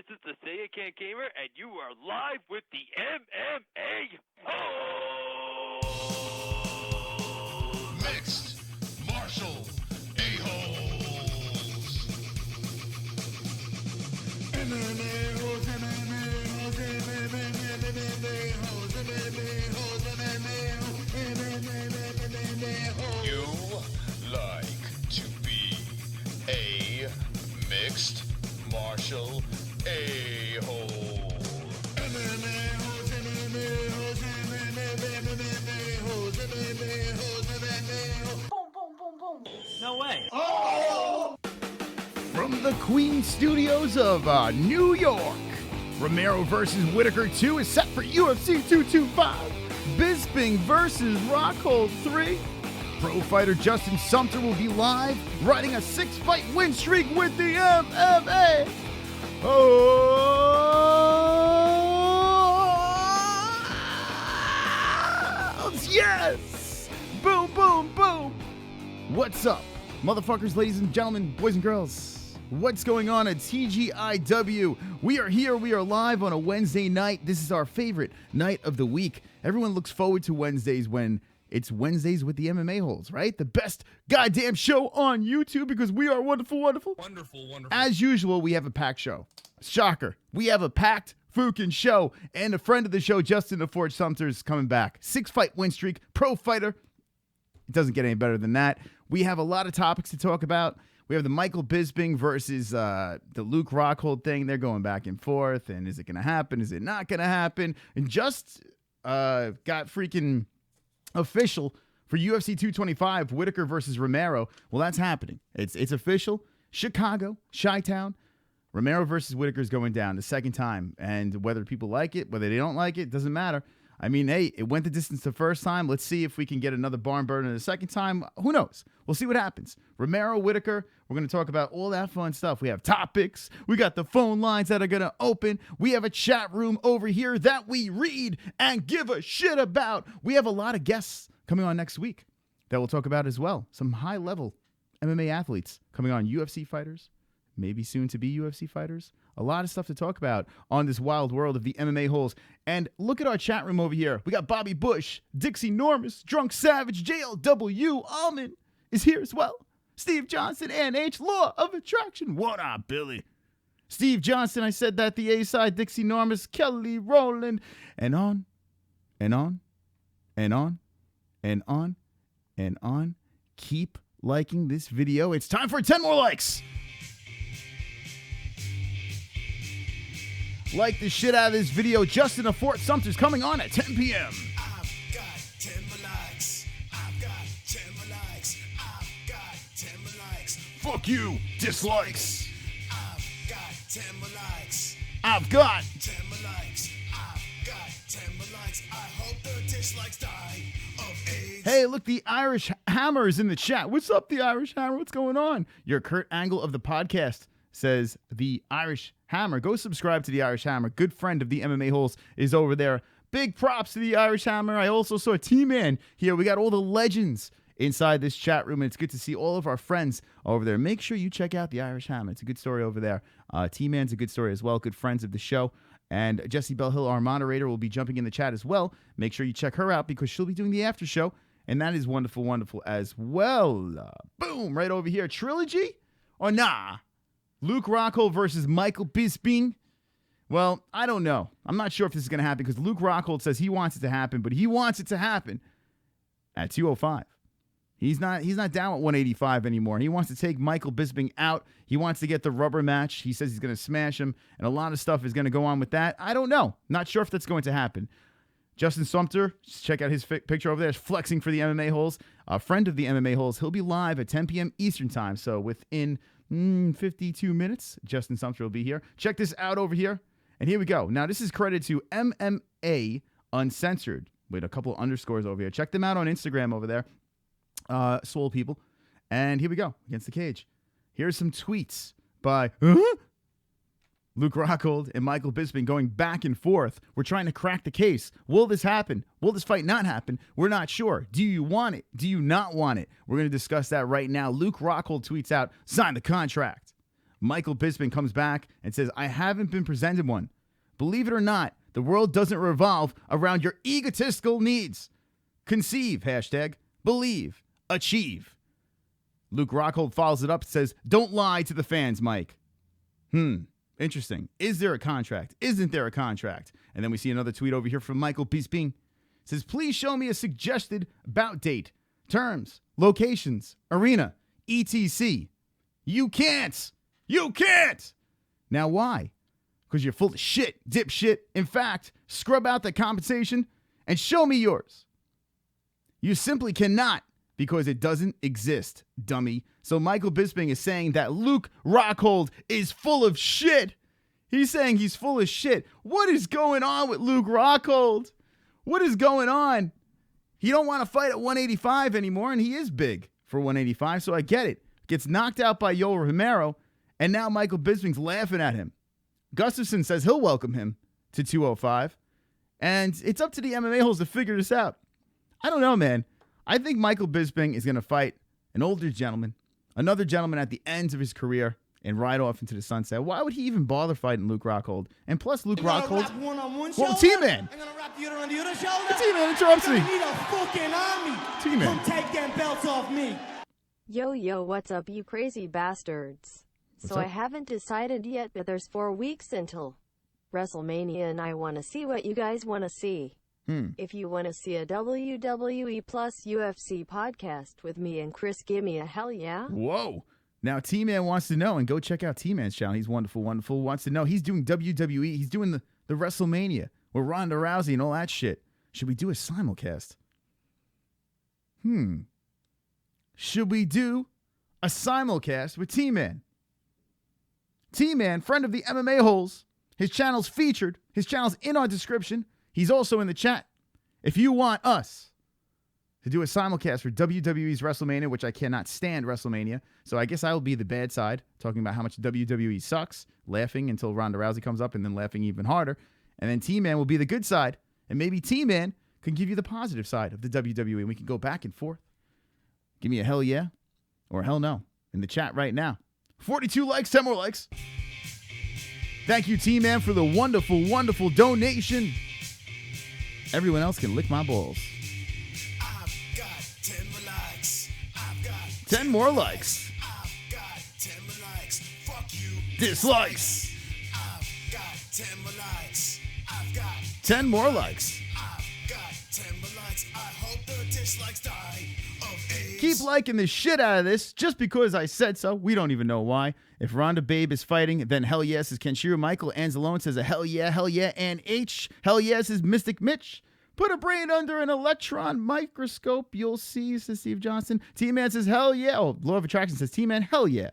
This is the Say It Can't Gamer, and you are live with the MMA-Holes! Mixed martial a-holes. MMA-Holes, MMA-Holes, MMA-Holes, MMA-Holes, MMA-Holes. You like to be a mixed martial a-hole. MMA-Holes, MMA-Holes, MMA-Holes, MMA-Holes, MMA-Holes. Boom, boom, boom, boom. No way. Oh! From the Queen Studios of New York, Romero versus Whittaker 2 is set for UFC 225. Bisping versus Rockhold 3. Pro fighter Justin Sumter will be live, riding a 6-fight win streak with the MMA. Oh, yes! Boom, boom, boom. What's up, motherfuckers, ladies and gentlemen, boys and girls? What's going on at TGIW? We are here. We are live on a Wednesday night. This is our favorite night of the week. Everyone looks forward to Wednesdays when it's Wednesdays with the MMA-Holes, right? The best goddamn show on YouTube because we are wonderful, wonderful. Wonderful. As usual, we have a packed show. Shocker. We have a packed fucking show. And a friend of the show, Justin the Forge Sumter, is coming back. 6-fight win streak, pro fighter. It doesn't get any better than that. We have a lot of topics to talk about. We have the Michael Bisping versus the Luke Rockhold thing. They're going back and forth. And is it going to happen? Is it not going to happen? And just got freaking official for UFC 225, Whittaker versus Romero. Well, that's happening. It's official. Chicago, Chi-Town. Romero versus Whittaker is going down the second time. And whether people like it, whether they don't like it, doesn't matter. I mean, hey, it went the distance the first time. Let's see if we can get another barn burner the second time. Who knows? We'll see what happens. Romero, Whittaker, we're going to talk about all that fun stuff. We have topics. We got the phone lines that are going to open. We have a chat room over here that we read and give a shit about. We have a lot of guests coming on next week that we'll talk about as well. Some high-level MMA athletes coming on, UFC fighters, maybe soon to be UFC fighters. A lot of stuff to talk about on this wild world of the MMA-Holes. And look at our chat room over here. We got Bobby Bush, Dixie Normus, Drunk Savage, JLW, Almond is here as well. Steve Johnson, NH, Law of Attraction. What up, Billy? Steve Johnson, I said that, the A-side, Dixie Normus, Kelly Rowland, and on, and on, and on, and on, and on. Keep liking this video. It's time for 10 more likes. Like the shit out of this video. Justin of Fort Sumter's coming on at 10 p.m. I've got 10 more likes. I've got 10 more likes. I've got 10 more likes. Fuck you, dislikes. I've got 10 more likes. I've got 10 more likes. I've got 10 more likes. I hope the dislikes die of AIDS. Hey, look, the Irish Hammer is in the chat. What's up, the Irish Hammer? What's going on? Your Kurt Angle of the podcast, says the Irish Hammer. Go subscribe to the Irish Hammer. Good friend of the MMA-Holes is over there. Big props to the Irish Hammer. I also saw T-Man here. We got all the legends inside this chat room, and it's good to see all of our friends over there. Make sure you check out the Irish Hammer. It's a good story over there. T-Man's a good story as well. Good friends of the show. And Jessie Bellhill, our moderator, will be jumping in the chat as well. Make sure you check her out because she'll be doing the after show, and that is wonderful, wonderful as well. Boom, right over here. Trilogy or nah? Luke Rockhold versus Michael Bisping. Well, I don't know. I'm not sure if this is going to happen because Luke Rockhold says he wants it to happen, but he wants it to happen at 205. He's not down at 185 anymore. He wants to take Michael Bisping out. He wants to get the rubber match. He says he's going to smash him, and a lot of stuff is going to go on with that. I don't know. Not sure if that's going to happen. Justin Sumter, just check out his picture over there, is flexing for the MMA-Holes. A friend of the MMA-Holes. He'll be live at 10 p.m. Eastern time, so within 52 minutes, Justin Sumter will be here. Check this out over here. And here we go. Now, this is credited to MMA Uncensored with a couple of underscores over here. Check them out on Instagram over there. Swole people. And here we go. Against the cage. Here's some tweets by Luke Rockhold and Michael Bisping going back and forth. We're trying to crack the case. Will this happen? Will this fight not happen? We're not sure. Do you want it? Do you not want it? We're going to discuss that right now. Luke Rockhold tweets out, sign the contract. Michael Bisping comes back and says, I haven't been presented one. Believe it or not, the world doesn't revolve around your egotistical needs. Conceive, hashtag, believe, achieve. Luke Rockhold follows it up and says, don't lie to the fans, Mike. Interesting. Is there a contract? Isn't there a contract? And then we see another tweet over here from Michael Bisping. It says, please show me a suggested bout date, terms, locations, arena, etc. You can't. You can't. Now, why? Because you're full of shit, dipshit. In fact, scrub out the compensation and show me yours. You simply cannot because it doesn't exist, dummy. So Michael Bisping is saying that Luke Rockhold is full of shit. He's saying he's full of shit. What is going on with Luke Rockhold? What is going on? He don't want to fight at 185 anymore, and he is big for 185, so I get it. Gets knocked out by Yoel Romero, and now Michael Bisping's laughing at him. Gustafsson says he'll welcome him to 205, and it's up to the MMA-Holes to figure this out. I don't know, man. I think Michael Bisping is going to fight an older gentleman, another gentleman at the end of his career, and ride off into the sunset. Why would he even bother fighting Luke Rockhold? And plus, Luke Rockhold... Well, T-Man! T-Man interrupts me! T-Man. Come take them belts off me! Yo, what's up, you crazy bastards? What's So up? I haven't decided yet, but there's 4 weeks until WrestleMania, and I want to see what you guys want to see. If you want to see a WWE plus UFC podcast with me and Chris, give me a hell yeah. Whoa. Now, T-Man wants to know, and go check out T-Man's channel. He's wonderful, wants to know. He's doing WWE. He's doing the WrestleMania with Ronda Rousey and all that shit. Should we do a simulcast? Should we do a simulcast with T-Man? T-Man, friend of the MMA-Holes. His channel's featured. His channel's in our description. He's also in the chat. If you want us to do a simulcast for WWE's WrestleMania, which I cannot stand WrestleMania, so I guess I will be the bad side, talking about how much WWE sucks, laughing until Ronda Rousey comes up, and then laughing even harder. And then T-Man will be the good side, and maybe T-Man can give you the positive side of the WWE, and we can go back and forth. Give me a hell yeah or hell no in the chat right now. 42 likes, 10 more likes. Thank you, T-Man, for the wonderful, wonderful donation. Everyone else can lick my balls. I've got 10 more likes. I've got 10 more likes. I've got 10 more likes. Fuck you. Dislikes. I've got 10 more likes. I've got 10 more likes. I've got 10 more likes. I hope the dislikes die of AIDS. Keep liking the shit out of this just because I said so. We don't even know why. If Ronda Babe is fighting, then hell yes is Kenshiro. Michael Anzalone says a hell yeah, and H. Hell yes is Mystic Mitch. Put a brain under an electron microscope, you'll see, says Steve Johnson. T-Man says hell yeah. Oh, Law of Attraction says T-Man, hell yeah.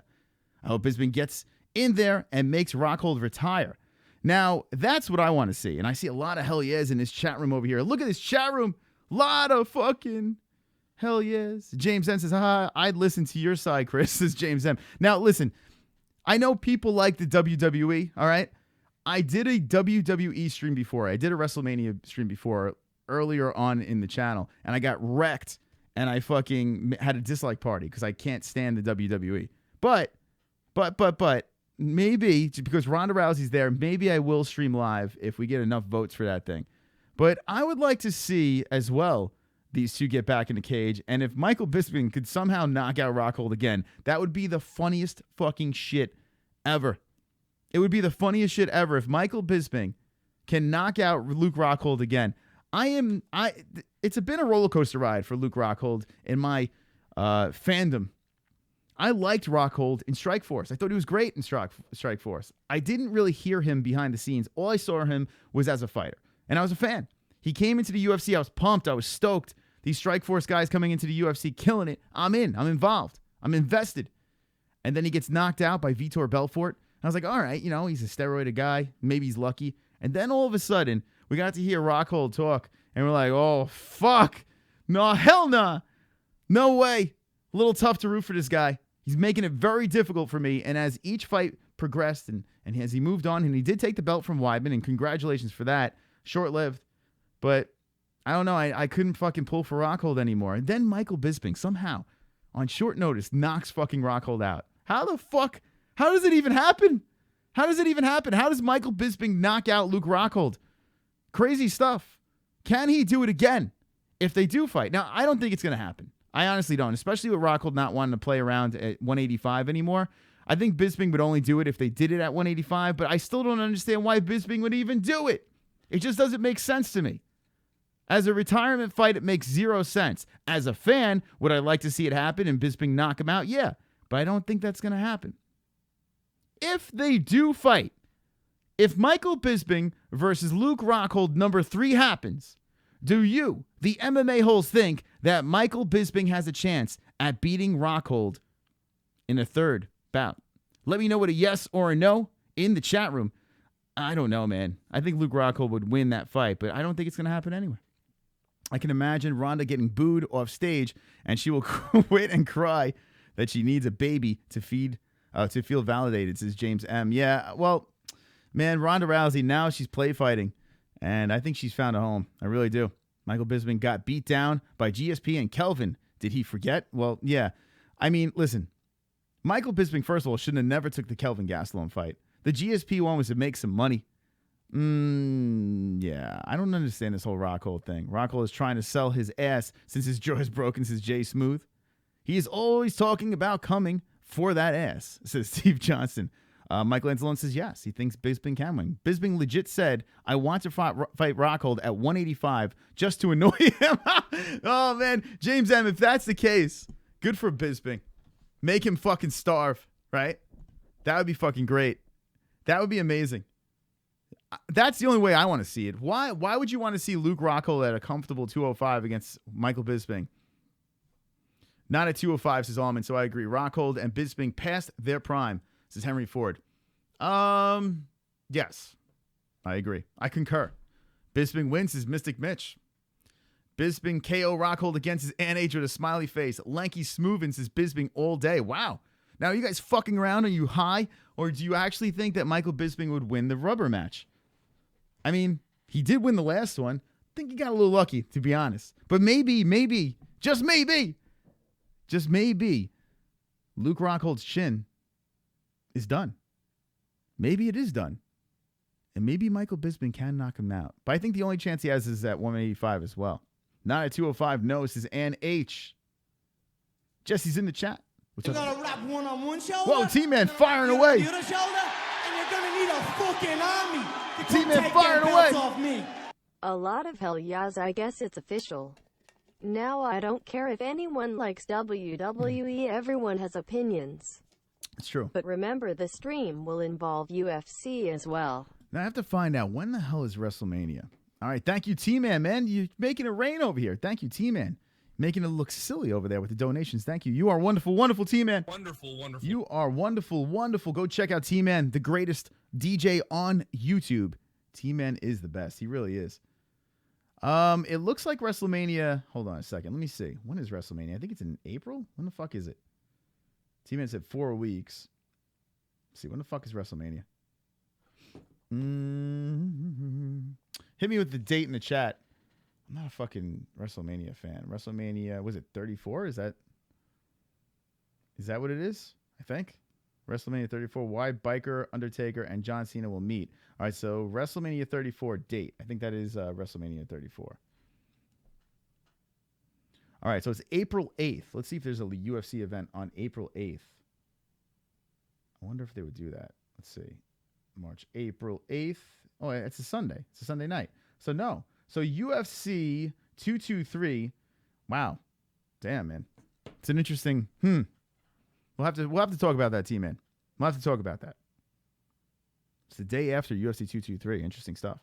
I hope Bisping gets in there and makes Rockhold retire. Now, that's what I want to see. And I see a lot of hell yes in this chat room over here. Look at this chat room. Lot of fucking hell yes. James M says, I'd listen to your side, Chris, says James M. Now, listen, I know people like the WWE, all right? I did a WWE stream before. I did a WrestleMania stream before earlier on in the channel, and I got wrecked, and I fucking had a dislike party because I can't stand the WWE. But, maybe, because Ronda Rousey's there, maybe I will stream live if we get enough votes for that thing. But I would like to see, as well, these two get back in the cage, and if Michael Bisping could somehow knock out Rockhold again, that would be the funniest fucking shit ever. It would be the funniest shit ever if Michael Bisping can knock out Luke Rockhold again. It's been a roller coaster ride for Luke Rockhold in my fandom. I liked Rockhold in Strikeforce. I thought he was great in Strikeforce. I didn't really hear him behind the scenes. All I saw him was as a fighter, and I was a fan. He came into the UFC. I was pumped. I was stoked. These Strikeforce guys coming into the UFC, killing it. I'm in. I'm involved. I'm invested. And then he gets knocked out by Vitor Belfort. I was like, all right, he's a steroided guy. Maybe he's lucky. And then all of a sudden, we got to hear Rockhold talk, and we're like, oh, fuck. No, hell nah. No way. A little tough to root for this guy. He's making it very difficult for me. And as each fight progressed and as he moved on, and he did take the belt from Weidman, and congratulations for that. Short-lived. But I don't know. I couldn't fucking pull for Rockhold anymore. And then Michael Bisping somehow, on short notice, knocks fucking Rockhold out. How the fuck How does it even happen? How does it even happen? How does Michael Bisping knock out Luke Rockhold? Crazy stuff. Can he do it again if they do fight? Now, I don't think it's going to happen. I honestly don't, especially with Rockhold not wanting to play around at 185 anymore. I think Bisping would only do it if they did it at 185, but I still don't understand why Bisping would even do it. It just doesn't make sense to me. As a retirement fight, it makes zero sense. As a fan, would I like to see it happen and Bisping knock him out? Yeah, but I don't think that's going to happen. If they do fight, if Michael Bisping versus Luke Rockhold number 3 happens, do you, the MMA-Holes, think that Michael Bisping has a chance at beating Rockhold in a third bout? Let me know what a yes or a no in the chat room. I don't know, man. I think Luke Rockhold would win that fight, but I don't think it's going to happen anyway. I can imagine Ronda getting booed off stage, and she will quit and cry that she needs a baby to feed, to feel validated, says James M. Yeah, well, man, Ronda Rousey, now she's play fighting, and I think she's found a home. I really do. Michael Bisping got beat down by GSP and Kelvin. Did he forget? Well, yeah. I mean, listen, Michael Bisping, first of all, shouldn't have never took the Kelvin Gastelum fight. The GSP one was to make some money. Yeah, I don't understand this whole Rockhold thing. Rockhold is trying to sell his ass since his jaw is broken, says Jay Smooth. He is always talking about coming for that ass, says Steve Johnson. Michael Anzalone says yes, he thinks Bisping can win. Bisping legit said, I want to fight Rockhold at 185 just to annoy him. Oh, man. James M., if that's the case, good for Bisping. Make him fucking starve, right? That would be fucking great. That would be amazing. That's the only way I want to see it. Why would you want to see Luke Rockhold at a comfortable 205 against Michael Bisping? Not at 205, says Allman, so I agree. Rockhold and Bisping past their prime, says Henry Ford. Yes, I agree. I concur. Bisping wins, says Mystic Mitch. Bisping KO Rockhold against his Ann H with a smiley face. Lanky Smoothin says Bisping all day. Wow. Now, are you guys fucking around? Are you high? Or do you actually think that Michael Bisping would win the rubber match? I mean, he did win the last one. I think he got a little lucky, to be honest. But maybe, just maybe, Luke Rockhold's chin is done. Maybe it is done. And maybe Michael Bisping can knock him out. But I think the only chance he has is at 185 as well. Not at 205. No, this is Ann H. Jessie's in the chat. What's up? Gonna wrap one on one shoulder. Whoa, T-Man firing away. The other shoulder, and you're gonna need a fucking army to come T-Man take firing their away. belts off me. A lot of hell yeahs, I guess it's official. Now I don't care if anyone likes WWE, everyone has opinions. It's true. But remember, the stream will involve UFC as well. Now I have to find out, when the hell is WrestleMania? All right, thank you, T-Man, man. You're making it rain over here. Thank you, T-Man. Making it look silly over there with the donations. Thank you. You are wonderful, wonderful, T-Man. Wonderful. You are wonderful, wonderful. Go check out T-Man, the greatest DJ on YouTube. T-Man is the best. He really is. It looks like WrestleMania. Hold on a second. Let me see. When is WrestleMania? I think it's in April. When the fuck is it? T-Man said 4 weeks. Let's see. When the fuck is WrestleMania? Hit me with the date in the chat. I'm not a fucking WrestleMania fan. WrestleMania, was it 34? Is that what it is? I think. WrestleMania 34. Why Biker, Undertaker, and John Cena will meet. All right, so WrestleMania 34 date. I think that is WrestleMania 34. All right, so it's April 8th. Let's see if there's a UFC event on April 8th. I wonder if they would do that. Let's see. April 8th. Oh, it's a Sunday. It's a Sunday night. So no. So UFC 223. Wow. Damn, man. It's an interesting. We'll have to talk about that, T-Man. We'll have to talk about that. It's the day after UFC 223. Interesting stuff.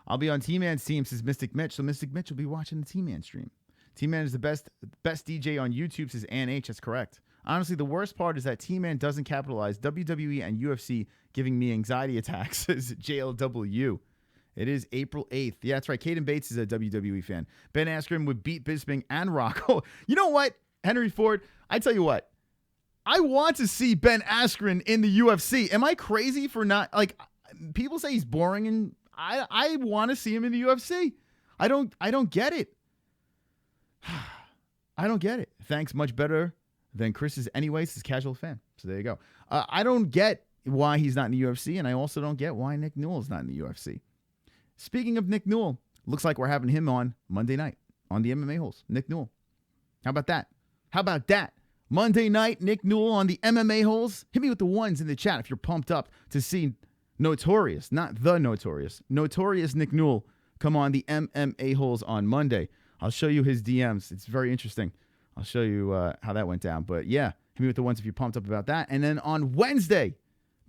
I'll be on T-Man's team, says Mystic Mitch. So Mystic Mitch will be watching the T-Man stream. T-Man is the best DJ on YouTube, says Ann H. That's correct. Honestly, the worst part is that T-Man doesn't capitalize WWE and UFC giving me anxiety attacks, says JLW. It is April 8th. Yeah, that's right. Caden Bates is a WWE fan. Ben Askren would beat Bisping and Rockhold. You know what, Henry Ford? I tell you what. I want to see Ben Askren in the UFC. Am I crazy for not, like, people say he's boring, and I want to see him in the UFC. I don't get it. I don't get it. Thanks, much better than Chris is anyways. He's a casual fan. So there you go. I don't get why he's not in the UFC, and I also don't get why Nick Newell is not in the UFC. Speaking of Nick Newell, looks like we're having him on Monday night on the MMA-Holes. Nick Newell. How about that? How about that? Monday night, Nick Newell on the MMA-Holes. Hit me with the ones in the chat if you're pumped up to see Notorious, not the Notorious Nick Newell come on the MMA-Holes on Monday. I'll show you his DMs. It's very interesting. I'll show you how that went down. But yeah, hit me with the ones if you're pumped up about that. And then on Wednesday,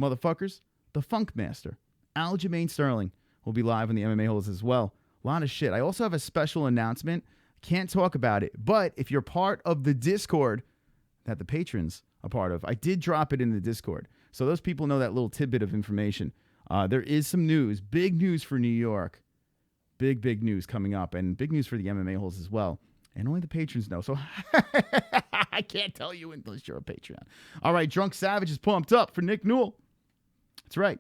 motherfuckers, the Funk Master, Aljamain Sterling, will be live on the MMA-Holes as well. A lot of shit. I also have a special announcement. Can't talk about it. But if you're part of the Discord that the patrons are part of, I did drop it in the Discord. So those people know that little tidbit of information. There is some news, big news for New York. Big news coming up, and big news for the MMA-Holes as well. And only the patrons know. So I can't tell you unless you're a Patreon. All right, Drunk Savage is pumped up for Nick Newell. That's right.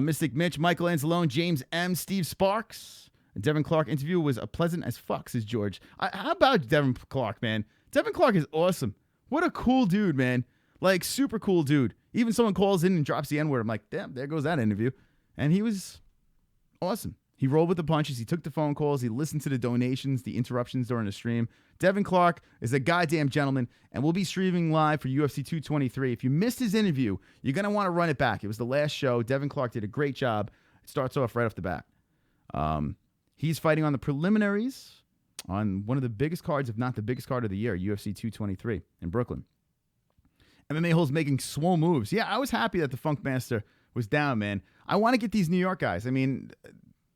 Mystic Mitch, Michael Anzalone, James M., Steve Sparks. Devin Clark interview was a pleasant as fuck, says George. How about Devin Clark, man? Devin Clark is awesome. What a cool dude, man. Like, super cool dude. Even someone calls in and drops the N-word. I'm like, damn, there goes that interview. And he was awesome. He rolled with the punches. He took the phone calls. He listened to the donations, the interruptions during the stream. Devin Clark is a goddamn gentleman, and we'll be streaming live for UFC 223. If you missed his interview, you're going to want to run it back. It was the last show. Devin Clark did a great job. It starts off right off the bat. He's fighting on the preliminaries on one of the biggest cards, if not the biggest card of the year, UFC 223 in Brooklyn. MMA-Holes making swole moves. Yeah, I was happy that the Funk Master was down, man. I want to get these New York guys. I mean,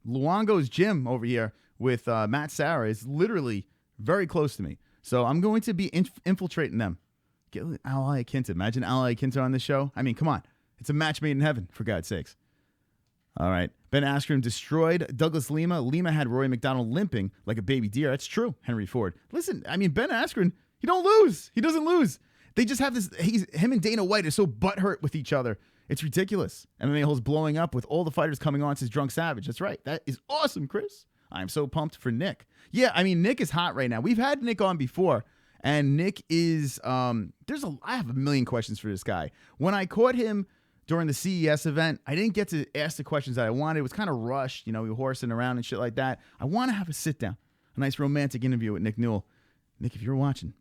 Luongo's gym over here with Matt Sarah is literally very close to me. So I'm going to be infiltrating them. Get Ally Akinta. Imagine Ally Akinta on this show. I mean, come on. It's a match made in heaven, for God's sakes. All right. Ben Askren destroyed Douglas Lima. Lima had Roy McDonald limping like a baby deer. That's true, Henry Ford. Listen, I mean, Ben Askren, he don't lose. He doesn't lose. They just have this. Him and Dana White are so butthurt with each other. It's ridiculous. MMA-Holes blowing up with all the fighters coming on since Drunk Savage. That's right. That is awesome, Chris. I'm so pumped for Nick. Yeah, I mean, Nick is hot right now. We've had Nick on before, and Nick is I have a million questions for this guy. When I caught him during the CES event, I didn't get to ask the questions that I wanted. It was kind of rushed. You know, we were horsing around and shit like that. I want to have a sit down, a nice romantic interview with Nick Newell. Nick, if you're watching,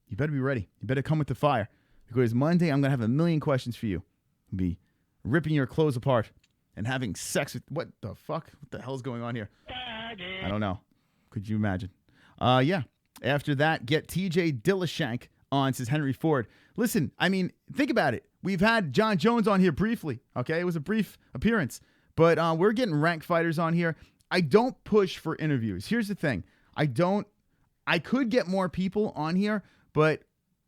you better be ready. You better come with the fire, because Monday I'm going to have a million questions for you. I'll be ripping your clothes apart and having sex with... What the fuck? What the hell's going on here? I don't know. Could you imagine? Yeah. After that, get TJ Dillashaw on, says Henry Ford. Listen, I mean, think about it. We've had John Jones on here briefly, okay? It was a brief appearance. But we're getting ranked fighters on here. I don't push for interviews. Here's the thing. I could get more people on here, but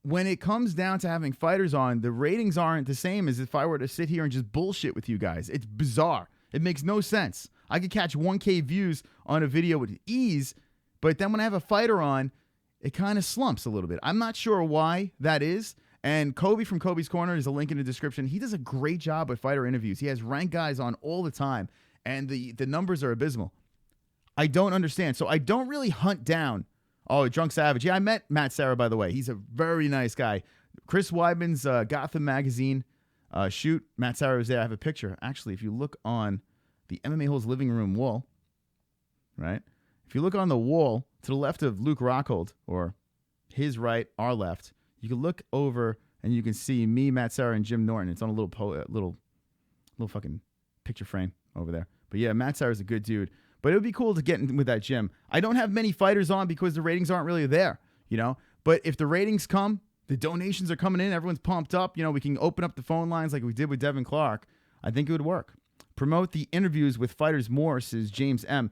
when it comes down to having fighters on, the ratings aren't the same as if I were to sit here and just bullshit with you guys. It's bizarre. It makes no sense. I could catch 1K views on a video with ease, but then when I have a fighter on, it kind of slumps a little bit. I'm not sure why that is. And Kobe from Kobe's Corner is a link in the description. He does a great job with fighter interviews. He has ranked guys on all the time, and the numbers are abysmal. I don't understand. So I don't really hunt down. Oh, Drunk Savage. Yeah, I met Matt Sarah, by the way. He's a very nice guy. Chris Weidman's Gotham magazine shoot. Matt Sarah was there. I have a picture. Actually, if you look on the MMA-Holes living room wall, right? If you look on the wall to the left of Luke Rockhold, or his right, our left, you can look over and you can see me, Matt Sarah, and Jim Norton. It's on a little fucking picture frame over there. But yeah, Matt Sarah's a good dude. But it would be cool to get in with that gym. I don't have many fighters on because the ratings aren't really there, you know? But if the ratings come, the donations are coming in, everyone's pumped up, you know, we can open up the phone lines like we did with Devin Clark. I think it would work. Promote the interviews with fighters more, says James M.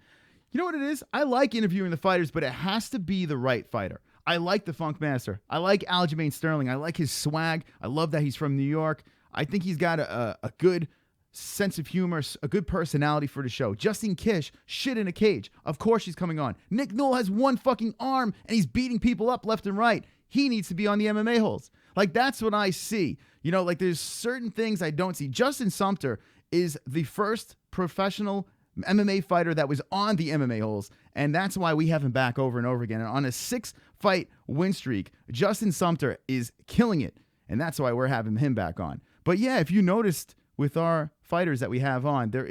You know what it is? I like interviewing the fighters, but it has to be the right fighter. I like the Funk Master. I like Aljamain Sterling. I like his swag. I love that he's from New York. I think he's got a good sense of humor, a good personality for the show. Justin Kish, shit in a cage. Of course she's coming on. Nick Newell has one fucking arm and he's beating people up left and right. He needs to be on the MMA-Holes. Like, that's what I see. You know, like, there's certain things I don't see. Justin Sumter is the first professional MMA fighter that was on the MMA-Holes, and that's why we have him back over and over again. And on a 6-fight win streak, Justin Sumter is killing it, and that's why we're having him back on. But yeah, if you noticed with our fighters that we have on, there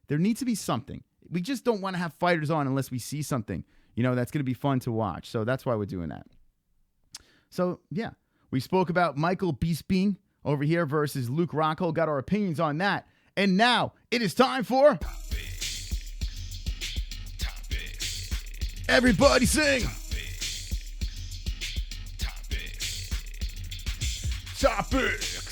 needs to be something. We just don't want to have fighters on unless we see something, that's going to be fun to watch. So that's why we're doing that. So yeah, we spoke about Michael Bisping over here versus Luke Rockhold, got our opinions on that. And now it is time for everybody sing. Topics.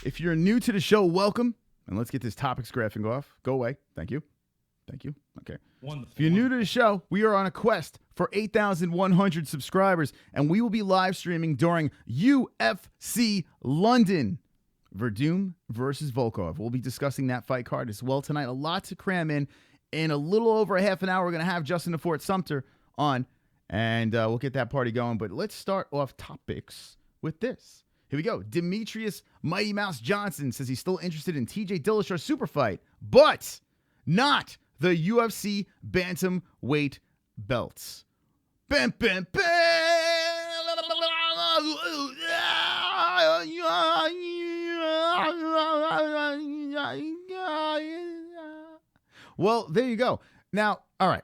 If you're new to the show, welcome. And let's get this topics graphing off. Go away. Thank you. Thank you. Okay. Wonderful. If you're new to the show, we are on a quest for 8,100 subscribers, and we will be live streaming during UFC London. WERDUM versus VOLKOV. We'll be discussing that fight card as well tonight. A lot to cram in. In a little over a half an hour, we're going to have Justin the Fort Sumter on, and we'll get that party going. But let's start off topics with this. Here we go. Demetrius Mighty Mouse Johnson says he's still interested in TJ Dillashaw super fight, but not the UFC bantamweight belts. Bam, bam, bam. Well, there you go. Now, all right.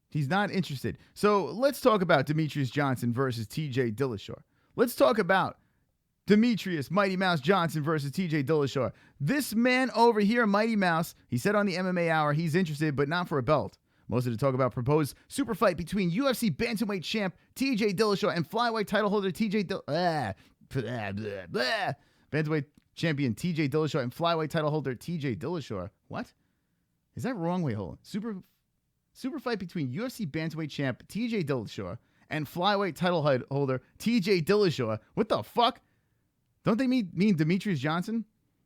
He's not interested. So let's talk about Demetrius Johnson versus TJ Dillashaw. Let's talk about Demetrius Mighty Mouse Johnson versus TJ Dillashaw. This man over here, Mighty Mouse, he said on the MMA Hour he's interested, but not for a belt. Most of the talk about proposed super fight between UFC bantamweight champ TJ Dillashaw and flyweight title holder bantamweight champion TJ Dillashaw and flyweight title holder TJ Dillashaw. What? Is that wrong? Wait, hold on. Super fight between UFC bantamweight champ TJ Dillashaw and flyweight title holder TJ Dillashaw. What the fuck? Don't they mean Demetrius Johnson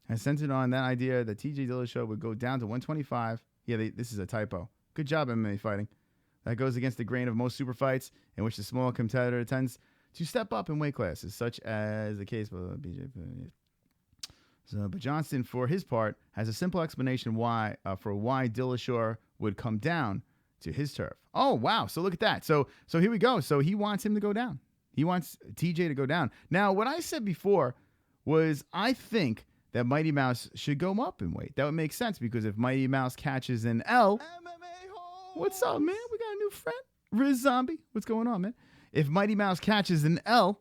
has centered on that idea that TJ Dillashaw would go down to 125. Yeah, this is a typo. Good job, MMA fighting. That goes against the grain of most super fights in which the small competitor tends to step up in weight classes, such as the case with BJ. But Johnson, for his part, has a simple explanation for why Dillashaw would come down to his turf. Oh, wow. So look at that. So here we go. So he wants him to go down. He wants TJ to go down. Now, what I said before was I think that Mighty Mouse should go up in weight. That would make sense because if Mighty Mouse catches an L, MMA-Holes. What's up, man? We got a new friend, Riz Zombie. What's going on, man? If Mighty Mouse catches an L,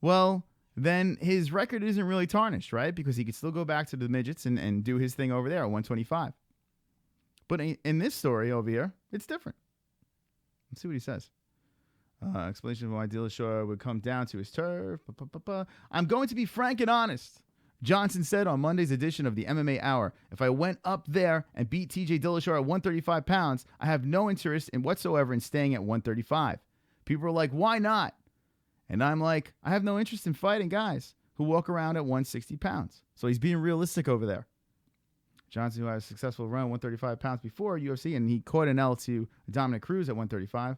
well, then his record isn't really tarnished, right? Because he could still go back to the midgets and do his thing over there at 125. But in this story over here, it's different. Let's see what he says. Explanation of why Dillashaw would come down to his turf. I'm going to be frank and honest. Johnson said on Monday's edition of the MMA Hour, if I went up there and beat TJ Dillashaw at 135 pounds, I have no interest whatsoever in staying at 135. People are like, why not? And I'm like, I have no interest in fighting guys who walk around at 160 pounds. So he's being realistic over there. Johnson, who had a successful run 135 pounds before UFC, and he caught an L to Dominic Cruz at 135.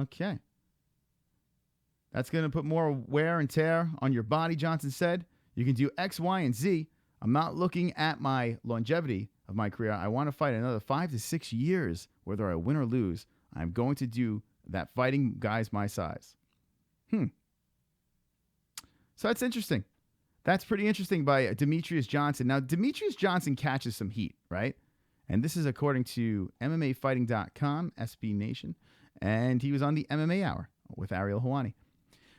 Okay. That's going to put more wear and tear on your body, Johnson said. You can do X, Y, and Z. I'm not looking at my longevity of my career. I want to fight another 5 to 6 years, whether I win or lose. I'm going to do that fighting guys my size. So that's interesting. That's pretty interesting by Demetrius Johnson. Now, Demetrius Johnson catches some heat, right? And this is according to MMAfighting.com, SB Nation. And he was on the MMA Hour with Ariel Helwani.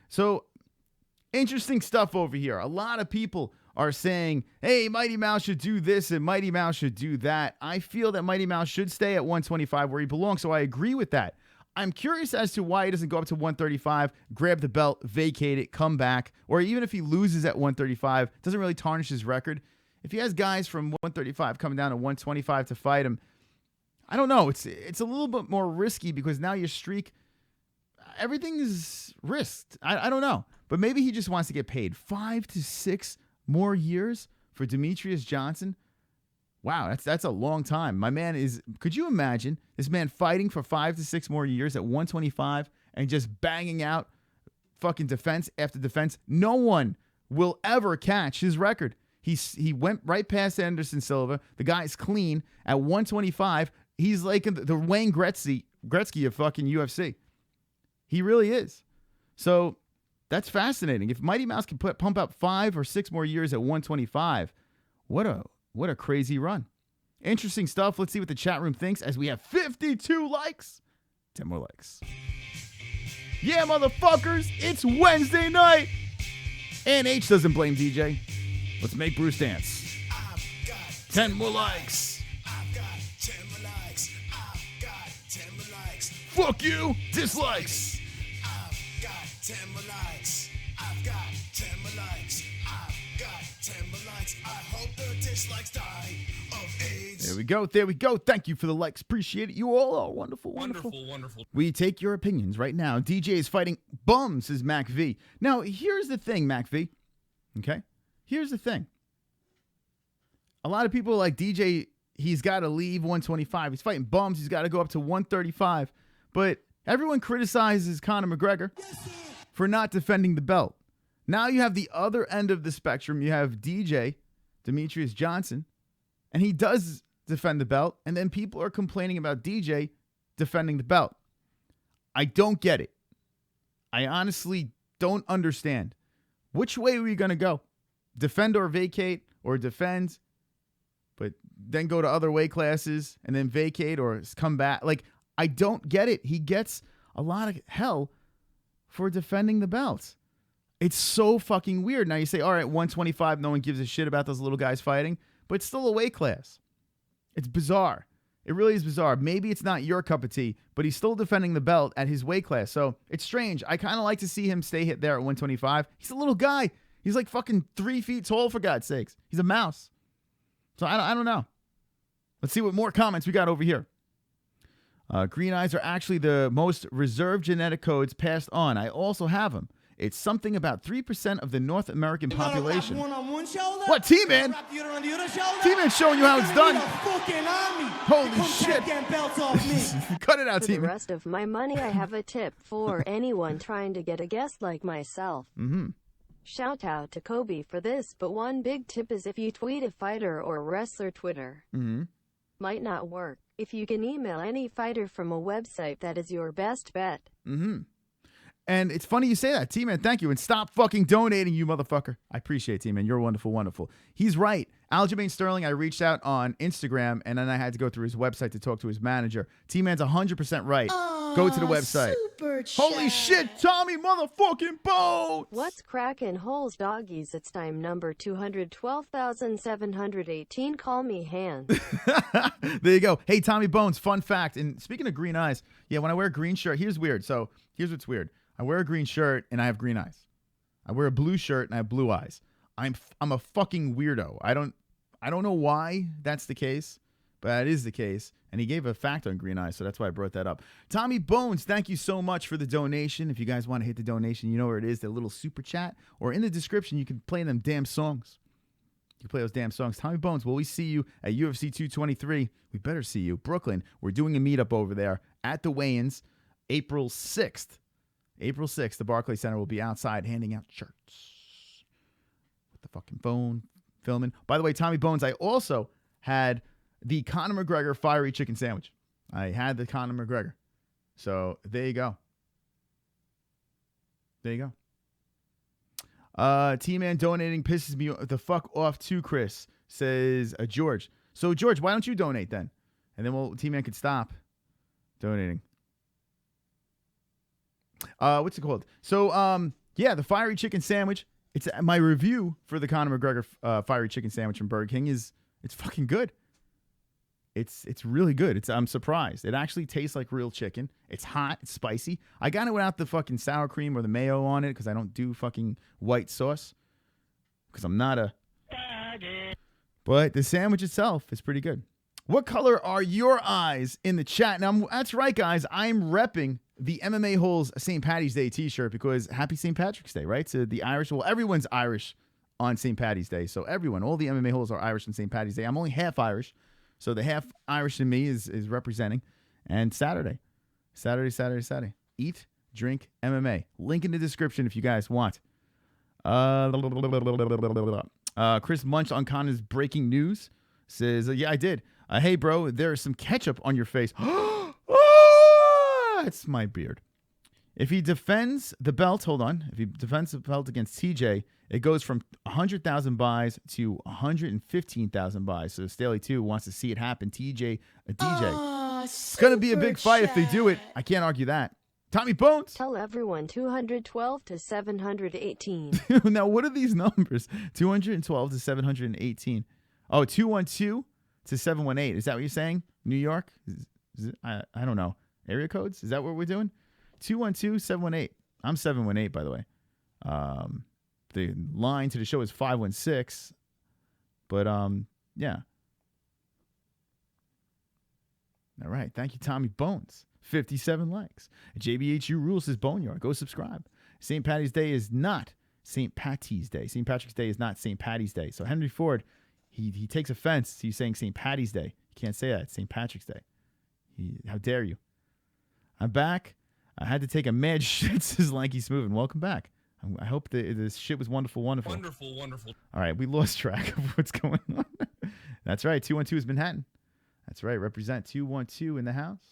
So, interesting stuff over here. A lot of people are saying, hey, Mighty Mouse should do this and Mighty Mouse should do that. I feel that Mighty Mouse should stay at 125 where he belongs, so I agree with that. I'm curious as to why he doesn't go up to 135, grab the belt, vacate it, come back, or even if he loses at 135, doesn't really tarnish his record. If he has guys from 135 coming down to 125 to fight him, I don't know. It's a little bit more risky because now your streak, everything is risked. I don't know. But maybe he just wants to get paid 5 to 6 more years for Demetrius Johnson. Wow, that's a long time. My man is, could you imagine this man fighting for 5 to 6 more years at 125 and just banging out fucking defense after defense. No one will ever catch his record. He went right past Anderson Silva. The guy's clean at 125. He's like the Wayne Gretzky of fucking UFC. He really is. So that's fascinating. If Mighty Mouse can pump out 5 or 6 more years at 125, what a crazy run. Interesting stuff. Let's see what the chat room thinks as we have 52 likes. 10 more likes. Yeah, motherfuckers, it's Wednesday night. And H doesn't blame DJ. Let's make Bruce dance. 10 more likes. I've got 10 more likes. I've got 10 more likes. Fuck you. Dislikes. I've got 10 more likes. I've got 10 more likes. I've got 10 more likes. I hope the dislikes die of AIDS. There we go. There we go. Thank you for the likes. Appreciate it. You all are wonderful, wonderful. Wonderful. We take your opinions right now. DJ is fighting bums, says Mac V. Now, here's the thing, Mac V. Okay? Here's the thing. A lot of people are like, DJ, he's got to leave 125. He's fighting bums. He's got to go up to 135. But everyone criticizes Conor McGregor for not defending the belt. Now you have the other end of the spectrum. You have DJ, Demetrius Johnson, and he does defend the belt. And then people are complaining about DJ defending the belt. I don't get it. I honestly don't understand. Which way are we going to go? Defend or vacate, or defend, but then go to other weight classes and then vacate or come back? Like, I don't get it. He gets a lot of hell for defending the belts. It's so fucking weird. Now you say, all right, 125, no one gives a shit about those little guys fighting, but it's still a weight class. It's bizarre. It really is bizarre. Maybe it's not your cup of tea, but he's still defending the belt at his weight class. So it's strange. I kind of like to see him stay hit there at 125. He's a little guy. He's like fucking 3 feet tall, for God's sakes. He's a mouse. So I don't know. Let's see what more comments we got over here. Green eyes are actually the most reserved genetic codes passed on. I also have them. It's something about 3% of the North American population. What, T-Man? T-Man's showing you how it's done. Holy shit. Cut it out, For the T-Man. rest of my money, I have a tip for anyone trying to get a guest like myself. Shout out to Kobe for this, but one big tip is if you tweet a fighter or wrestler Twitter. Might not work. If you can email any fighter from a website, that is your best bet. And it's funny you say that, T-Man. Thank you. And stop fucking donating, you motherfucker. I appreciate it, T-Man. You're wonderful, wonderful. He's right. Aljamain Sterling, I reached out on Instagram, and then I had to go through his website to talk to his manager. T-Man's 100% right. Go to the website. Holy shit, Tommy motherfucking Bones! What's crackin' holes doggies? It's time number 212,718. Call me Hans. There you go. Hey, Tommy Bones, fun fact. And speaking of green eyes, yeah, when I wear a green shirt, here's weird. So here's what's weird. I wear a green shirt and I have green eyes. I wear a blue shirt and I have blue eyes. I'm a fucking weirdo. I don't know why that's the case, but that is the case. And he gave a fact on green eyes, so that's why I brought that up. Tommy Bones, thank you so much for the donation. If you guys want to hit the donation, you know where it is, the little super chat, or in the description, you can play them damn songs. You can play those damn songs. Tommy Bones, will we see you at UFC 223? We better see you. Brooklyn, we're doing a meetup over there at the weigh-ins April 6th. April 6th, the Barclays Center will be outside handing out shirts with the fucking phone filming. By the way, Tommy Bones, I also had the Conor McGregor fiery chicken sandwich. I had the Conor McGregor. So there you go. There you go. T-Man donating pisses me the fuck off too, Chris, says George. So George, why don't you donate then? And then T-Man could stop donating. What's it called? So, yeah, the fiery chicken sandwich. It's my review for the Conor McGregor fiery chicken sandwich from Burger King it's fucking good. It's really good. I'm surprised. It actually tastes like real chicken. It's hot. It's spicy. I got it without the fucking sour cream or the mayo on it because I don't do fucking white sauce because I'm not a... But the sandwich itself is pretty good. What color are your eyes in the chat? Now, that's right, guys. I'm repping the MMA-Holes St. Paddy's Day t-shirt because happy St. Patrick's Day, right? So the Irish, well, everyone's Irish on St. Paddy's Day. So everyone, all the MMA-Holes are Irish on St. Paddy's Day. I'm only half Irish. So the half Irish in me is representing. And Saturday. Eat Drink MMA. Link in the description if you guys want. Chris Munch on Conor's breaking news says, yeah, I did. Hey, bro, there's some ketchup on your face. It's my beard. If he defends the belt, hold on. If he defends the belt against TJ, it goes from 100,000 buys to 115,000 buys. So Staley 2 wants to see it happen. TJ, a DJ. It's going to be a big fight if they do it. I can't argue that. Tommy Bones. Tell everyone 212 to 718. Now, what are these numbers? 212 to 718. Oh, 212 to 718. Is that what you're saying? New York? I don't know. Area codes? Is that what we're doing? 212 718. I'm 718, by the way. The line to the show is 516. But, yeah. All right. Thank you, Tommy Bones. 57 likes. JBHU Rules says Boneyard. Go subscribe. St. Patty's Day is not St. Patty's Day. St. Patrick's Day is not St. Patty's Day. So Henry Ford, he takes offense to you saying St. Patty's Day. You can't say that. It's St. Patrick's Day. How dare you? I'm back. I had to take a mad shit, says Lanky Smooth, and welcome back. I hope this shit was wonderful. Wonderful. All right, we lost track of what's going on. That's right. 212 is Manhattan. That's right. Represent 212 in the house.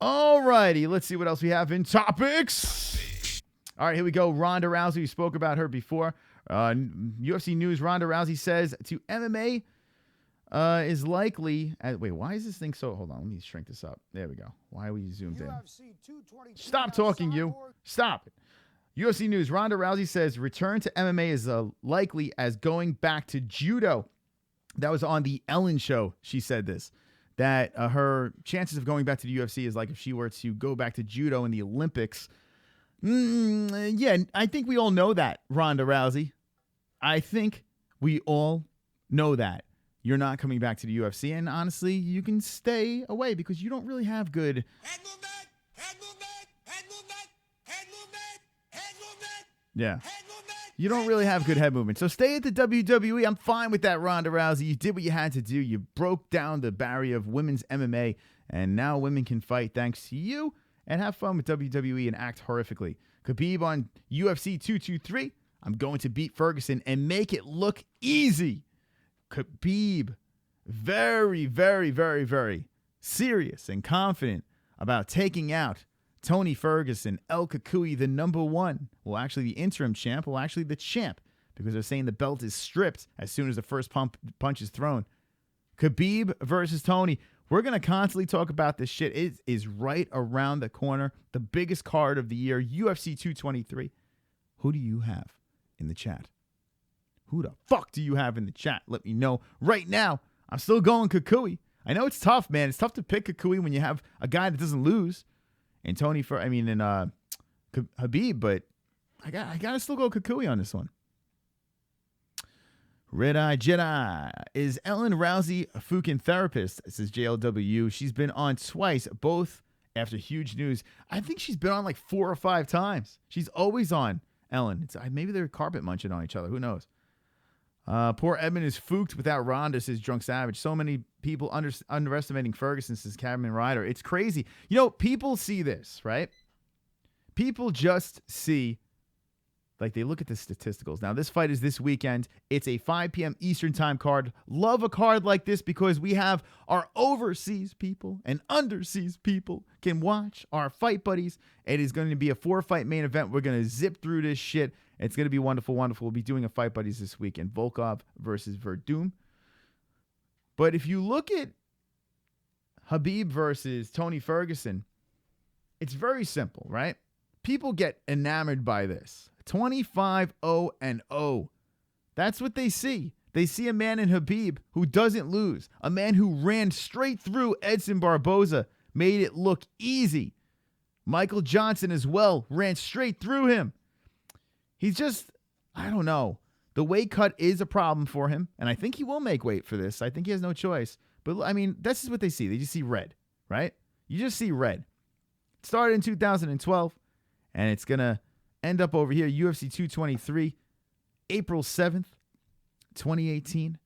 All righty. Let's see what else we have in topics. All right, here we go. Ronda Rousey. We spoke about her before. UFC news. Ronda Rousey says to MMA is likely. Wait, why is this thing so? Hold on. Let me shrink this up. There we go. Why are we zoomed in? Stop talking, you. Stop it. UFC news. Ronda Rousey says return to MMA is likely as going back to judo. That was on the Ellen show. She said this. That her chances of going back to the UFC is like if she were to go back to judo in the Olympics. Yeah, I think we all know that, Ronda Rousey. I think we all know that. You're not coming back to the UFC, and honestly, you can stay away because you don't really have good... Head movement! Head movement! Head movement! Head movement! Head movement! Yeah. Head movement! You don't really have good head movement. So stay at the WWE. I'm fine with that, Ronda Rousey. You did what you had to do. You broke down the barrier of women's MMA, and now women can fight thanks to you. And have fun with WWE and act horrifically. Khabib on UFC 223. I'm going to beat Ferguson and make it look easy. Khabib, very, very, very, very serious and confident about taking out Tony Ferguson, El Kakui, the number one. Well, actually, the interim champ. Well, actually, the champ. Because they're saying the belt is stripped as soon as the first punch is thrown. Khabib versus Tony. We're going to constantly talk about this shit. It is right around the corner. The biggest card of the year, UFC 223. Who do you have in the chat? Who the fuck do you have in the chat? Let me know right now. I'm still going Kakui. I know it's tough, man. It's tough to pick Kakui when you have a guy that doesn't lose. And Habib, but I gotta still go Kakui on this one. Red Eye Jedi. Is Ellen Rousey a fucking therapist? Says JLW. She's been on twice, both after huge news. I think she's been on like 4 or 5 times. She's always on, Ellen. Maybe they're carpet munching on each other. Who knows? Poor Edmund is fooked without Ronda, says Drunk Savage. So many people underestimating Ferguson, says Cameron Ryder. It's crazy. You know, people see this, right? People just see, like, they look at the statisticals. Now, this fight is this weekend. It's a 5 p.m. Eastern time card. Love a card like this because we have our overseas people and underseas people can watch our fight buddies. It is going to be a 4-fight main event. We're going to zip through this shit. It's going to be wonderful, wonderful. We'll be doing a fight buddies this weekend. VOLKOV versus VERDUM. But if you look at Khabib versus Tony Ferguson, it's very simple, right? People get enamored by this. 25-0-0. That's what they see. They see a man in Khabib who doesn't lose. A man who ran straight through Edson Barboza, made it look easy. Michael Johnson as well ran straight through him. He's just, I don't know. The weight cut is a problem for him, and I think he will make weight for this. I think he has no choice. But, I mean, this is what they see. They just see red, right? You just see red. It started in 2012, and it's going to end up over here, UFC 223, April 7th, 2018.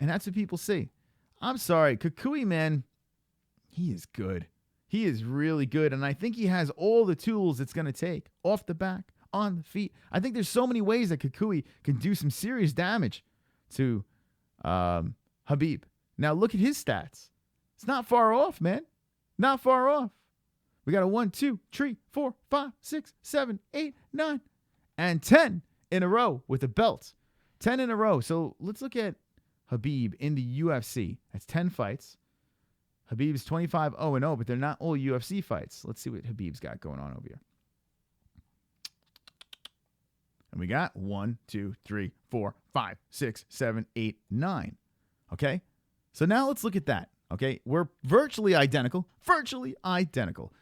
And that's what people see. I'm sorry. Kakui, man, he is good. He is really good, and I think he has all the tools it's going to take. Off the back, on the feet. I think there's so many ways that Kukui can do some serious damage to Khabib. Now, look at his stats. It's not far off, man. Not far off. We got a 1, 2, 3, 4, 5, 6, 7, 8, 9, and 10 in a row with the belt. 10 in a row. So let's look at Khabib in the UFC. That's 10 fights. Khabib's 25-0-0, but they're not all UFC fights. Let's see what Khabib's got going on over here. And we got 1, 2, 3, 4, 5, 6, 7, 8, 9. Okay? So now let's look at that. Okay? We're virtually identical. Virtually identical.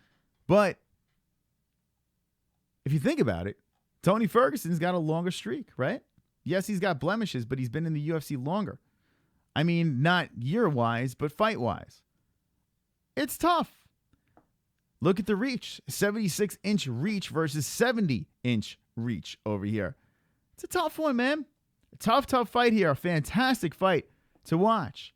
But if you think about it, Tony Ferguson's got a longer streak, right? Yes, he's got blemishes, but he's been in the UFC longer. I mean, not year-wise, but fight-wise. It's tough. Look at the reach. 76-inch reach versus 70-inch reach over here. It's a tough one, man. A tough fight here. A fantastic fight to watch.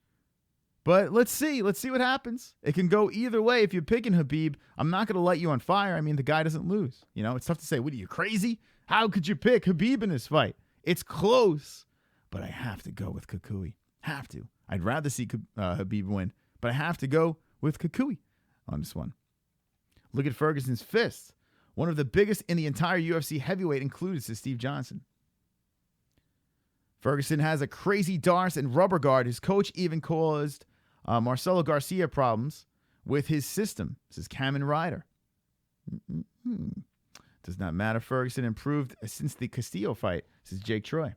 But let's see. Let's see what happens. It can go either way. If you're picking Khabib, I'm not going to light you on fire. I mean, the guy doesn't lose. You know, it's tough to say, what are you, crazy? How could you pick Khabib in this fight? It's close, but I have to go with Kukui. Have to. I'd rather see Khabib win, but I have to go with Kukui on this one. Look at Ferguson's fist. One of the biggest in the entire UFC heavyweight included, says Steve Johnson. Ferguson has a crazy Darce and rubber guard. His coach even caused Marcelo Garcia problems with his system, says Kamen Rider. Does not matter. Ferguson improved since the Castillo fight, says Jake Troy.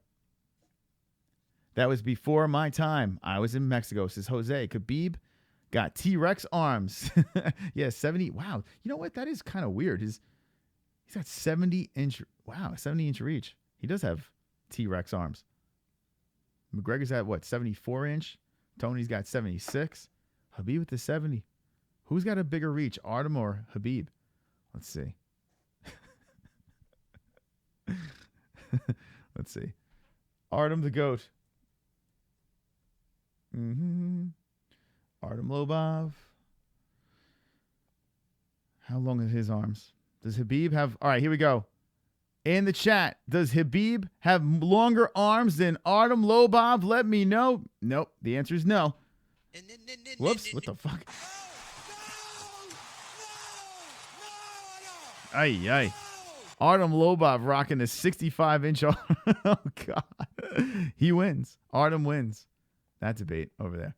That was before my time. I was in Mexico, says Jose. Khabib got T-Rex arms. Yeah, 70. Wow. You know what? That is kind of weird. He's got 70-inch. Wow, 70-inch reach. He does have T-Rex arms. McGregor's at what? 74-inch. Tony's got 76. Khabib with the 70. Who's got a bigger reach, Artem or Khabib? Let's see. Let's see. Artem the GOAT. Artem Lobov. How long are his arms? Does Khabib have... All right, here we go. In the chat, does Khabib have longer arms than Artem Lobov? Let me know. Nope. The answer is no. Whoops. What the fuck? Ay. Artem Lobov rocking a 65-inch arm. Oh, God. He wins. Artem wins. That debate over there.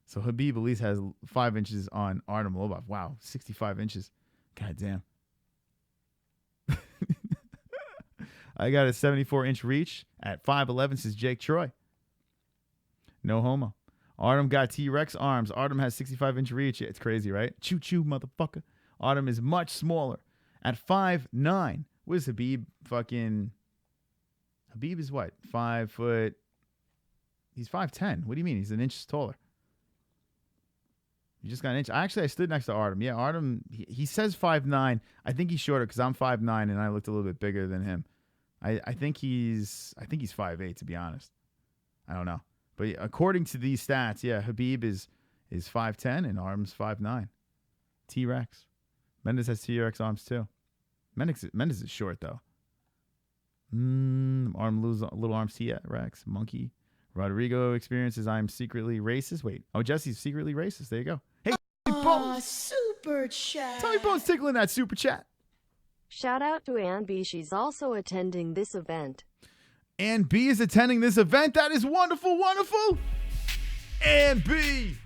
So Khabib at least has 5 inches on Artem Lobov. Wow, 65 inches. God damn. I got a 74-inch reach at 5'11", says Jake Troy. No homo. Artem got T-Rex arms. Artem has 65-inch reach. Yeah, it's crazy, right? Choo-choo, motherfucker. Artem is much smaller at 5'9". What is Khabib fucking... Khabib is what? 5 foot... He's 5'10". What do you mean? He's an inch taller. You just got an inch. I stood next to Artem. Yeah, Artem, he says 5'9". I think he's shorter because I'm 5'9", and I looked a little bit bigger than him. I think he's 5'8", to be honest. I don't know. But according to these stats, yeah, Khabib is 5'10", and Artem's 5'9". T-Rex. Mendes has T-Rex arms, too. Mendes is short, though. Little arms, T-Rex. Monkey. Rodrigo experiences I'm secretly racist. Wait. Oh, Jessie's secretly racist. There you go. Hey, Bones. Super chat. Tommy Bones tickling that super chat. Shout out to Ann B. She's also attending this event. Ann B is attending this event. That is wonderful, wonderful. Ann B.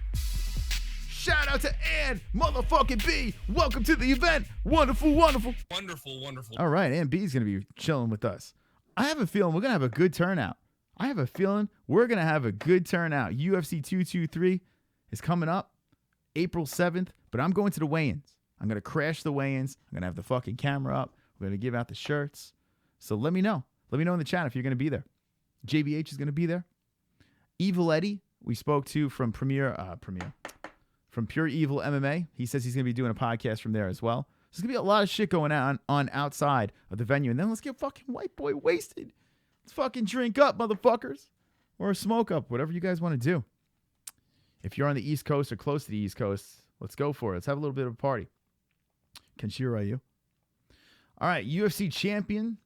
Shout out to Ann motherfucking B. Welcome to the event. Wonderful, wonderful. Wonderful, wonderful. All right, Ann B is going to be chilling with us. I have a feeling we're going to have a good turnout. UFC 223 is coming up April 7th, but I'm going to the weigh-ins. I'm going to crash the weigh-ins. I'm going to have the fucking camera up. We're going to give out the shirts. So let me know. Let me know in the chat if you're going to be there. JBH is going to be there. Evil Eddie, we spoke to from from Pure Evil MMA. He says he's going to be doing a podcast from there as well. There's going to be a lot of shit going on outside of the venue. And then let's get fucking white boy wasted. Let's fucking drink up, motherfuckers. Or smoke up, whatever you guys want to do. If you're on the East Coast or close to the East Coast, Let's go for it. Let's have a little bit of a party. Kenshiro Ryu. All right, UFC champion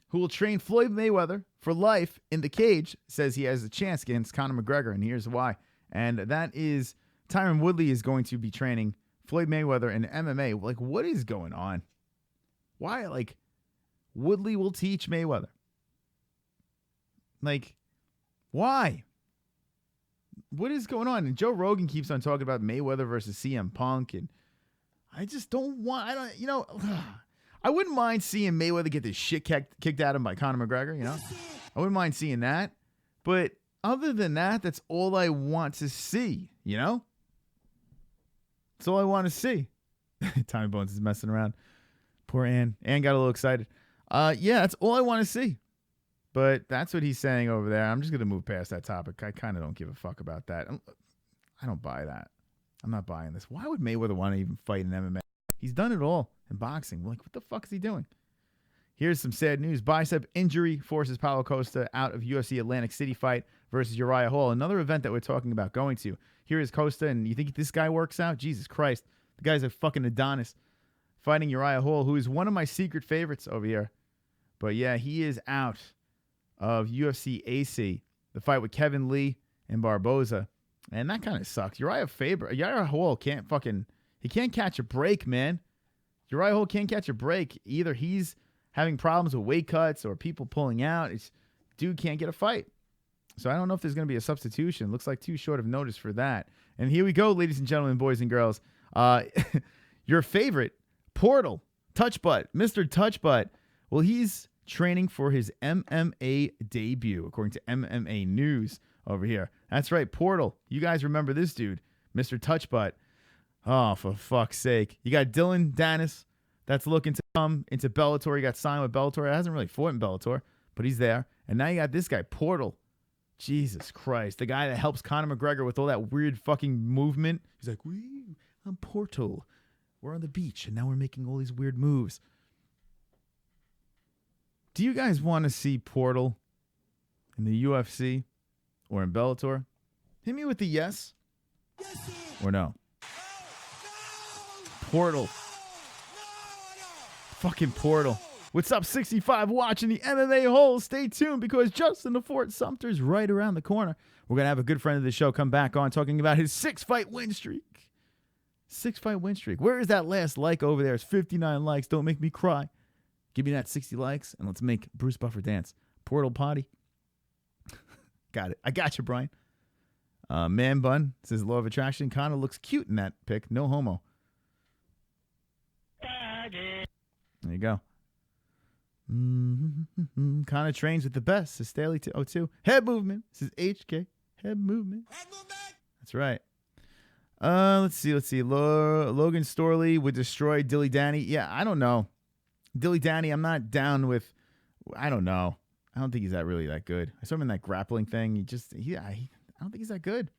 who will train Floyd Mayweather for life in the cage says he has a chance against Conor McGregor, and here's why. And that is Tyron Woodley is going to be training Floyd Mayweather in MMA. Like, what is going on? Why? Like, Woodley will teach Mayweather. Like, why? What is going on? And Joe Rogan keeps on talking about Mayweather versus CM Punk, and I just don't want, I wouldn't mind seeing Mayweather get the shit kicked out of him by Conor McGregor, you know? I wouldn't mind seeing that. But other than that, that's all I want to see, you know? That's all I want to see. Tommy Bones is messing around. Poor Ann. Ann got a little excited. Yeah, that's all I want to see. But that's what he's saying over there. I'm just going to move past that topic. I kind of don't give a fuck about that. I don't buy that. I'm not buying this. Why would Mayweather want to even fight in MMA? He's done it all in boxing. Like, what the fuck is he doing? Here's some sad news. Bicep injury forces Paulo Costa out of UFC Atlantic City fight versus Uriah Hall. Another event that we're talking about going to. Here is Costa, and you think this guy works out? Jesus Christ. The guy's a fucking Adonis. Fighting Uriah Hall, who is one of my secret favorites over here. But yeah, he is out of UFC AC. The fight with Kevin Lee and Barboza. And that kind of sucks. Uriah Hall can't catch a break, man. Uriah Hall can't catch a break. Either he's having problems with weight cuts or people pulling out. Dude can't get a fight. So I don't know if there's going to be a substitution. Looks like too short of notice for that. And here we go, ladies and gentlemen, boys and girls. Your favorite, Portal, Touch Butt, Mr. Touch Butt. Well, he's training for his MMA debut, according to MMA News over here. That's right, Portal. You guys remember this dude, Mr. Touch Butt. Oh, for fuck's sake. You got Dylan Dennis that's looking to come into Bellator. He got signed with Bellator. He hasn't really fought in Bellator, but he's there. And now you got this guy, Portal. Jesus Christ. The guy that helps Conor McGregor with all that weird fucking movement. He's like, I'm Portal. We're on the beach, and now we're making all these weird moves. Do you guys want to see Portal in the UFC or in Bellator? Hit me with the yes or no. Portal. Fucking Portal. What's up, 65 watching the MMA-Holes? Stay tuned because Justin the Fort Sumter's right around the corner. We're going to have a good friend of the show come back on talking about his 6-fight win streak. 6-fight win streak. Where is that last like over there? It's 59 likes. Don't make me cry. Give me that 60 likes and let's make Bruce Buffer dance. Portal potty. Got it. I got you, Brian. Man Bun says Law of Attraction. Conor looks cute in that pic. No homo. There you go. Conor trains with the best, says Staley202. Head movement, says HK. Head movement. That's right. Let's see. Logan Storley would destroy Dilly Danny. Yeah, I don't know. Dilly Danny, I'm not down with. I don't know. I don't think he's really that good. I saw him in that grappling thing. I don't think he's that good.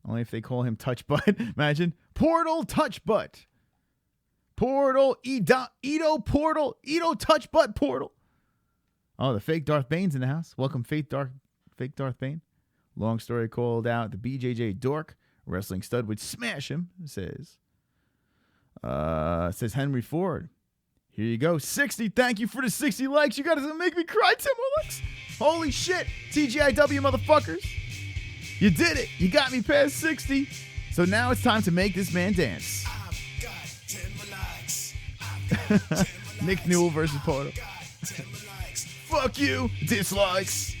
Only if they call him Touch Butt. Imagine Portal Touch Butt. Portal Ito Portal Ito Touch Butt Portal. Oh, the fake Darth Bane's in the house. Welcome, fake Darth Bane. Long story called out. The BJJ dork wrestling stud would smash him. Says Henry Ford. Here you go. 60. Thank you for the 60 likes. You guys make me cry, Tim Alex. Holy shit. TGIW, motherfuckers. You did it. You got me past 60. So now it's time to make this man dance. Nick Newell versus Portal. Fuck you. Dislikes.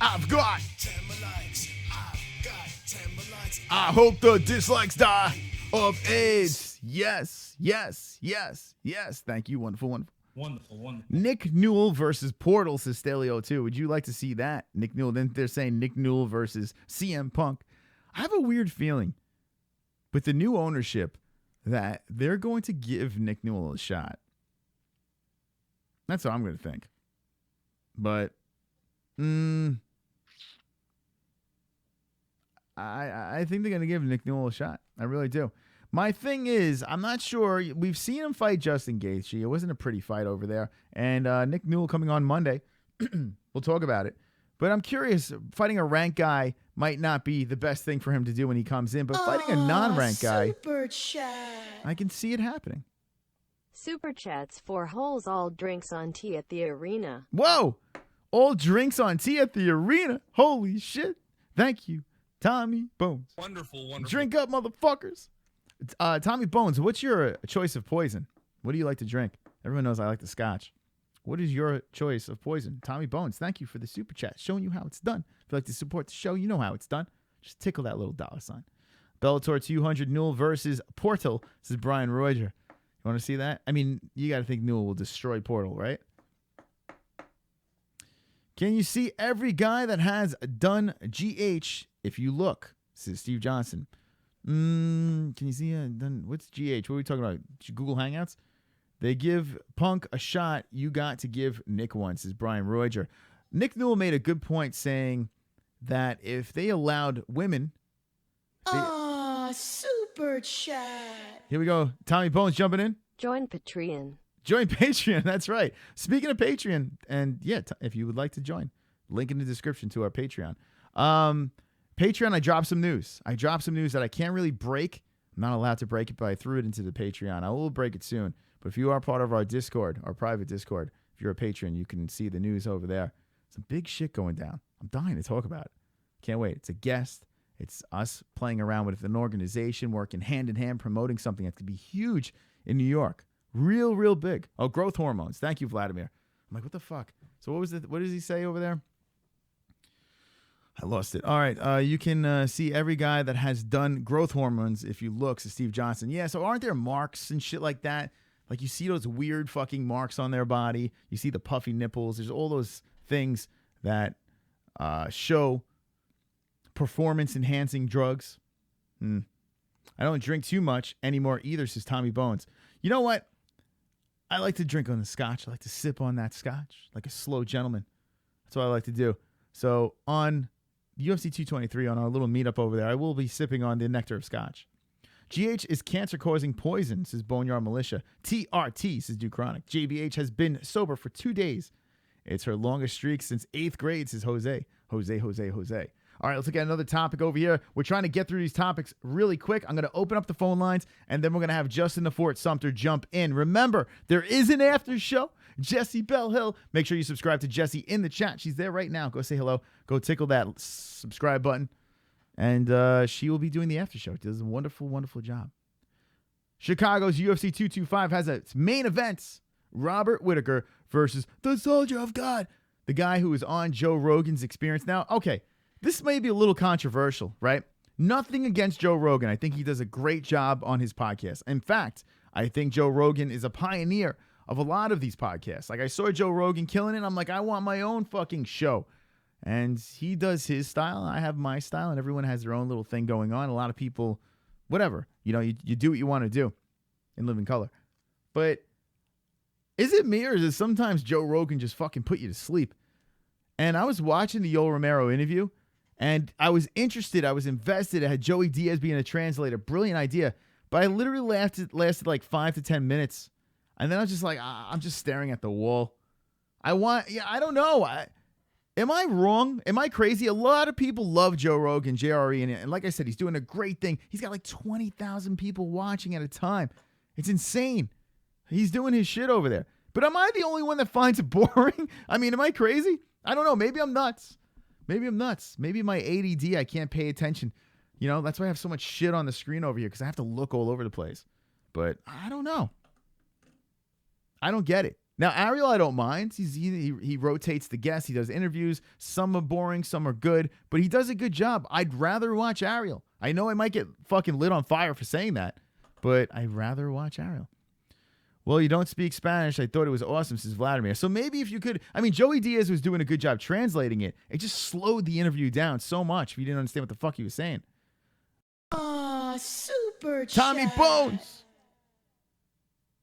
I've got. I hope the dislikes die of AIDS. Yes. Thank you. Wonderful. Nick Newell versus Portal, says Staley02. Would you like to see that? Nick Newell. Then they're saying Nick Newell versus CM Punk. I have a weird feeling with the new ownership that they're going to give Nick Newell a shot. That's what I'm going to think. But I think they're going to give Nick Newell a shot. I really do. My thing is, I'm not sure. We've seen him fight Justin Gaethje. It wasn't a pretty fight over there. And Nick Newell coming on Monday. We'll talk about it. But I'm curious, fighting a ranked guy might not be the best thing for him to do when he comes in, but fighting a non-ranked guy, Super chat. I can see it happening. Super chats for holes, all drinks on tea at the arena. Whoa! All drinks on tea at the arena. Holy shit. Thank you, Tommy Bones. Wonderful, wonderful. Drink up, motherfuckers. Tommy Bones, what's your choice of poison? What do you like to drink? Everyone knows I like the scotch. What is your choice of poison? Tommy Bones, thank you for the super chat, showing you how it's done. If you like to support the show, you know how it's done. Just tickle that little $. Bellator 200 Newell versus Portal. This is Brian Roger. You want to see that? I mean, you got to think Newell will destroy Portal, right? Can you see every guy that has done GH if you look? This is Steve Johnson. Can you see done? What's GH? What are we talking about? Google Hangouts? They give Punk a shot. You got to give Nick one. This is Brian Roger. Nick Newell made a good point saying that if they allowed women... Super chat. Here we go. Tommy Bones jumping in. Join Patreon. Join Patreon. That's right. Speaking of Patreon, and yeah, if you would like to join, link in the description to our Patreon. Patreon, I dropped some news. I dropped some news that I can't really break. I'm not allowed to break it, but I threw it into the Patreon. I will break it soon. But if you are part of our Discord, our private Discord, if you're a patron, you can see the news over there. Some big shit going down. I'm dying to talk about it. Can't wait. It's a guest. It's us playing around with an organization, working hand in hand, promoting something that could be huge in New York. Real, real big. Oh, growth hormones. Thank you, Vladimir. I'm like, what the fuck? So what does he say over there? I lost it. All right. You can see every guy that has done growth hormones if you look. So Steve Johnson. Yeah, so aren't there marks and shit like that? Like you see those weird fucking marks on their body. You see the puffy nipples. There's all those things that show performance-enhancing drugs. I don't drink too much anymore either, says Tommy Bones. You know what? I like to drink on the scotch. I like to sip on that scotch like a slow gentleman. That's what I like to do. So on UFC 223, on our little meetup over there, I will be sipping on the nectar of scotch. GH is cancer-causing poison, says Boneyard Militia. TRT, says Duchronic. JBH has been sober for 2 days. It's her longest streak since 8th grade, says Jose. Jose. All right, let's look at another topic over here. We're trying to get through these topics really quick. I'm going to open up the phone lines, and then we're going to have Justin the Fort Sumter jump in. Remember, there is an after show. Jessie Bell Hill. Make sure you subscribe to Jessie in the chat. She's there right now. Go say hello. Go tickle that subscribe button. And she will be doing the after show. She does a wonderful, wonderful job. Chicago's UFC 225 has its main events. Robert Whittaker versus the Soldier of God, the guy who is on Joe Rogan's Experience. Now, okay, this may be a little controversial, right? Nothing against Joe Rogan. I think he does a great job on his podcast. In fact, I think Joe Rogan is a pioneer of a lot of these podcasts. Like I saw Joe Rogan killing it. I'm like, I want my own fucking show. And he does his style. I have my style, and everyone has their own little thing going on. A lot of people, whatever, you do what you want to do in living color. But is it me, or is it sometimes Joe Rogan just fucking put you to sleep? And I was watching the Yoel Romero interview, and I was interested. I was invested. I had Joey Diaz being a translator. Brilliant idea. But I literally lasted like 5 to 10 minutes. And then I was just like, I'm just staring at the wall. I don't know. Am I wrong? Am I crazy? A lot of people love Joe Rogan, JRE, and like I said, he's doing a great thing. He's got like 20,000 people watching at a time. It's insane. He's doing his shit over there. But am I the only one that finds it boring? I mean, am I crazy? I don't know. Maybe I'm nuts. Maybe my ADD, I can't pay attention. That's why I have so much shit on the screen over here, because I have to look all over the place. But I don't know. I don't get it. Now, Ariel, I don't mind. He rotates the guests. He does interviews. Some are boring, some are good, but he does a good job. I'd rather watch Ariel. I know I might get fucking lit on fire for saying that, but I'd rather watch Ariel. Well, you don't speak Spanish. I thought it was awesome, says Vladimir. So maybe if you could, Joey Diaz was doing a good job translating it. It just slowed the interview down so much if you didn't understand what the fuck he was saying. Super Tommy chat. Bones.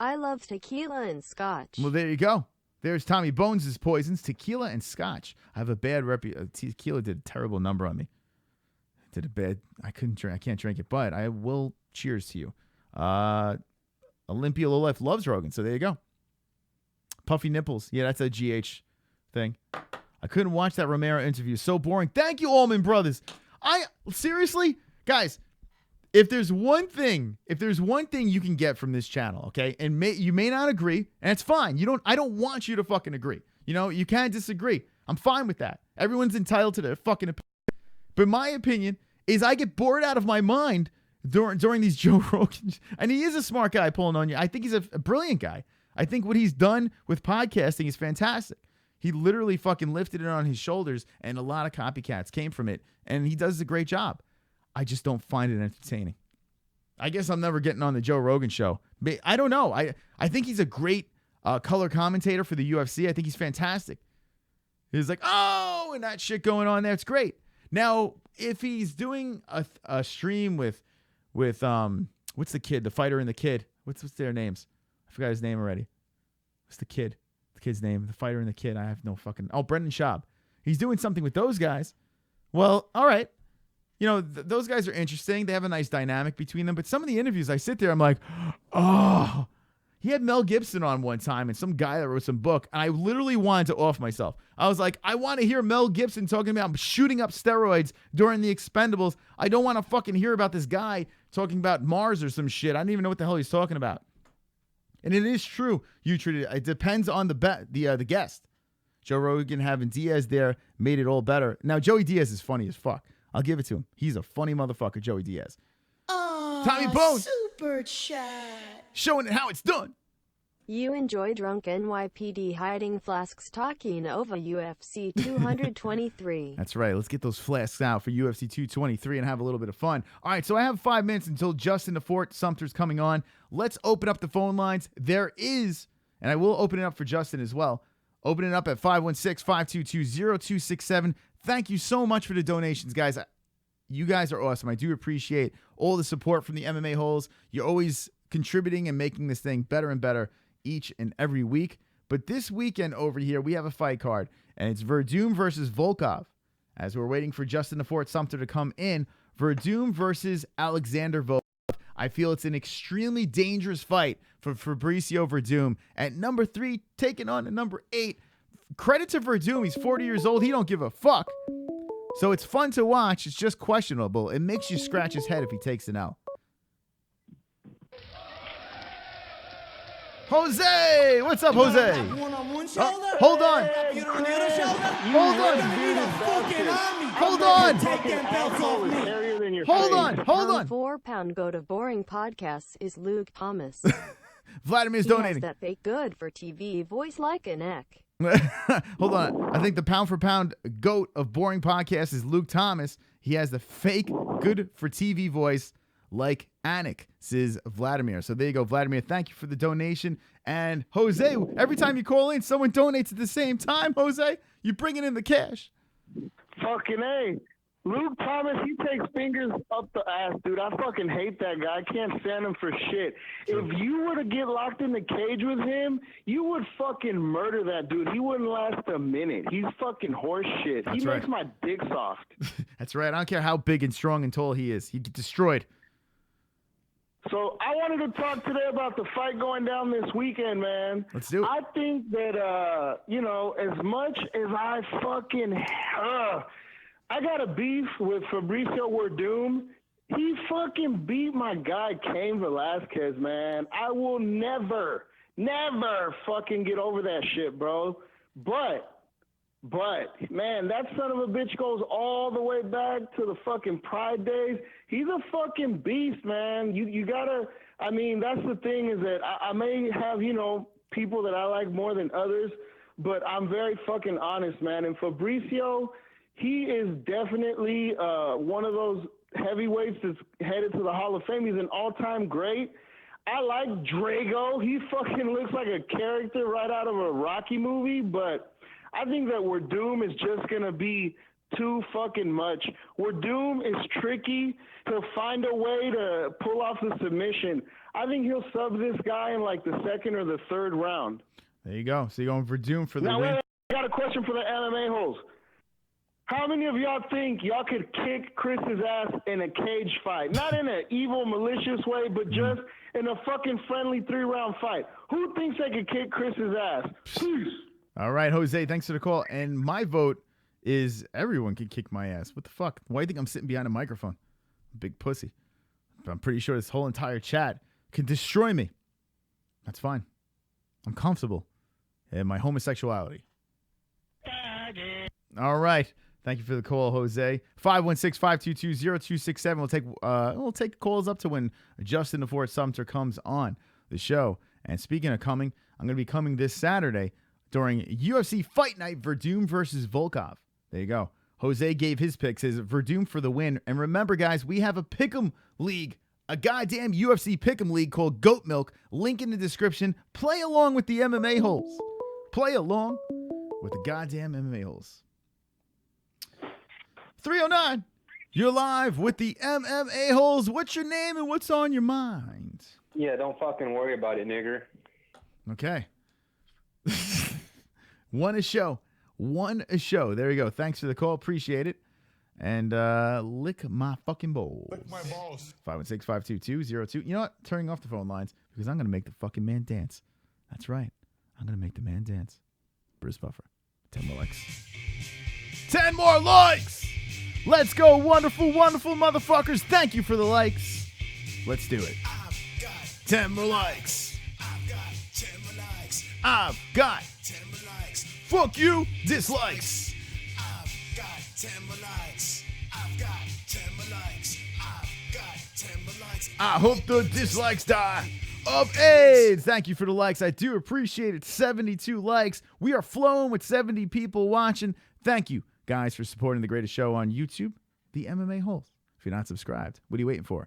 I love tequila and scotch. Well, there you go. There's Tommy Bones' poisons, tequila and scotch. I have a bad tequila did a terrible number on me. I can't drink it, but I will cheers to you. Olympia Low Life loves Rogan, so there you go. Puffy nipples. Yeah, that's a GH thing. I couldn't watch that Romero interview. So boring. Thank you, Allman Brothers. Seriously, guys, if there's one thing you can get from this channel, okay, and you may not agree, and it's fine. I don't want you to fucking agree. You know, you can disagree. I'm fine with that. Everyone's entitled to their fucking opinion. But my opinion is I get bored out of my mind during these Joe Rogan. And he is a smart guy pulling on you. I think he's a brilliant guy. I think what he's done with podcasting is fantastic. He literally fucking lifted it on his shoulders, and a lot of copycats came from it, and he does a great job. I just don't find it entertaining. I guess I'm never getting on the Joe Rogan show. But I don't know. I think he's a great color commentator for the UFC. I think he's fantastic. He's like, oh, and that shit going on there. It's great. Now, if he's doing a stream with what's the kid, the fighter and the kid? What's their names? I forgot his name already. What's the kid? The kid's name, the fighter and the kid. I have no fucking... Oh, Brendan Schaub. He's doing something with those guys. Well, all right. You know, those guys are interesting. They have a nice dynamic between them. But some of the interviews I sit there, I'm like, oh. He had Mel Gibson on one time and some guy that wrote some book. And I literally wanted to off myself. I was like, I want to hear Mel Gibson talking about shooting up steroids during the Expendables. I don't want to fucking hear about this guy talking about Mars or some shit. I don't even know what the hell he's talking about. And it is true, it depends on the guest. Joe Rogan having Diaz there made it all better. Now, Joey Diaz is funny as fuck. I'll give it to him. He's a funny motherfucker, Joey Diaz. Tommy Bones. Super chat. Showing it how it's done. You enjoy drunk NYPD hiding flasks talking over UFC 223. That's right. Let's get those flasks out for UFC 223 and have a little bit of fun. All right, so I have 5 minutes until Justin the Fort Sumter's coming on. Let's open up the phone lines. There is, and I will open it up for Justin as well. Open it up at 516-522-0267. Thank you so much for the donations, guys. You guys are awesome. I do appreciate all the support from the MMA-Holes. You're always contributing and making this thing better and better each and every week. But this weekend over here, we have a fight card, and it's WERDUM versus VOLKOV. As we're waiting for Justin the Fort Sumter to come in, WERDUM versus Alexander Volkov. I feel it's an extremely dangerous fight for Fabricio WERDUM at number 3, taking on at number 8. Credit to WERDUM. He's 40 years old. He don't give a fuck. So it's fun to watch. It's just questionable. It makes you scratch his head if he takes an L. Jose! What's up, Jose? One on one shoulder? Hold on. You on the other shoulder? Hold on. Hold on. Take that belt off me. Hold on. Hold on. 4-pound goat of boring podcasts is Luke Thomas. Vladimir's He has donating. that fake good for TV voice like an eck. Hold on. I think the pound for pound goat of boring podcasts is Luke Thomas. He has the fake good for TV voice like Anik, says Vladimir. So there you go, Vladimir. Thank you for the donation. And Jose, every time you call in, someone donates at the same time, Jose. You bringing in the cash. Fucking A. Luke Thomas, he takes fingers up the ass, dude. I fucking hate that guy. I can't stand him for shit. If you were to get locked in the cage with him, you would fucking murder that dude. He wouldn't last a minute. He's fucking horse shit. He makes my dick soft. That's right. I don't care how big and strong and tall he is. He'd get destroyed. So I wanted to talk today about the fight going down this weekend, man. Let's do it. I think that, as much as I fucking... I got a beef with Fabricio WERDUM. He fucking beat my guy, Cain Velasquez, man. I will never fucking get over that shit, bro. But, man, that son of a bitch goes all the way back to the fucking Pride days. He's a fucking beast, man. You gotta, I mean, that's the thing is that I may have, people that I like more than others, but I'm very fucking honest, man. And Fabricio, he is definitely one of those heavyweights that's headed to the Hall of Fame. He's an all-time great. I like Drago. He fucking looks like a character right out of a Rocky movie, but I think that WERDUM is just going to be too fucking much. WERDUM is tricky to find a way to pull off the submission. I think he'll sub this guy in like the second or the third round. There you go. So you're going WERDUM for the win. Wait, I got a question for the MMA-Holes. How many of y'all think y'all could kick Chris's ass in a cage fight? Not in an evil, malicious way, but just in a fucking friendly 3-round fight. Who thinks they could kick Chris's ass? Please. All right, Jose, thanks for the call. And my vote is everyone can kick my ass. What the fuck? Why do you think I'm sitting behind a microphone? Big pussy. But I'm pretty sure this whole entire chat can destroy me. That's fine. I'm comfortable in my homosexuality. All right. Thank you for the call, Jose. 516-522-0267. We'll take calls up to when Justin the Fort Sumter comes on the show. And speaking of coming, I'm going to be coming this Saturday during UFC Fight Night, WERDUM versus VOLKOV. There you go. Jose gave his picks as WERDUM for the win. And remember, guys, we have a Pick'em League, a goddamn UFC Pick'em League called Goat Milk. Link in the description. Play along with the MMA-Holes. Play along with the goddamn MMA-Holes. 309, you're live with the MMA-Holes. What's your name and what's on your mind? Yeah, don't fucking worry about it, nigger. Okay. One a show. There you go. Thanks for the call. Appreciate it. And lick my fucking balls. Lick my balls. 516-522-02. You know what? Turning off the phone lines because I'm going to make the fucking man dance. That's right. I'm going to make the man dance. Bruce Buffer. 10 more likes. 10 more likes! Let's go, wonderful, wonderful motherfuckers. Thank you for the likes. Let's do it. 10 more likes. I've got 10 more likes. Fuck you, dislikes. I've got 10 more likes. I've got 10 more likes. I've got 10 more likes. I hope the dislikes die of AIDS. Thank you for the likes. I do appreciate it. 72 likes. We are flowing with 70 people watching. Thank you, guys, for supporting the greatest show on YouTube, the MMA-Holes. If you're not subscribed, what are you waiting for?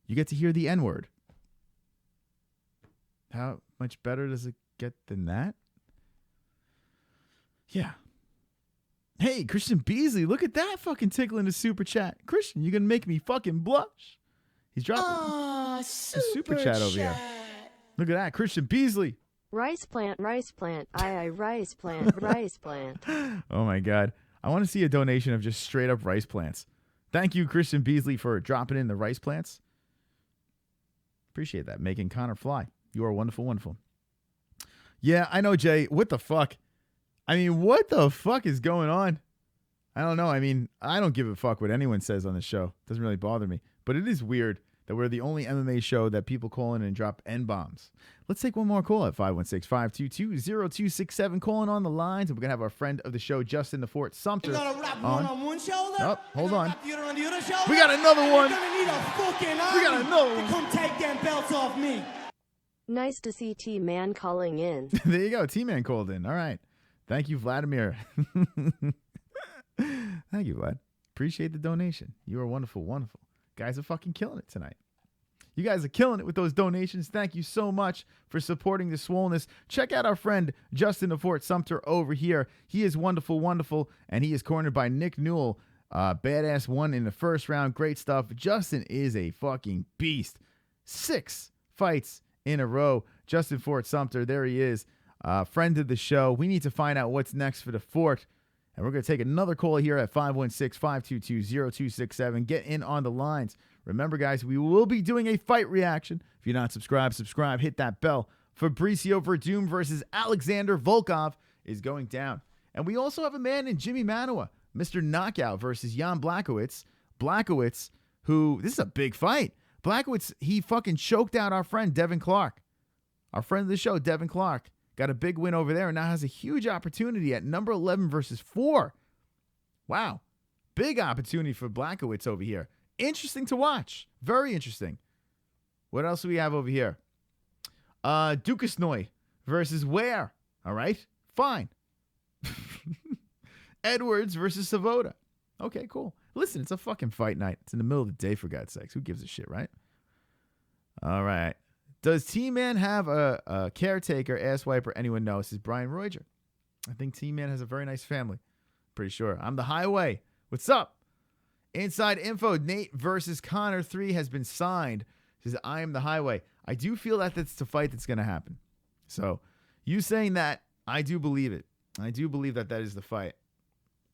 You get to hear the N-word. How much better does it get than that? Yeah. Hey, Christian Beasley, look at that fucking tickle in the super chat. Christian, you're going to make me fucking blush. He's dropping a super chat over here. Look at that, Christian Beasley. Rice plant, rice plant, rice plant, rice plant. Oh my God. I want to see a donation of just straight up rice plants. Thank you, Christian Beasley, for dropping in the rice plants. Appreciate that. Making Conor fly. You are wonderful, wonderful. Yeah, I know, Jay. What the fuck? I mean, what the fuck is going on? I don't know. I mean, I don't give a fuck what anyone says on the show. Doesn't really bother me. But it is weird that we're the only MMA show that people call in and drop N-bombs. Let's take one more call at 516-522-0267. Calling on the lines. And we're going to have our friend of the show, Justin the Fort Sumter, on. Oh, hold on. We got another one. We got another one. Come take them belts off me. Nice to see T-Man calling in. There you go. T-Man called in. All right. Thank you, Vladimir. Thank you, Vlad. Appreciate the donation. You are wonderful, wonderful. Guys are fucking killing it tonight. You guys are killing it with those donations. Thank you so much for supporting the swollenness. Check out our friend Justin the Fort Sumter over here. He is wonderful, wonderful, and he is cornered by Nick Newell. Badass won in the first round. Great stuff. Justin is a fucking beast. 6 fights in a row. Justin Fort Sumter, there he is. Friend of the show. We need to find out what's next for the Fort. And we're going to take another call here at 516-522-0267. Get in on the lines. Remember, guys, we will be doing a fight reaction. If you're not subscribed, subscribe. Hit that bell. Fabricio Verdum versus Alexander Volkov is going down. And we also have a man in Jimmy Manoa, Mr. Knockout versus Jan Blachowicz. Blachowicz, who, this is a big fight. Blachowicz, he fucking choked out our friend Devin Clark. Our friend of the show, Devin Clark. Got a big win over there and now has a huge opportunity at number 11 versus 4. Wow. Big opportunity for Blachowicz over here. Interesting to watch. Very interesting. What else do we have over here? Dukasnoy versus Ware. All right. Fine. Edwards versus Savoda. Okay, cool. Listen, it's a fucking fight night. It's in the middle of the day, for God's sakes. Who gives a shit, right? All right. Does T-Man have a caretaker, ass wiper? Anyone know? This is Brian Roger. I think T-Man has a very nice family. Pretty sure. I'm the highway. What's up? Inside info, Nate versus Conor 3 has been signed. Says, I am the highway. I do feel that that's the fight that's going to happen. So you saying that, I do believe it. I do believe that that is the fight.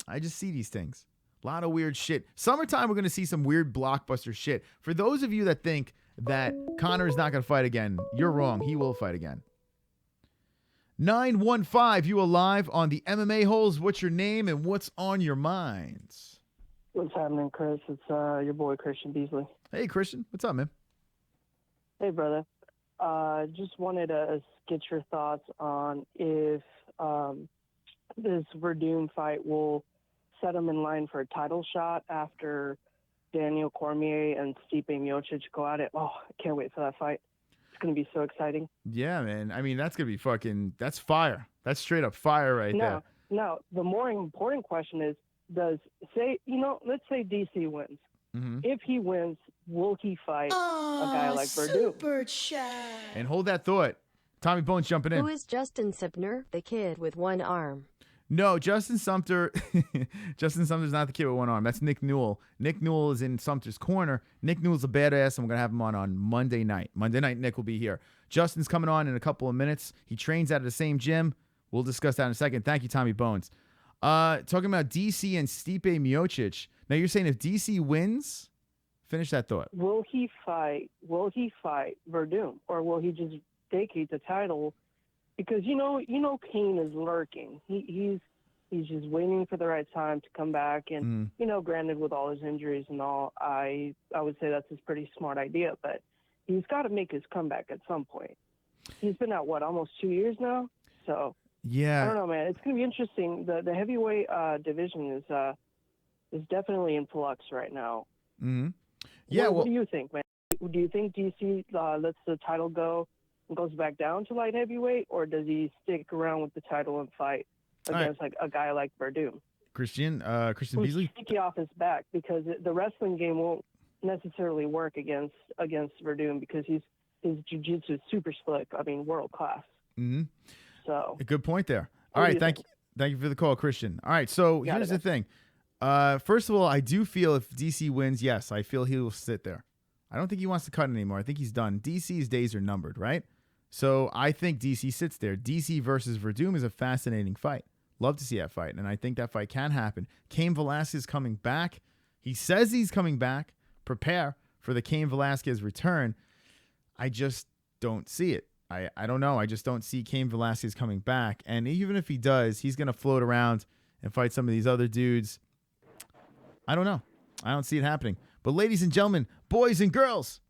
I just see these things. A lot of weird shit. Summertime, we're going to see some weird blockbuster shit. For those of you that think that Conor is not going to fight again, you're wrong. He will fight again. 915, you are live on the MMA Holes. What's your name and what's on your minds? What's happening, Chris? It's your boy, Christian Beasley. Hey, Christian. What's up, man? Hey, brother. Just wanted to get your thoughts on if this WERDUM fight will set him in line for a title shot after Daniel Cormier and Stipe Miocic go at it. Oh, I can't wait for that fight. It's going to be so exciting. Yeah, man. I mean, that's going to be fucking, that's fire. That's straight up fire right there. Now, the more important question is, let's say DC wins. Mm-hmm. If he wins, will he fight a guy like WERDUM? SUPERCHAT. And hold that thought. Tommy Bones jumping in. Who is Justin Sipner, the kid with one arm? No, Justin Sumter. Justin Sumter's not the kid with one arm. That's Nick Newell. Nick Newell is in Sumter's corner. Nick Newell's a badass, and we're going to have him on Monday night. Monday night, Nick will be here. Justin's coming on in a couple of minutes. He trains out of the same gym. We'll discuss that in a second. Thank you, Tommy Bones. Talking about DC and Stipe Miocic. Now, you're saying if DC wins, finish that thought. Will he fight WERDUM, or will he just vacate the title? Because you know Kane is lurking. He's just waiting for the right time to come back. And granted, with all his injuries and all, I would say that's a pretty smart idea. But he's got to make his comeback at some point. He's been out almost 2 years now. So yeah, I don't know, man. It's gonna be interesting. The heavyweight division is definitely in flux right now. Mm-hmm. Yeah. What do you think, man? Do you think DC lets the title go and goes back down to light heavyweight, or does he stick around with the title and fight against like a guy like WERDUM? Christian Beasley? Sticky off his back, because the wrestling game won't necessarily work against WERDUM, because his jiu-jitsu is super slick. I mean, world class. Mm-hmm. So a good point there. All right, thank you for the call, Christian. All right, so here's the thing. First of all, I do feel if DC wins, yes, I feel he will sit there. I don't think he wants to cut anymore. I think he's done. DC's days are numbered, right? So I think DC sits there. DC versus WERDUM is a fascinating fight. Love to see that fight, and I think that fight can happen. Cain Velasquez coming back. He says he's coming back. Prepare for the Cain Velasquez return. I just don't see it. I don't know. I just don't see Cain Velasquez coming back. And even if he does, he's going to float around and fight some of these other dudes. I don't know. I don't see it happening. But ladies and gentlemen, boys and girls,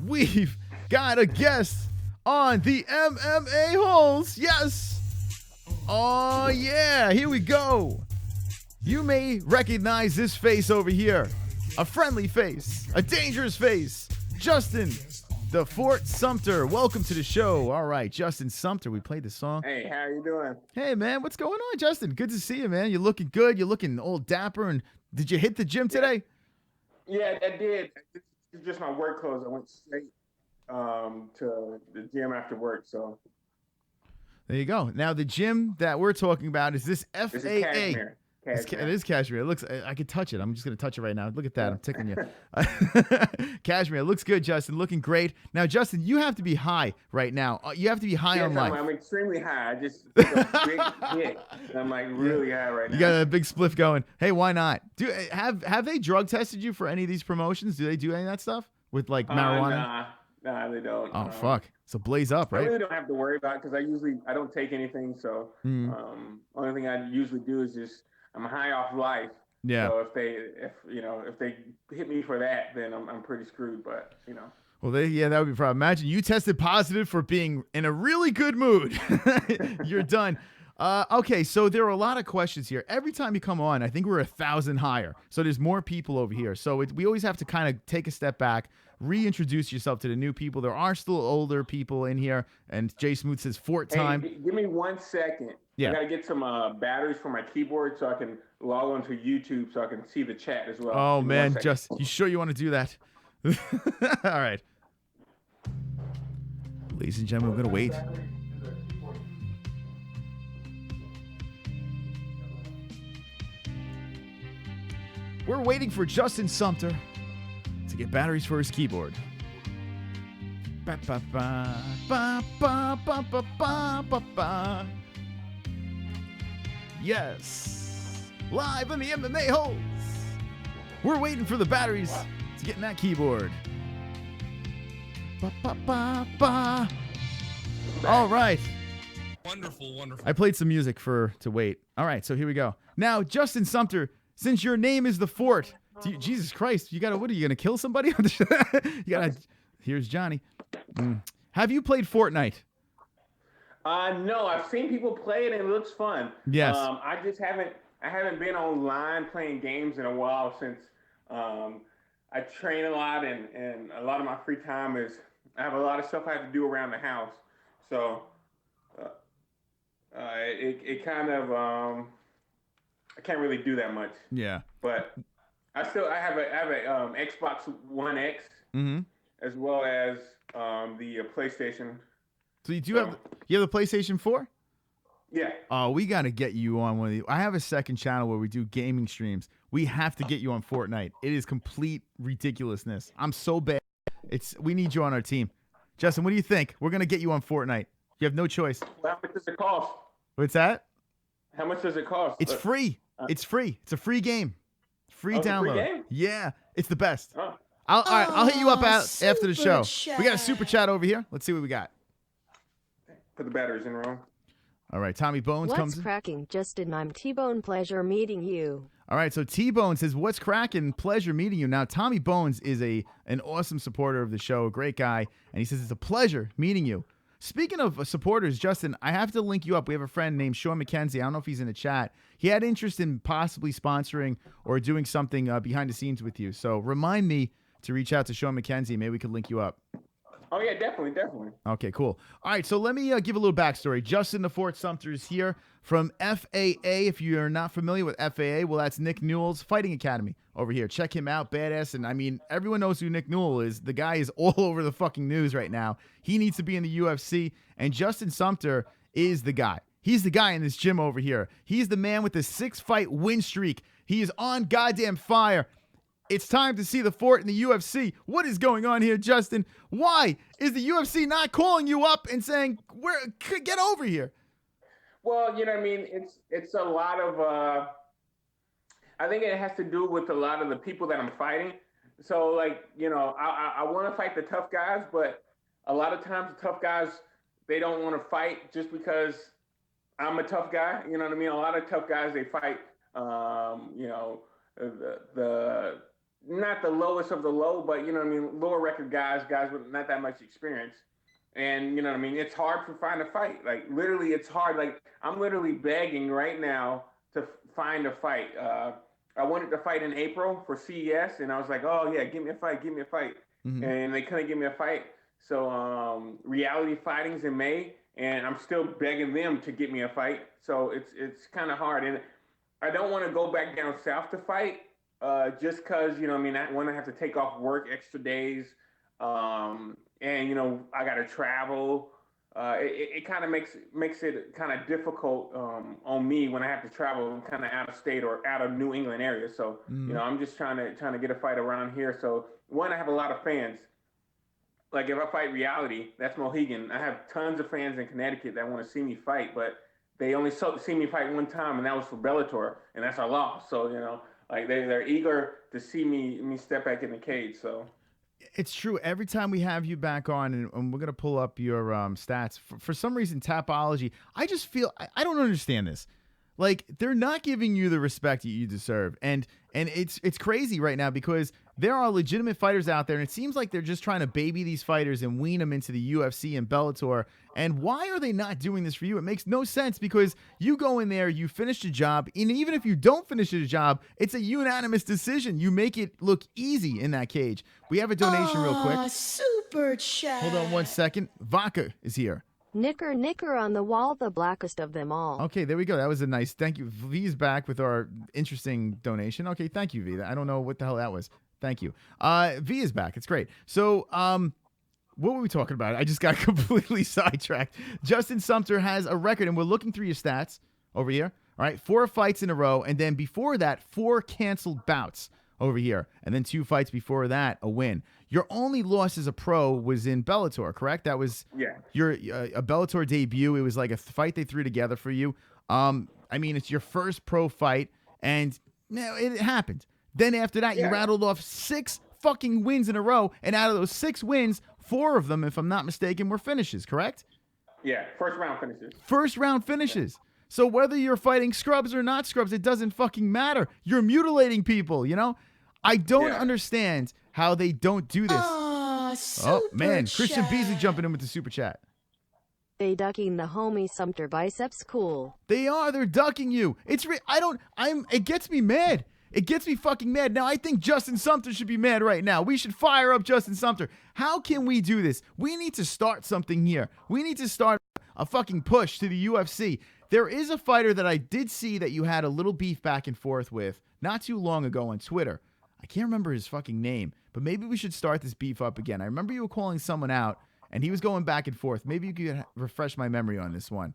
we've got a guest on the MMA Holes. Yes. Oh, yeah. Here we go. You may recognize this face over here. A friendly face. A dangerous face. Justin the Fort Sumter. Welcome to the show. All right, Justin Sumter. We played the song. Hey, how you doing? Hey, man. What's going on, Justin? Good to see you, man. You're looking good. You're looking all dapper. And did you hit the gym today? Yeah, I did. It's just my work clothes. I went straight to the gym after work. So there you go. Now, the gym that we're talking about is this FAA. This is Cashmere. It is cashmere. It looks. I could touch it. I'm just gonna touch it right now. Look at that. I'm tickling you. Cashmere. It looks good, Justin. Looking great. Now, Justin, you have to be high right now. You have to be high on life. I'm extremely high. I just took a big hit. I'm like really high right now. You got a big spliff going. Hey, why not? Have they drug tested you for any of these promotions? Do they do any of that stuff with like marijuana? Nah, they don't. Oh fuck. So blaze up, right? I really don't have to worry about it, because I don't take anything. So only thing I usually do is just I'm high off life. Yeah. So if they hit me for that, then I'm pretty screwed. But Well, that would be a problem. Imagine you tested positive for being in a really good mood. You're done. Okay, so there are a lot of questions here. Every time you come on, I think we're 1,000 higher. So there's more people over here. So we always have to kind of take a step back, reintroduce yourself to the new people. There are still older people in here. And Jay Smooth says Fort time. Hey, give me 1 second. Yeah. I got to get some batteries for my keyboard so I can log onto YouTube so I can see the chat as well. Oh, man, you sure you want to do that? All right. Ladies and gentlemen, we're going to wait. We're waiting for Justin Sumter to get batteries for his keyboard. Ba, ba, ba, ba, ba, ba, ba, ba, ba, ba. Yes. Live on the MMA Holes. We're waiting for the batteries to get in that keyboard. Ba, ba, ba, ba. All right. Wonderful, wonderful. I played some music to wait. All right, so here we go. Now, Justin Sumter, since your name is the Fort, Jesus Christ, what are you gonna kill somebody? Here's Johnny. Have you played Fortnite? No, I've seen people play it and it looks fun. Yes. I haven't been online playing games in a while since I train a lot and a lot of my free time I have a lot of stuff I have to do around the house. So it kind of I can't really do that much. Yeah. But I have a Xbox One X as well as the PlayStation. So you have the PlayStation 4? Yeah. Oh, we got to get you on one of these. I have a second channel where we do gaming streams. We have to get you on Fortnite. It is complete ridiculousness. I'm so bad. We need you on our team. Justin, what do you think? We're going to get you on Fortnite. You have no choice. How much does it cost? What's that? How much does it cost? It's free. It's free. It's a free game. Free download. Free game? Yeah, it's the best. Oh. All right, I'll hit you up after the show. Super We got a super chat over here. Let's see what we got. Put the batteries in wrong. All right, Tommy Bones comes What's in. cracking, Justin? I'm T-Bone. Pleasure meeting you. All right, so T-Bone says, what's cracking? Pleasure meeting you. Now, Tommy Bones is an awesome supporter of the show, a great guy, and he says it's a pleasure meeting you. Speaking of supporters, Justin, I have to link you up. We have a friend named Sean McKenzie. I don't know if he's in the chat. He had interest in possibly sponsoring or doing something behind the scenes with you. So remind me to reach out to Sean McKenzie. Maybe we could link you up. Oh, yeah, definitely. Okay, cool. All right, so let me give a little backstory. Justin the Fort Sumter is here from FAA. If you're not familiar with FAA, well, that's Nick Newell's Fighting Academy over here. Check him out, badass. And, I mean, everyone knows who Nick Newell is. The guy is all over the fucking news right now. He needs to be in the UFC, and Justin Sumter is the guy. He's the guy in this gym over here. He's the man with the 6-fight win streak. He is on goddamn fire. It's time to see the Fort in the UFC. What is going on here, Justin? Why is the UFC not calling you up and saying, get over here? Well, you know what I mean? It's a lot of, I think it has to do with a lot of the people that I'm fighting. So, like, you know, I want to fight the tough guys, but a lot of times the tough guys, they don't want to fight just because I'm a tough guy. You know what I mean? A lot of tough guys, they fight, you know, the not the lowest of the low, but, you know what I mean, lower record guys with not that much experience. And, you know what I mean, it's hard to find a fight. Like, literally, it's hard. Like, I'm literally begging right now to find a fight. I wanted to fight in April for CES, and I was like, oh, yeah, give me a fight. Mm-hmm. And they couldn't give me a fight. So Reality Fighting's in May, and I'm still begging them to get me a fight. So it's kind of hard. And I don't want to go back down south to fight. Just because, you know, I mean, I want to have to take off work extra days. And, you know, I got to travel. It kind of makes it kind of difficult on me when I have to travel kind of out of state or out of New England area. So, you know, I'm just trying to get a fight around here. So, one, I have a lot of fans. Like, if I fight Reality, that's Mohegan. I have tons of fans in Connecticut that want to see me fight, but they only see me fight one time, and that was for Bellator, and that's our loss. So, you know, like, they're eager to see me step back in the cage. So it's true. Every time we have you back on, and we're gonna pull up your stats, for some reason, Tapology, I just feel I don't understand this. Like, they're not giving you the respect that you deserve, and it's crazy right now because there are legitimate fighters out there, and it seems like they're just trying to baby these fighters and wean them into the UFC and Bellator. And why are they not doing this for you? It makes no sense because you go in there, you finish the job, and even if you don't finish the job, it's a unanimous decision. You make it look easy in that cage. We have a donation real quick. Super chat. Hold on one second. Vodka is here. Nicker on the wall, the blackest of them all. Okay, there we go. That was a nice thank you. V's back with our interesting donation. Okay, thank you, V. I don't know what the hell that was. Thank you. V is back. It's great. So, what were we talking about? I just got completely sidetracked. Justin Sumter has a record, and we're looking through your stats over here. All right, 4 fights in a row, and then before that, 4 canceled bouts over here, and then 2 fights before that, a win. Your only loss as a pro was in Bellator, correct? That was your a Bellator debut. It was like a fight they threw together for you. I mean, it's your first pro fight, and it happened. Then after that, you rattled off 6 fucking wins in a row, and out of those 6 wins, 4 of them, if I'm not mistaken, were finishes, correct? Yeah, first round finishes. First round finishes. So whether you're fighting scrubs or not scrubs, it doesn't fucking matter. You're mutilating people, you know? I don't understand how they don't do this. Oh, man. Christian Beasley jumping in with the super chat. They ducking the homie Sumter biceps cool. They are. They're ducking you. It gets me mad. It gets me fucking mad. Now, I think Justin Sumter should be mad right now. We should fire up Justin Sumter. How can we do this? We need to start something here. We need to start a fucking push to the UFC. There is a fighter that I did see that you had a little beef back and forth with not too long ago on Twitter. I can't remember his fucking name, but maybe we should start this beef up again. I remember you were calling someone out, and he was going back and forth. Maybe you could refresh my memory on this one.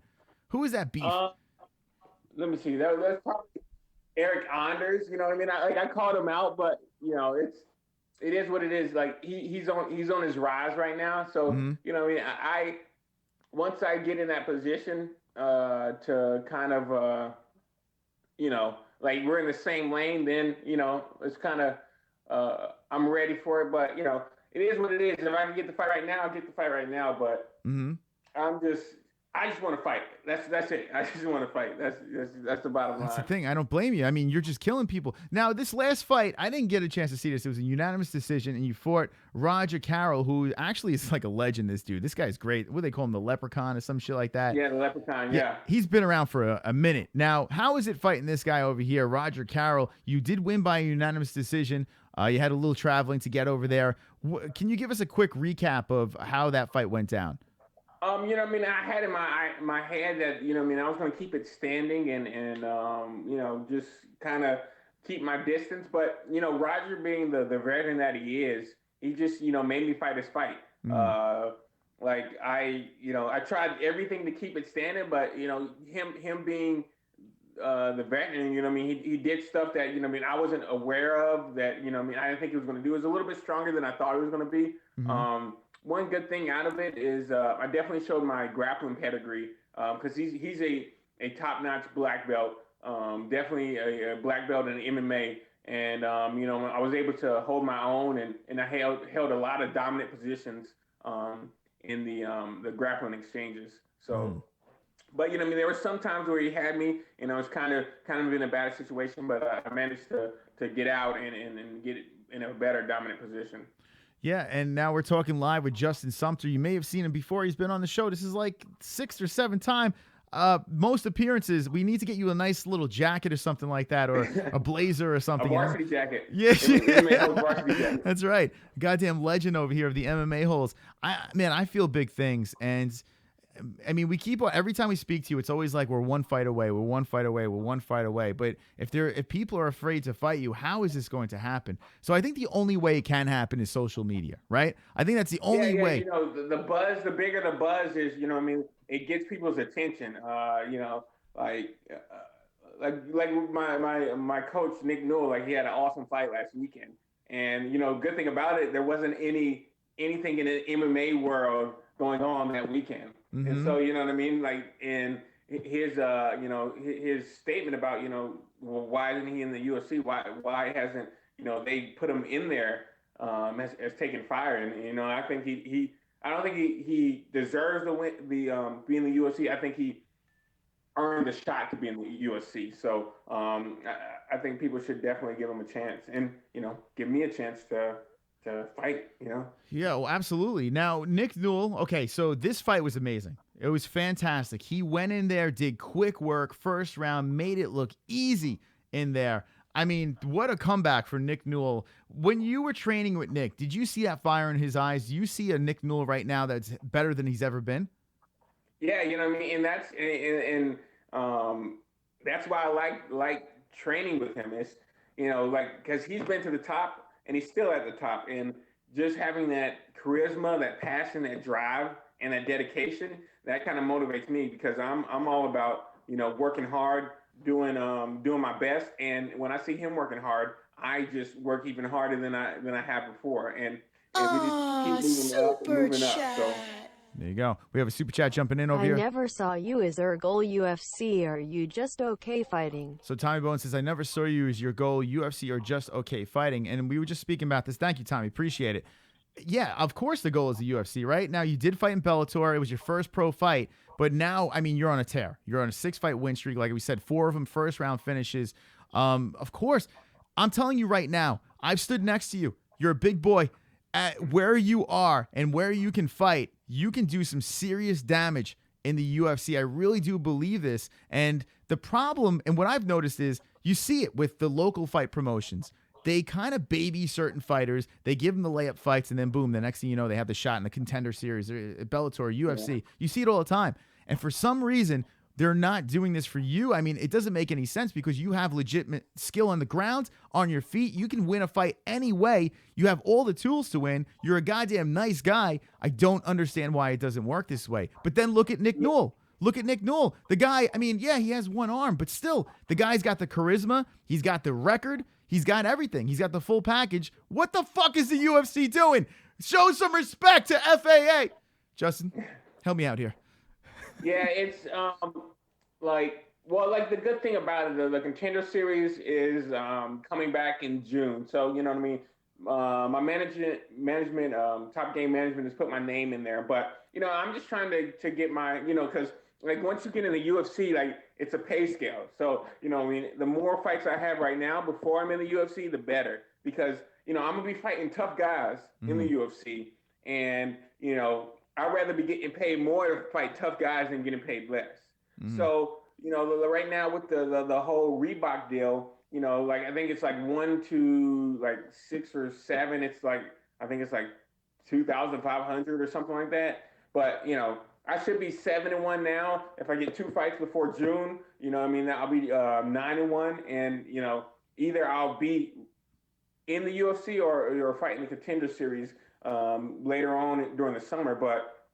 Who is that beef? Let me see. That's probably Eric Anders. You know what I mean? I called him out, but you know, it is what it is. Like he's on his rise right now. So you know, what I mean, once I get in that position to kind of you know, like we're in the same lane, then you know, it's kind of I'm ready for it. But you know, it is what it is. If I can get the fight right now, I'll get the fight right now. But I just want to fight. That's it. I just want to fight. That's the bottom line. That's the thing. I don't blame you. I mean, you're just killing people. Now, this last fight, I didn't get a chance to see this. It was a unanimous decision, and you fought Roger Carroll, who actually is like a legend, this dude. This guy's great. What do they call him, the Leprechaun or some shit like that? Yeah, the Leprechaun, yeah. He's been around for a minute. Now, how is it fighting this guy over here, Roger Carroll? You did win by a unanimous decision. You had a little traveling to get over there. Can you give us a quick recap of how that fight went down? You know, I mean, I had in my head that, you know, I mean, I was going to keep it standing and you know, just kind of keep my distance. But, you know, Roger being the veteran that he is, he just, you know, made me fight his fight. Like I tried everything to keep it standing, but, you know, him being the veteran, you know, I mean, he did stuff that, you know, I mean, I wasn't aware of that, you know, I mean, I didn't think he was going to do. It was a little bit stronger than I thought it was going to be. One good thing out of it is I definitely showed my grappling pedigree because he's a top-notch black belt, definitely a black belt in MMA. And, you know, I was able to hold my own and I held a lot of dominant positions in the grappling exchanges. So, but, you know, I mean, there were some times where he had me and I was kind of in a bad situation, but I managed to get out and get in a better dominant position. Yeah, and now we're talking live with Justin Sumter. You may have seen him before. He's been on the show. This is like 6th or 7th time. Most appearances, we need to get you a nice little jacket or something like that, or a blazer or something. A varsity jacket. Yeah. Varsity jacket. That's right. Goddamn legend over here of the MMA-Holes. I feel big things, and I mean, we keep on, every time we speak to you, it's always like we're one fight away, we're one fight away, we're one fight away. But if people are afraid to fight you, how is this going to happen? So I think the only way it can happen is social media, right? I think that's the only way. You know, the buzz, the bigger the buzz is, you know what I mean, it gets people's attention. You know, like my coach, Nick Newell, like he had an awesome fight last weekend. And, you know, good thing about it, there wasn't anything in the MMA world going on that weekend. And so, you know what I mean? Like, and his, you know, his statement about, you know, well, why isn't he in the UFC? Why hasn't, you know, they put him in there has taken fire. And, you know, I think I don't think he deserves be in the UFC. I think he earned a shot to be in the UFC. So I think people should definitely give him a chance and, you know, give me a chance to fight, you know? Yeah, well, absolutely. Now, Nick Newell, okay, so this fight was amazing. It was fantastic. He went in there, did quick work, first round, made it look easy in there. I mean, what a comeback for Nick Newell. When you were training with Nick, did you see that fire in his eyes? Do you see a Nick Newell right now that's better than he's ever been? Yeah, you know what I mean? And that's why I like training with him. It's, you know, like, because he's been to the top, and he's still at the top. And just having that charisma, that passion, that drive, and that dedication, that kind of motivates me because I'm all about, you know, working hard, doing my best. And when I see him working hard, I just work even harder than I have before. And we just keep moving up. So. There you go. We have a super chat jumping in over here. I never saw you as our goal UFC. Are you just okay fighting? So Tommy Bone says, I never saw you as your goal UFC or just okay fighting. And we were just speaking about this. Thank you, Tommy. Appreciate it. Yeah, of course the goal is the UFC, right? Now, you did fight in Bellator. It was your first pro fight. But now, I mean, you're on a tear. You're on a 6-fight win streak. Like we said, 4 of them first-round finishes. Of course, I'm telling you right now, I've stood next to you. You're a big boy. At where you are and where you can fight, you can do some serious damage in the UFC. I really do believe this. And the problem, and what I've noticed is, you see it with the local fight promotions. They kind of baby certain fighters. They give them the layup fights, and then boom, the next thing you know, they have the shot in the Contender Series, or Bellator, UFC. Yeah. You see it all the time. And for some reason, they're not doing this for you. I mean, it doesn't make any sense because you have legitimate skill on the ground, on your feet. You can win a fight any way. You have all the tools to win. You're a goddamn nice guy. I don't understand why it doesn't work this way. But then look at Nick Newell. Look at Nick Newell. The guy, I mean, yeah, he has one arm, but still, the guy's got the charisma. He's got the record. He's got everything. He's got the full package. What the fuck is the UFC doing? Show some respect to FAA. Justin, help me out here. Yeah, it's the good thing about it, the Contender Series is coming back in June. So, you know what I mean? My management, Top Game Management has put my name in there. But, you know, I'm just trying to get my, you know, because like once you get in the UFC, like it's a pay scale. So, you know, I mean, the more fights I have right now before I'm in the UFC, the better. Because, you know, I'm going to be fighting tough guys in the UFC. And, you know, I'd rather be getting paid more to fight tough guys than getting paid less. So, you know, right now with the whole Reebok deal, you know, like I think it's like 1 to like 6 or 7. It's like, I think it's like 2,500 or something like that. But, you know, I should be 7-1 now. If I get 2 fights before June, you know what I mean? I'll be 9-1. And, you know, either I'll be in the UFC or fighting the Contender Series later on during the summer. But,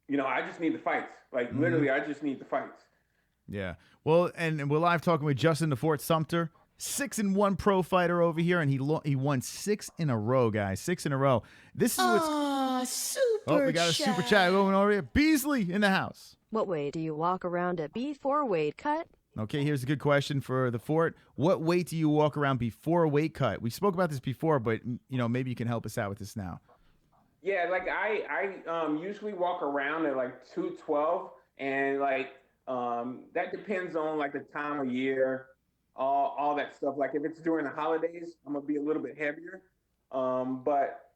you know, I just need the fights. Like, literally, I just need the fights. Yeah. Well, and we're live talking with Justin the Fort Sumter, 6-1 pro fighter over here, and he won 6 in a row, guys. 6 in a row. This is what's... Super we got a super chat going over here. Beasley in the house. What weight do you walk around at before weight cut? Okay, here's a good question for the Fort. What weight do you walk around before a weight cut? We spoke about this before, but, you know, maybe you can help us out with this now. Yeah, like I usually walk around at like 212, and like that depends on like the time of year, all that stuff. Like if it's during the holidays, I'm gonna be a little bit heavier. But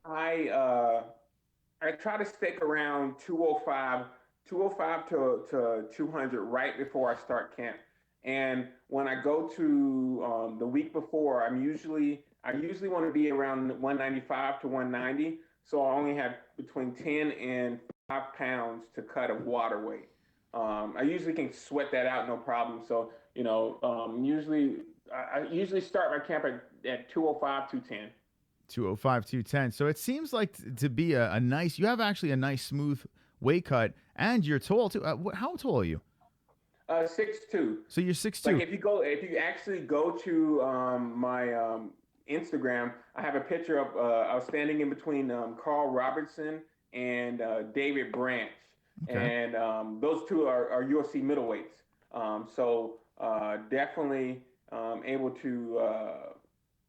I try to stick around 205 to 200 right before I start camp. And when I go to the week before, I usually want to be around 195 to 190. So I only have between 10 and 5 pounds to cut of water weight. I usually can sweat that out, no problem. So, you know, I usually start my camp at 205, 210. 205, 210. So it seems like to be a nice, you have actually a nice smooth weight cut, and you're tall too. How tall are you? 6'2". So you're 6'2". Like if you actually go to my Instagram, I have a picture of I was standing in between Carl Robertson and David Branch. Okay. And those two are UFC middleweights. So definitely able to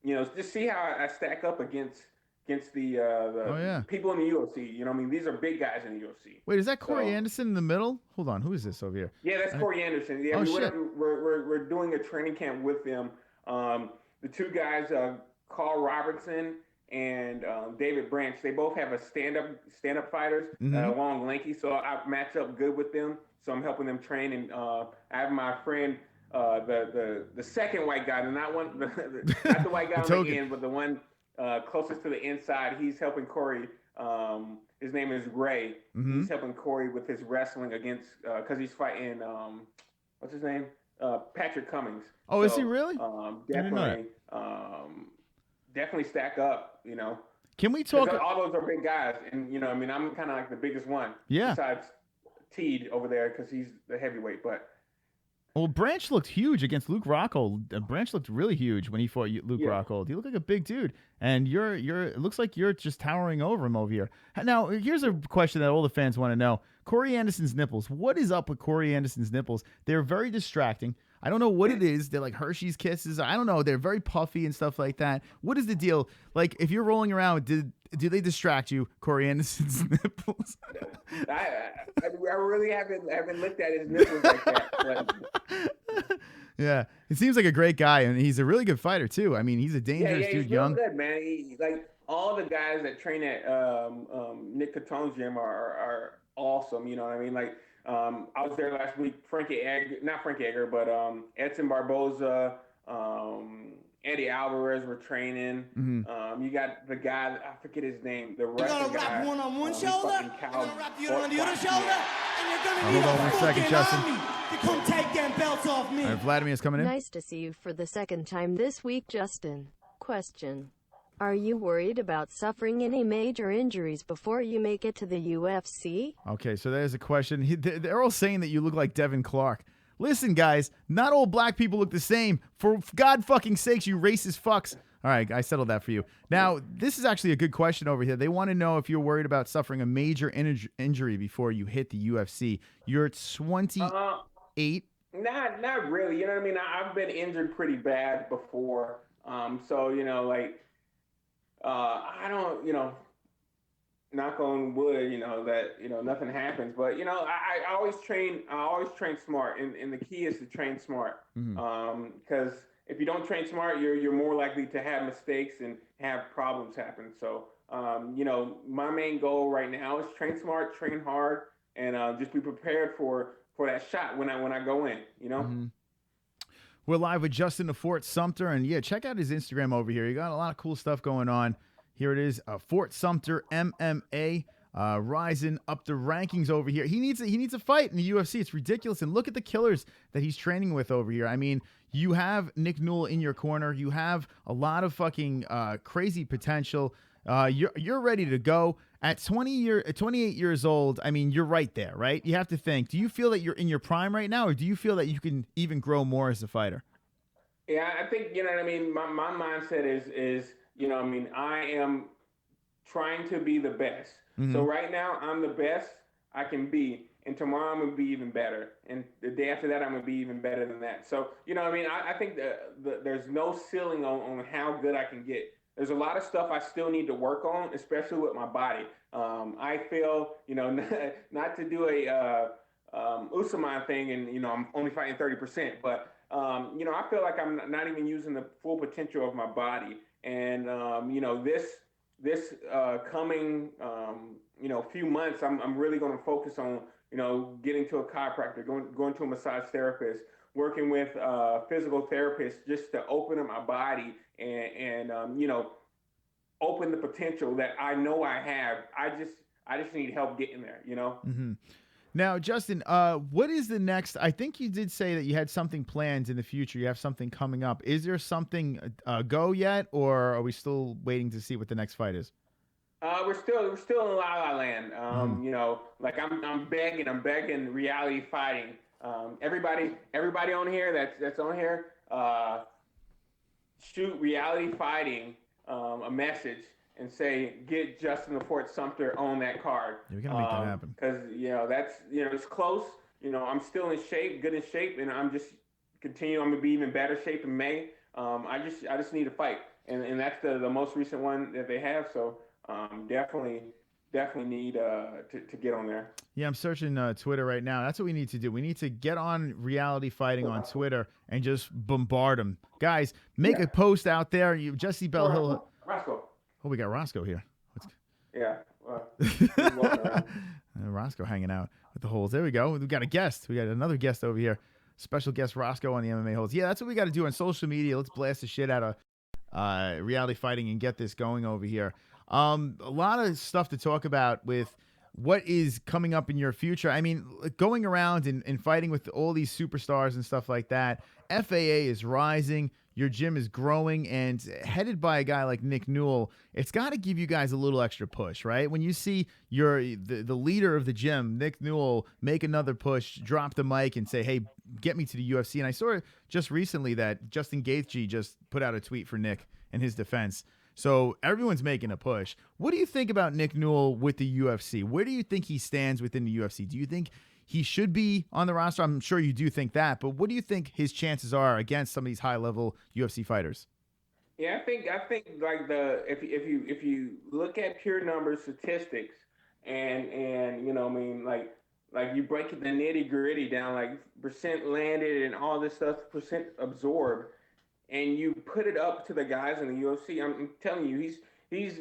you know, just see how I stack up against the people in the UFC. You know what I mean? These are big guys in the UFC. Wait, is that Corey Anderson in the middle? Hold on, who is this over here? Yeah, that's Corey Anderson. Yeah, we're doing a training camp with them. The two guys, Carl Robertson and David Branch, they both have a stand-up fighters, long, lanky. So I match up good with them. So I'm helping them train, and I have my friend, the second white guy, not the white guy on the end, but the one closest to the inside. He's helping Corey. His name is Ray. He's helping Corey with his wrestling against because he's fighting what's his name? Patrick Cummings. Oh, so, is he really? Definitely stack up, you know. Can we talk? All those are big guys, and you know, I mean, I'm kind of like the biggest one. Yeah. Besides Teed over there, because he's the heavyweight. But well, Branch looked huge against Luke Rockhold. Branch looked really huge when he fought Luke Rockhold. He looked like a big dude, and it looks like you're just towering over him over here. Now, here's a question that all the fans want to know: Corey Anderson's nipples. What is up with Corey Anderson's nipples? They're very distracting. I don't know what it is. They're like Hershey's Kisses. I don't know. They're very puffy and stuff like that. What is the deal? Like, if you're rolling around, do they distract you, Corey Anderson's nipples? I really haven't looked at his nipples like that. But. Yeah, it seems like a great guy, and he's a really good fighter too. I mean, he's a dangerous dude, he's young. Real good, man. Like all the guys that train at Nick Catone's gym are awesome. You know what I mean? Like I was there last week. Not Frankie Edgar, but Edson Barboza, Eddie Alvarez were training. You got the guy, I forget his name, the Russian guy. You're gonna wrap one on one shoulder, you're gonna wrap the other on the other shoulder, and you're gonna Hold need on a one second, fucking Justin. army to come take them belts off me. All right, Vladimir's coming in. Nice to see you for the second time this week, Justin. Question. Are you worried about suffering any major injuries before you make it to the UFC? Okay, so there's a question. They're all saying that you look like Devin Clark. Listen, guys, not all black people look the same. For God fucking sakes, you racist fucks. All right, I settled that for you. Now, this is actually a good question over here. They want to know if you're worried about suffering a major injury before you hit the UFC. You're 28. Not really. You know what I mean? I've been injured pretty bad before. So, you know, like, I don't, you know, knock on wood, you know, that, you know, nothing happens. But, you know, I always train smart. And the key is to train smart. Because if you don't train smart, you're more likely to have mistakes and have problems happen. So, you know, my main goal right now is train smart, train hard, and just be prepared for that shot when I go in, you know? We're live with Justin the Fort Sumter, and yeah, check out his Instagram over here. You got a lot of cool stuff going on. Here it is, Fort Sumter MMA, rising up the rankings over here. He needs a fight in the UFC. It's ridiculous, and look at the killers that he's training with over here. I mean, you have Nick Newell in your corner. You have a lot of fucking crazy potential. You're ready to go. At 28 years old, I mean, you're right there, right? You have to think, do you feel that you're in your prime right now, or do you feel that you can even grow more as a fighter? Yeah, I think, you know what I mean, my mindset is, you know what I mean, I am trying to be the best. So right now, I'm the best I can be, and tomorrow I'm going to be even better, and the day after that, I'm going to be even better than that. So, you know what I mean, I think there's no ceiling on how good I can get. There's a lot of stuff I still need to work on, especially with my body. I feel, you know, not to do a Usman thing and, you know, I'm only fighting 30%, but, you know, I feel like I'm not even using the full potential of my body. And, you know, this coming, you know, few months, I'm really going to focus on, you know, getting to a chiropractor, going to a massage therapist, working with physical therapists just to open up my body and you know, open the potential that I know I have. I just need help getting there, you know? Now, Justin, what is the next? I think you did say that you had something planned in the future. You have something coming up. Is there something go yet, or are we still waiting to see what the next fight is? We're still in La La Land. You know, like I'm begging reality fighting. Everybody on here that's on here, shoot reality fighting a message and say, get Justin the Fort Sumter on that card. Yeah, we gotta make that happen. Because, you know, that's, you know, it's close. You know, I'm still in shape, good in shape, and I'm just I'm gonna be even better shape in May. I just need a fight, and that's the most recent one that they have. So definitely need to get on there. Yeah, I'm searching Twitter right now. That's what we need to do. We need to get on reality fighting on Twitter and just bombard them. Guys, make a post out there. Jessie Bell Hill. Roscoe. Oh, we got Roscoe here. Yeah. Roscoe hanging out with the holes. There we go. We got a guest. We got another guest over here. Special guest Roscoe on the MMA-Holes. Yeah, that's what we got to do on social media. Let's blast the shit out of reality fighting and get this going over here. A lot of stuff to talk about with what is coming up in your future. I mean, going around and fighting with all these superstars and stuff like that. FAA is rising. Your gym is growing, and headed by a guy like Nick Newell, it's got to give you guys a little extra push, right? When you see the leader of the gym, Nick Newell, make another push, drop the mic, and say, hey, get me to the UFC. And I saw just recently that Justin Gaethje just put out a tweet for Nick in his defense. So everyone's making a push. What do you think about Nick Newell with the UFC? Where do you think he stands within the UFC? Do you think he should be on the roster? I'm sure you do think that, but what do you think his chances are against some of these high-level UFC fighters? Yeah, I think like if you look at pure numbers, statistics, and you know, I mean, like you break the nitty gritty down, like percent landed and all this stuff, percent absorbed, and you put it up to the guys in the UFC. I'm telling you, he's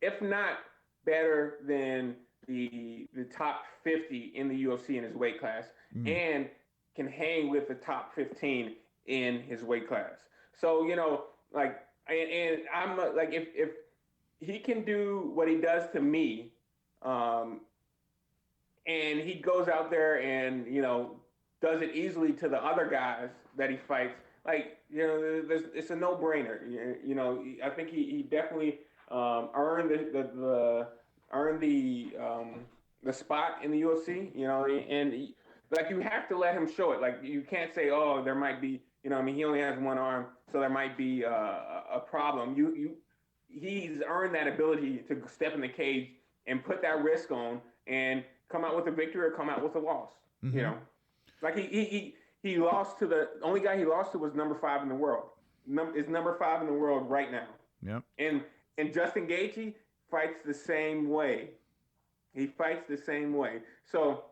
if not better than the top 50 in the UFC in his weight class, and can hang with the top 15 in his weight class. So, you know, like, and I'm like, if he can do what he does to me, and he goes out there and, you know, does it easily to the other guys that he fights, like, you know, it's a no-brainer. You know, I think he definitely earned the spot in the UFC. You know, and like you have to let him show it. Like you can't say, oh, there might be, you know, I mean, he only has one arm, so there might be a problem. He's earned that ability to step in the cage and put that risk on and come out with a victory or come out with a loss. You know, like he lost to the only guy he lost to was number 5 in the world. Is number 5 in the world right now. Yep. And Justin Gaethje fights the same way. He fights the same way. So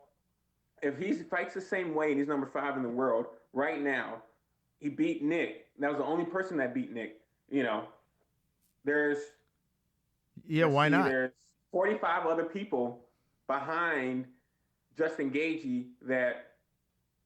if he fights the same way and he's number 5 in the world right now, he beat Nick. That was the only person that beat Nick. You know, why not? There's 45 other people behind Justin Gaethje that,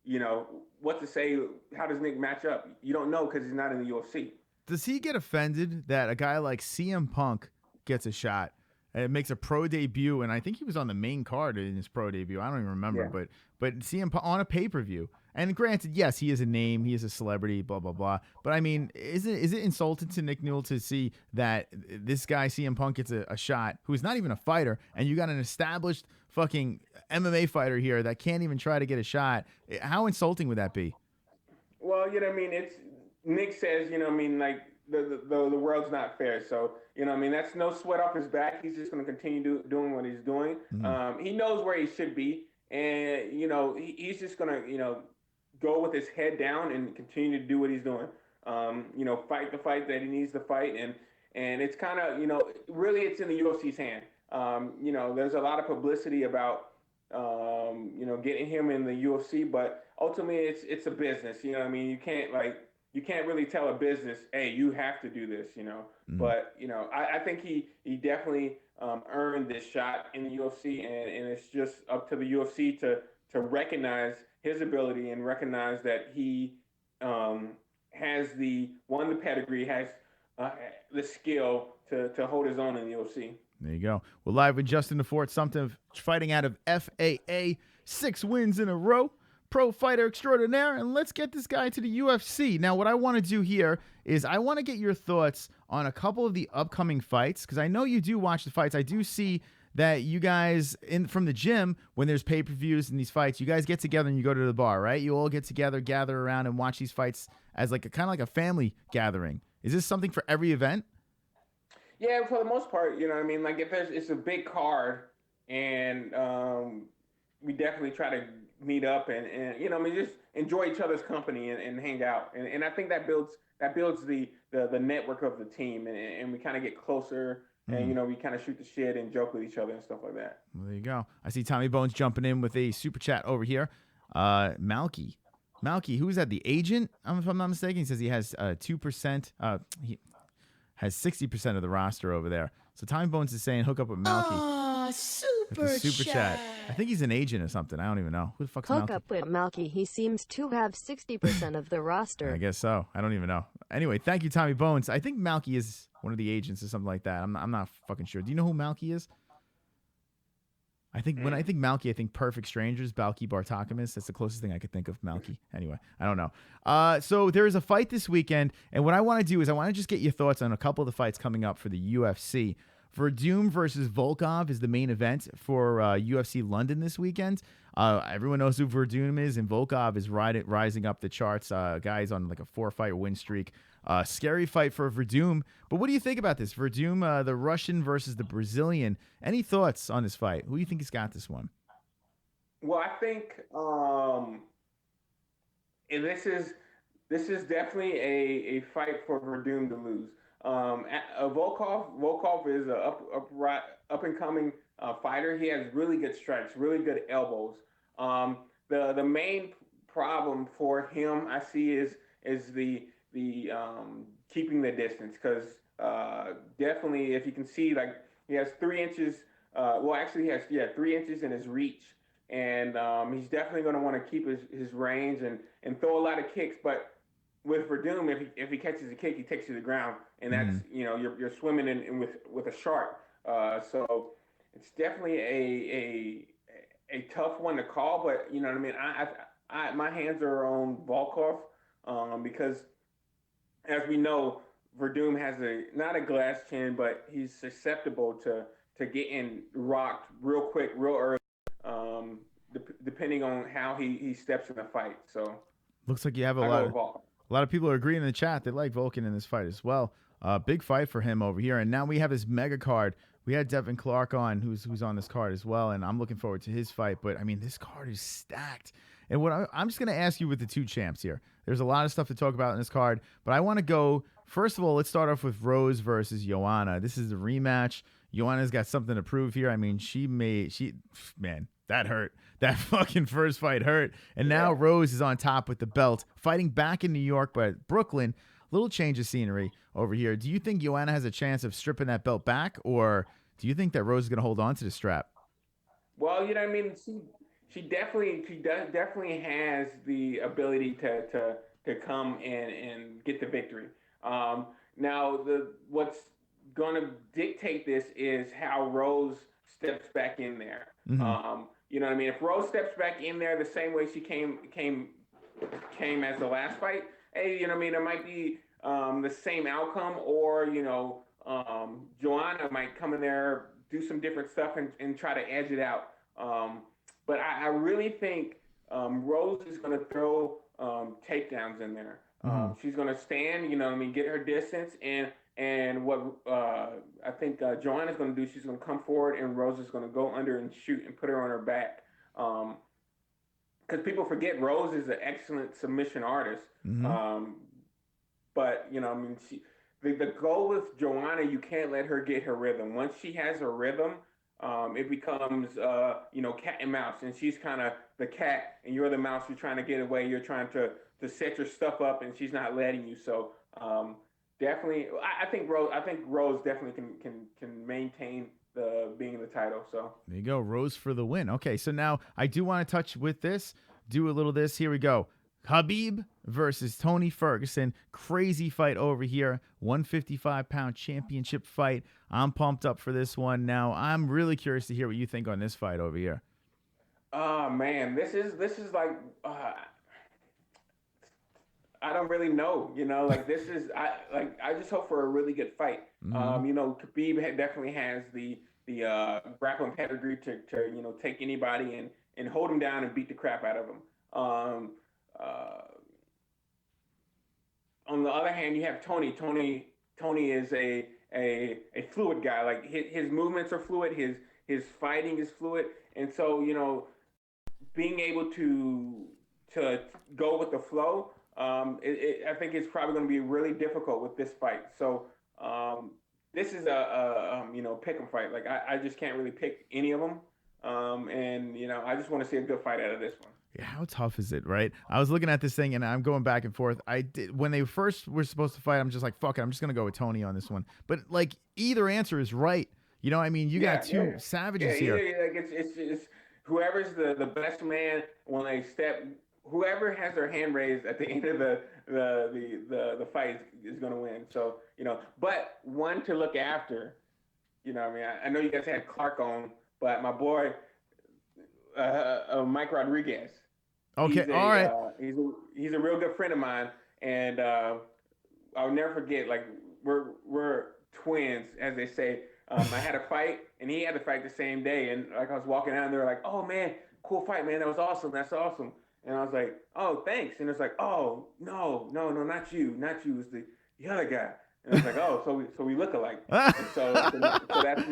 you know, what to say, how does Nick match up? You don't know because he's not in the UFC. Does he get offended that a guy like CM Punk gets a shot and makes a pro debut? And I think he was on the main card in his pro debut. I don't even remember, but CM Punk on a pay-per-view. And granted, yes, he is a name, he is a celebrity, blah, blah, blah. But I mean, is it insulting to Nick Newell to see that this guy, CM Punk, gets a shot who's not even a fighter, and you got an established fucking MMA fighter here that can't even try to get a shot? How insulting would that be? Well, you know what I mean? It's Nick says, you know what I mean, like the world's not fair. So, you know what I mean? That's no sweat off his back. He's just going to continue doing what he's doing. He knows where he should be. And, you know, he's just going to, you know, go with his head down and continue to do what he's doing. You know, fight the fight that he needs to fight. And it's kind of, you know, really it's in the UFC's hand. You know, there's a lot of publicity about, you know, getting him in the UFC, but ultimately it's a business. You know what I mean? You can't really tell a business, hey, you have to do this, you know. But, you know, I think he definitely earned this shot in the UFC, and it's just up to the UFC to recognize his ability and recognize that he has the pedigree, has the skill to hold his own in the UFC. There you go. We're live with Justin DeFort, Sumter, fighting out of FAA, 6 wins in a row, pro fighter extraordinaire, and let's get this guy to the UFC. Now, what I want to do here is I want to get your thoughts on a couple of the upcoming fights, because I know you do watch the fights. I do see that you guys from the gym, when there's pay-per-views and these fights, you guys get together and you go to the bar, right? You all get together, gather around, and watch these fights as like kind of like a family gathering. Is this something for every event? Yeah, for the most part, you know what I mean? Like if it's a big card and we definitely try to meet up and you know, I mean, just enjoy each other's company and hang out. And I think that builds the network of the team and we kind of get closer. And, you know, we kind of shoot the shit and joke with each other and stuff like that. Well, there you go. I see Tommy Bones jumping in with a super chat over here. Malky, who's that, the agent? If I'm not mistaken, he says he has 2%. He has 60% of the roster over there. So Tommy Bones is saying hook up with Malky. Super chat. I think he's an agent or something. I don't even know. Who the fuck's Malky? Hook up with Malky. He seems to have 60% of the roster. I guess so. I don't even know. Anyway, thank you, Tommy Bones. I think Malky is one of the agents or something like that. I'm not fucking sure. Do you know who Malky is? I think when I think Malky, I think Perfect Strangers, Balky Bartakamis. That's the closest thing I could think of Malky. Anyway, I don't know. So there is a fight this weekend, and what I want to do is I want to just get your thoughts on a couple of the fights coming up for the UFC. WERDUM versus VOLKOV is the main event for UFC London this weekend. Everyone knows who WERDUM is, and VOLKOV is rising up the charts. Guy's on like a 4-fight win streak. Scary fight for WERDUM. But what do you think about this? WERDUM, the Russian versus the Brazilian. Any thoughts on this fight? Who do you think has got this one? Well, I think, and this is definitely a fight for Verdum to lose. Volkov is a up and coming fighter. He has really good strikes, really good elbows. The main problem for him I see is the keeping the distance, because definitely, if you can see, like, he has 3 inches. Well, actually, he has 3 inches in his reach, and he's definitely going to want to keep his range and throw a lot of kicks. But with Verdum, if he catches a kick, he takes you to the ground, and that's you're swimming in with a shark. So it's definitely a tough one to call. But you know what I mean. I my hands are on Volkov, because as we know, Verdum has not a glass chin, but he's susceptible to getting rocked real quick, real early, depending on how he steps in the fight. So looks like you have I a go lot with of Volkov. A lot of people are agreeing in the chat. They like Vulcan in this fight as well. Big fight for him over here. And now we have this mega card. We had Devin Clark on, who's on this card as well, and I'm looking forward to his fight. But I mean, this card is stacked. And what I'm just going to ask you with the two champs here. There's a lot of stuff to talk about in this card, but I want to go first of all. Let's start off with Rose versus Joanna. This is the rematch. Joanna's got something to prove here. I mean, man, that hurt. That fucking first fight hurt. And now Rose is on top with the belt, fighting back in New York, but Brooklyn. Little change of scenery over here. Do you think Joanna has a chance of stripping that belt back, or do you think that Rose is going to hold on to the strap? Well, you know what I mean. She definitely has the ability to come and get the victory. Now what's going to dictate this is how Rose steps back in there. You know what I mean? If Rose steps back in there the same way she came as the last fight, hey, you know what I mean? It might be the same outcome, or Joanna might come in there, do some different stuff, and try to edge it out. But I really think Rose is going to throw takedowns in there. She's going to stand, you know what I mean, get her distance, and what I think Joanna's going to do, she's going to come forward, and Rose is going to go under and shoot and put her on her back. Because people forget Rose is an excellent submission artist. But, you know, I mean, the goal with Joanna, you can't let her get her rhythm. Once she has her rhythm, it becomes, cat and mouse. And she's kind of the cat, and you're the mouse. You're trying to get away. You're trying to set your stuff up, and she's not letting you. So definitely, I think Rose definitely can maintain being the title. So there you go, Rose for the win. Okay, so now I do want to touch with this, do a little this. Here we go. Khabib versus Tony Ferguson. Crazy fight over here. 155-pound championship fight. I'm pumped up for this one. Now, I'm really curious to hear what you think on this fight over here. Oh, man. This is like, I don't really know. You know, like, this is, I just hope for a really good fight. Khabib definitely has the grappling pedigree to take anybody and hold him down and beat the crap out of him. On the other hand, you have Tony. Tony is a fluid guy. Like, his movements are fluid. His fighting is fluid, and so being able to go with the flow, I think it's probably going to be really difficult with this fight. So this is a pick 'em fight. Like, I just can't really pick any of them, and I just want to see a good fight out of this one. Yeah, how tough is it, right? I was looking at this thing, and I'm going back and forth. When they first were supposed to fight, I'm just like, fuck it, I'm just going to go with Tony on this one. But, like, either answer is right. You know what I mean? You got two savages here. It's whoever's the best man when they step, whoever has their hand raised at the end of the fight is going to win. So, but one to look after, I know you guys had Clark on, but my boy, Mike Rodriguez. Okay, all right. He's a real good friend of mine, and I'll never forget. Like, we're twins, as they say. I had a fight, and he had a fight the same day. And like, I was walking out, and they were like, "Oh man, cool fight, man. That was awesome. That's awesome." And I was like, "Oh, thanks." And it's like, "Oh, no, not you. It's the other guy." And I was like, "Oh, so we look alike." And so that's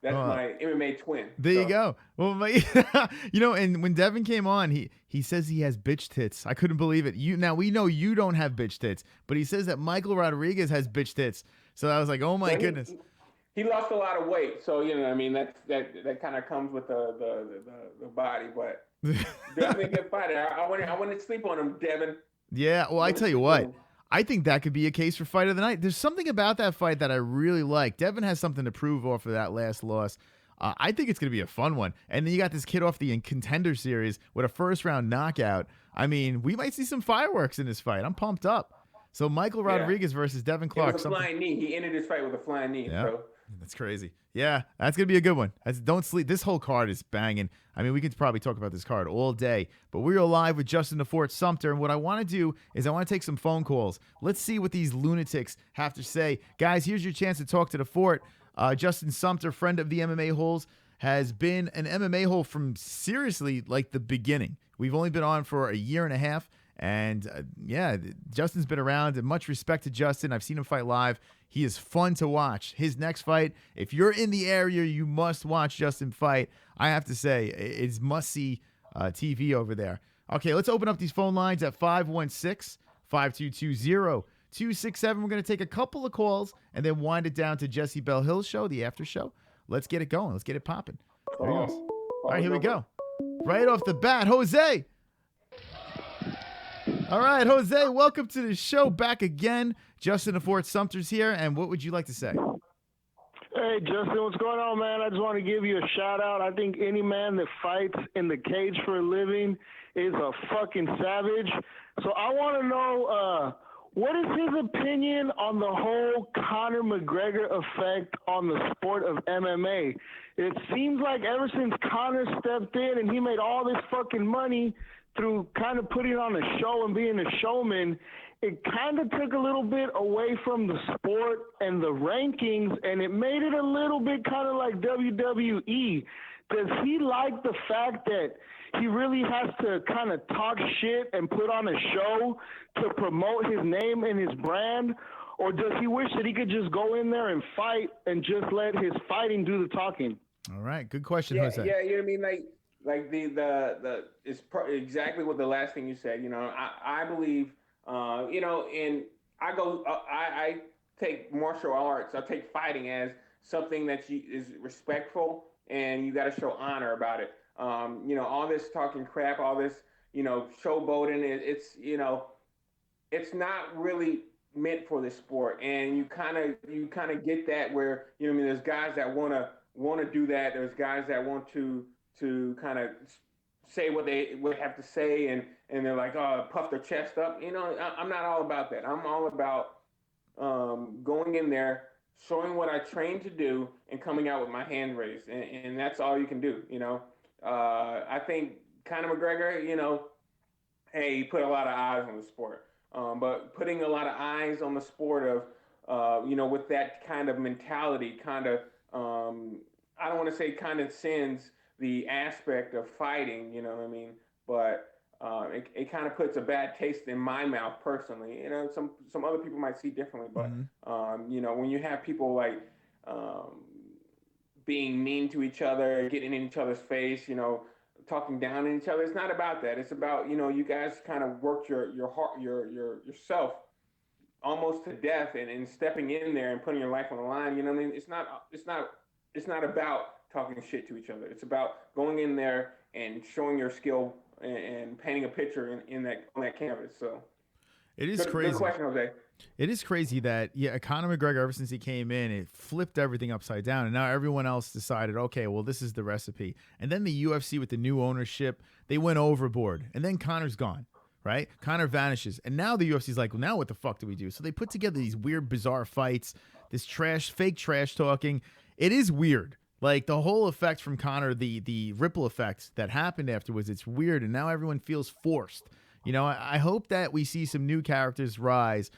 That's my MMA twin. There you go. Well, and when Devin came on, he says he has bitch tits. I couldn't believe it. Now we know you don't have bitch tits, but he says that Michael Rodriguez has bitch tits. So I was like, oh my goodness. He lost a lot of weight, so I mean that kind of comes with the body, but definitely a good fighter. I wouldn't sleep on him, Devin. Yeah, well, I tell you what. I think that could be a case for fight of the night. There's something about that fight that I really like. Devin has something to prove off of that last loss. I think it's going to be a fun one. And then you got this kid off the Contender Series with a first-round knockout. I mean, we might see some fireworks in this fight. I'm pumped up. So Michael Rodriguez versus Devin Clark. It was a flying knee. He ended his fight with a flying knee. Yeah. So. That's crazy. Yeah, that's going to be a good one. Don't sleep. This whole card is banging. I mean, we could probably talk about this card all day, but we are live with Justin the Fort Sumter, and what I want to do is I want to take some phone calls. Let's see what these lunatics have to say. Guys, here's your chance to talk to the Fort. Justin Sumter, friend of the MMA-Holes, has been an MMA-Hole from seriously like the beginning. We've only been on for a year and a half, and Justin's been around, and much respect to Justin. I've seen him fight live. He is fun to watch. His next fight, if you're in the area, you must watch Justin fight. I have to say, it's must-see TV over there. Okay, let's open up these phone lines at 516-5220-267. We're going to take a couple of calls and then wind it down to Jessie Bell Hill's show, the after show. Let's get it going. Let's get it popping. There he goes. All right, here we go. Right off the bat, Jose. All right, Jose, welcome to the show. Back again. Justin the Fort Sumter's here, and what would you like to say? Hey, Justin, what's going on, man? I just want to give you a shout-out. I think any man that fights in the cage for a living is a fucking savage. So I want to know what is his opinion on the whole Conor McGregor effect on the sport of MMA? It seems like ever since Conor stepped in and he made all this fucking money through kind of putting on a show and being a showman, it kind of took a little bit away from the sport and the rankings, and it made it a little bit kind of like WWE. Does he like the fact that he really has to kind of talk shit and put on a show to promote his name and his brand? Or does he wish that he could just go in there and fight and just let his fighting do the talking? All right, good question, Jose. Yeah, you know what I mean? Like the it's exactly what the last thing you said. I believe, and I take martial arts, I take fighting as something that is respectful, and you got to show honor about it. All this talking crap, all this, showboating, it's not really meant for this sport. And you kind of get that where, there's guys that want to do that. There's guys that want to kind of say what they would have to say, and they're like, puff their chest up. I'm not all about that. I'm all about going in there, showing what I trained to do, and coming out with my hand raised. And that's all you can do, I think Conor McGregor, he put a lot of eyes on the sport. But putting a lot of eyes on the sport of, with that kind of mentality, I don't want to say condescends the aspect of fighting, you know what I mean? But it kind of puts a bad taste in my mouth personally. Some other people might see differently, but when you have people like being mean to each other, getting in each other's face, talking down on each other, it's not about that. It's about, you guys kind of worked your heart, yourself almost to death, and stepping in there and putting your life on the line. You know what I mean? It's not about talking shit to each other. It's about going in there and showing your skill and painting a picture on that canvas. So it is crazy. Good question, Jose. It is crazy that Conor McGregor, ever since he came in, it flipped everything upside down, and now everyone else decided, okay, well, this is the recipe. And then the UFC with the new ownership, they went overboard, and then Conor's gone. Right? Conor vanishes. And now the UFC's like, well, now what the fuck do we do? So they put together these weird, bizarre fights, this fake trash talking. It is weird. Like the whole effect from Conor, the ripple effect that happened afterwards, it's weird. And now everyone feels forced. I hope that we see some new characters rise,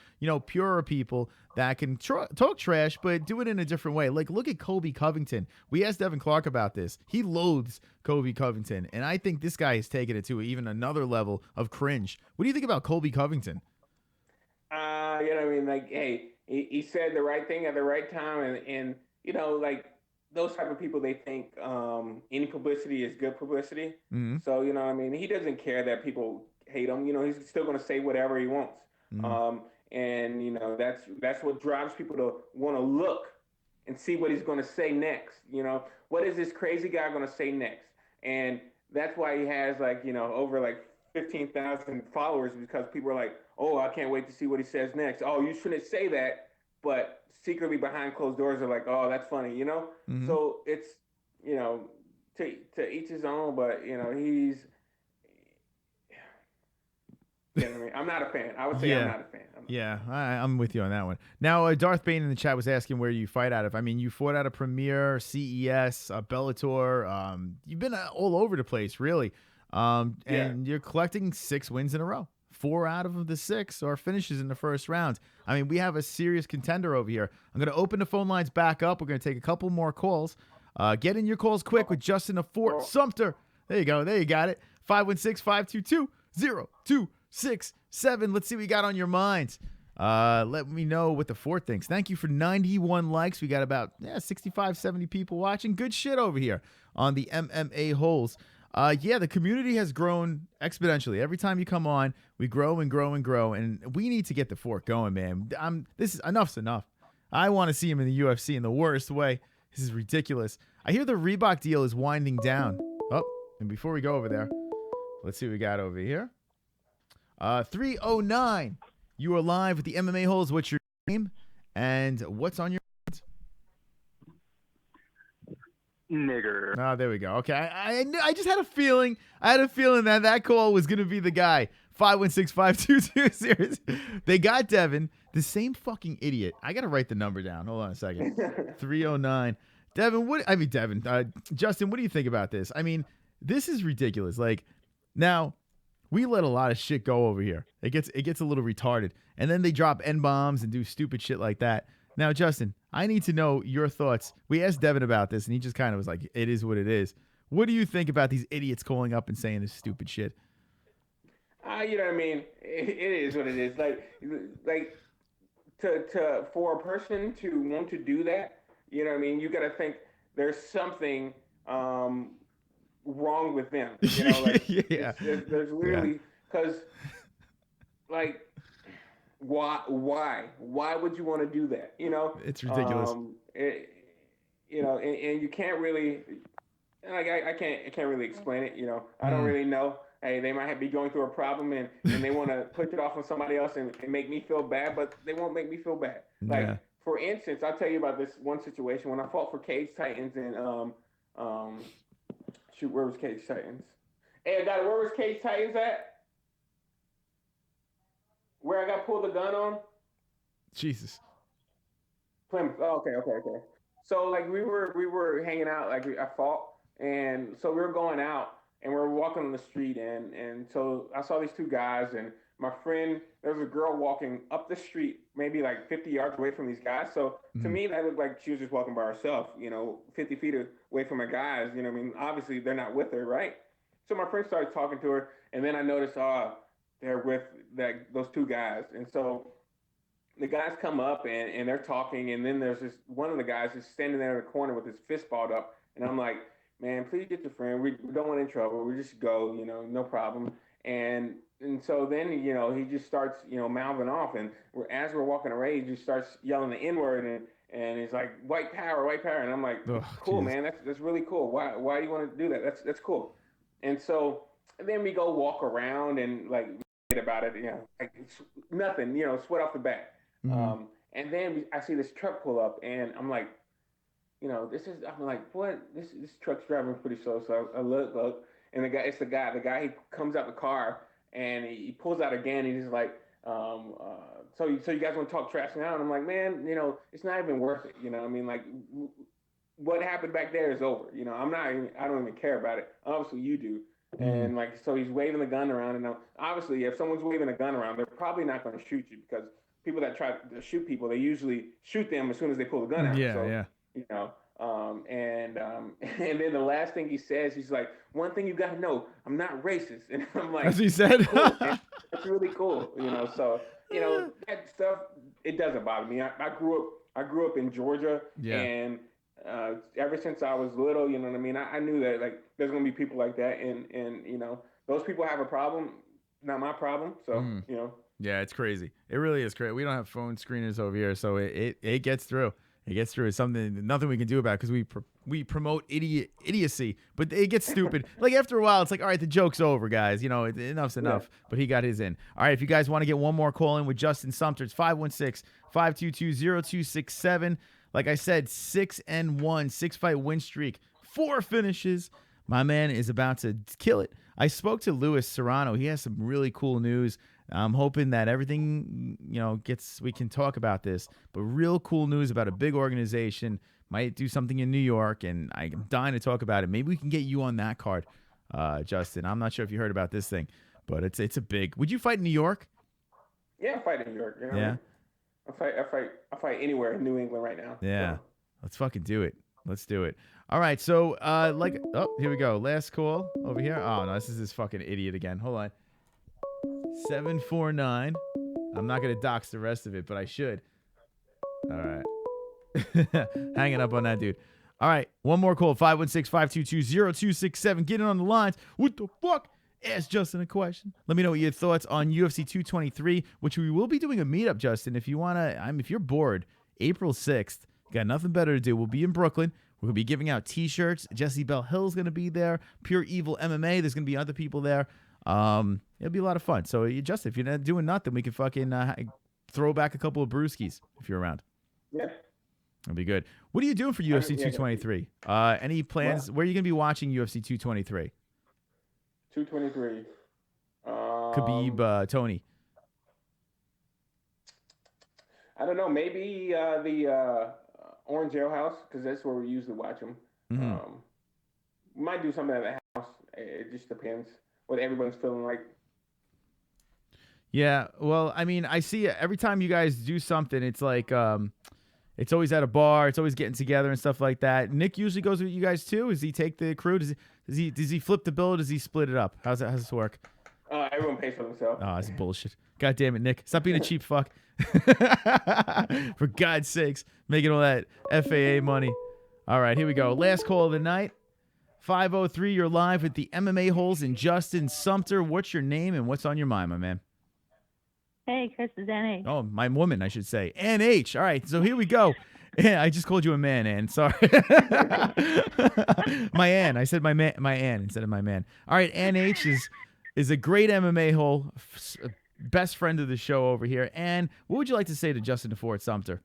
purer people that can talk trash, but do it in a different way. Like, look at Colby Covington. We asked Devin Clark about this. He loathes Colby Covington, and I think this guy has taken it to even another level of cringe. What do you think about Colby Covington? Like, hey, he said the right thing at the right time, and those type of people, they think any publicity is good publicity. Mm-hmm. So, you know what I mean? He doesn't care that people hate him. You know, he's still going to say whatever he wants. Mm-hmm. And, you know, that's what drives people to want to look and see what he's going to say next. You know, what is this crazy guy going to say next? And that's why he has, like, you know, over like 15,000 followers, because people are like, oh, I can't wait to see what he says next. Oh, you shouldn't say that. But secretly behind closed doors are like, oh, that's funny, you know? Mm-hmm. So it's, you know, to each his own, but, you know, he's, you know what I mean? I'm not a fan. I would say I'm not a fan. I'm with you on that one. Now, Darth Bane in the chat was asking where you fight out of. I mean, you fought out of Premier, CES, Bellator. You've been all over the place, really. And you're collecting 6 wins in a row. 4 out of the 6 are finishes in the first round. I mean, we have a serious contender over here. I'm going to open the phone lines back up. We're going to take a couple more calls. Get in your calls quick with Justin of Fort Sumter. There you go. There you got it. 516-522-0267. Let's see what you got on your minds. Let me know what the Fort thinks. Thank you for 91 likes. We got about 65, 70 people watching. Good shit over here on the MMA-Holes. The community has grown exponentially. Every time you come on, we grow and grow and grow, and we need to get the Fort going, man. Enough's enough. I want to see him in the UFC in the worst way. This is ridiculous. I hear the Reebok deal is winding down. Oh, and before we go over there, let's see what we got over here. 309. You are live with the MMA-Holes. What's your name and what's on your nigger? Oh, there we go. Okay, I just had a feeling. I had a feeling that call was gonna be the guy. 516-522-00. They got Devin, the same fucking idiot. I gotta write the number down. Hold on a second. 309. Devin. Justin, what do you think about this? I mean, this is ridiculous. Like, now we let a lot of shit go over here. It gets a little retarded, and then they drop N-bombs and do stupid shit like that. Now, Justin, I need to know your thoughts. We asked Devin about this, and he just kind of was like, it is what it is. What do you think about these idiots calling up and saying this stupid shit? You know what I mean? It is what it is. Like for a person to want to do that, you know what I mean? You got to think there's something wrong with them. You know, like there's literally, because like, why would you want to do that? You know, it's ridiculous. You know, and you can't really, like, I can't really explain it. You know, I don't really know. Hey, they might be going through a problem and they want to put it off on somebody else and make me feel bad, but they won't make me feel bad. Like, for instance, I'll tell you about this one situation when I fought for Cage Titans and where was Cage Titans? Hey, where was Cage Titans at? Where I got pulled the gun on? Jesus. Plymouth. Oh, okay. So like we were hanging out, like I fought, and so we were going out and we were walking on the street, and so I saw these 2 guys, and my friend, there was a girl walking up the street, maybe like 50 yards away from these guys. So to me, that looked like she was just walking by herself, you know, 50 feet away from my guys. You know what I mean? Obviously, they're not with her, right? So my friend started talking to her, and then I noticed, they're with those 2 guys. And so the guys come up, and they're talking, and then there's one of the guys is standing there in the corner with his fist balled up, and I'm like, man, please get your friend. We don't want any trouble. We just go, you know, no problem. And so then, you know, he just starts, you know, mouthing off. And as we're walking away, he just starts yelling the N-word. And he's like, white power. And I'm like, cool, man. That's really cool. Why do you want to do that? That's cool. And so then we go walk around and, like, about it, you know, like nothing, you know, sweat off the bat. And then I see this truck pull up, and I'm like, you know, I'm like, what? This truck's driving pretty slow. So I look, and it's the guy. He comes out the car, and he pulls out a gun, and he's like, so you guys want to talk trash now? And I'm like, man, you know, it's not even worth it. You know, I mean, like, what happened back there is over. You know, I don't even care about it. Obviously, you do. And like, so he's waving the gun around, and obviously, if someone's waving a gun around, they're probably not going to shoot you, because people that try to shoot people, they usually shoot them as soon as they pull the gun out. You know, and then the last thing he says, he's like, one thing you got to know, I'm not racist. And I'm like, as he said, cool, that's really cool. You know, so, you know, that stuff, it doesn't bother me. I grew up in Georgia, and Ever since I was little, you know what I mean? I knew that like there's gonna be people like that, and you know those people have a problem, not my problem. So you know. Yeah, it's crazy. It really is crazy. We don't have phone screeners over here, so it gets through. It gets through. It's something nothing we can do about because we promote idiocy, but it gets stupid. Like after a while, it's like, all right, the joke's over, guys. You know, enough's enough. Yeah. But he got his in. All right, if you guys want to get one more call in with Justin Sumter, it's 516-522-0267. Like I said, 6-1, 6-fight win streak, 4 finishes. My man is about to kill it. I spoke to Luis Serrano. He has some really cool news. I'm hoping that everything, you know, we can talk about this, but real cool news about a big organization. Might do something in New York, and I'm dying to talk about it. Maybe we can get you on that card, Justin. I'm not sure if you heard about this thing, but it's a big. Would you fight in New York? Yeah, I fight in New York. You know? Yeah. I fight anywhere in New England right now. Yeah. So. Let's fucking do it. Let's do it. All right. So, here we go. Last call over here. Oh, no, this is this fucking idiot again. Hold on. 749. I'm not going to dox the rest of it, but I should. All right. Hanging up on that dude. All right. One more call. 516-522-0267. Get in on the lines. What the fuck? Ask Justin a question. Let me know what your thoughts on UFC 223, which we will be doing a meetup, Justin. If you want to, if you're bored, April 6th, got nothing better to do. We'll be in Brooklyn. We're going to be giving out T-shirts. Jessie Bell Hill's going to be there. Pure Evil MMA. There's going to be other people there. It'll be a lot of fun. So, Justin, if you're not doing nothing, we can fucking throw back a couple of brewskis if you're around. Yeah. That'll be good. What are you doing for UFC 223? Any plans? Where are you going to be watching UFC 223? 223. Khabib, Tony. I don't know. Maybe the Orange Ale House, because that's where we usually watch them. Mm-hmm. We might do something at the house. It just depends what everyone's feeling like. Yeah. Well, I mean, I see every time you guys do something, it's like it's always at a bar. It's always getting together and stuff like that. Nick usually goes with you guys too. Does he take the crew? Does he flip the bill? Or does he split it up? How's this work? Everyone pays for themselves. Oh, that's bullshit. God damn it, Nick. Stop being a cheap fuck. For God's sakes, making all that FAA money. All right, here we go. Last call of the night. 503, you're live with the MMA-Holes and Justin Sumter. What's your name and what's on your mind, my man? Hey, Chris, is NH. Oh, my woman, I should say. NH. All right, so here we go. Yeah, I just called you a man, Ann. Sorry. My Ann. I said my Ann instead of my man. All right, NH is a great MMA hole, best friend of the show over here. And what would you like to say to Justin DeFort Sumter?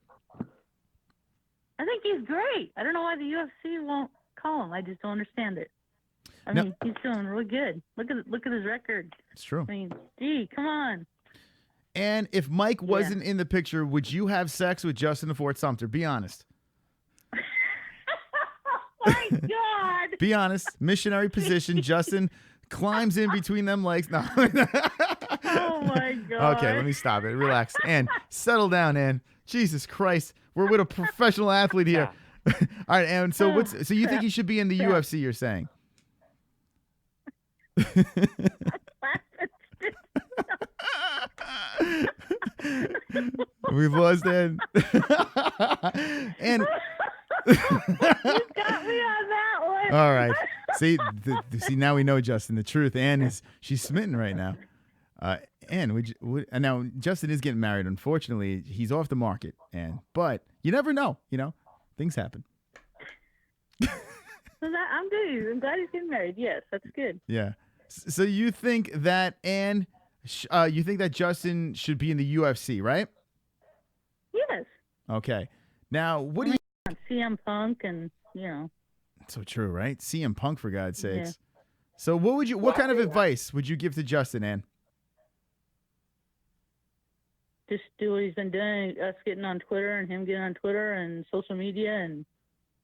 I think he's great. I don't know why the UFC won't call him. I just don't understand it. I mean, he's doing really good. Look at his record. It's true. I mean, gee, come on. And if Mike wasn't in the picture, would you have sex with Justin DeFort Sumter? Be honest. Oh my God. Be honest. Missionary position. Justin climbs in between them legs. No. Oh my God. Okay, let me stop it. Relax. Ann, settle down, Ann. Jesus Christ. We're with a professional athlete here. All right, Ann. So so you think he should be in the UFC, you're saying? We've lost Ann. And you got me on that one. All right. See, now we know, Justin, the truth. Ann she's smitten right now. Ann, now Justin is getting married. Unfortunately, he's off the market, but you never know. You know, things happen. I'm good. I'm glad he's getting married. Yes, that's good. Yeah. So you think that Ann, you think that Justin should be in the UFC, right? Yes. Okay. Now, what do you? CM Punk, and you know. So true, right? CM Punk, for God's sakes. Yeah. So what kind of advice would you give to Justin, Ann? Just do what he's been doing, us getting on Twitter and him getting on Twitter and social media, and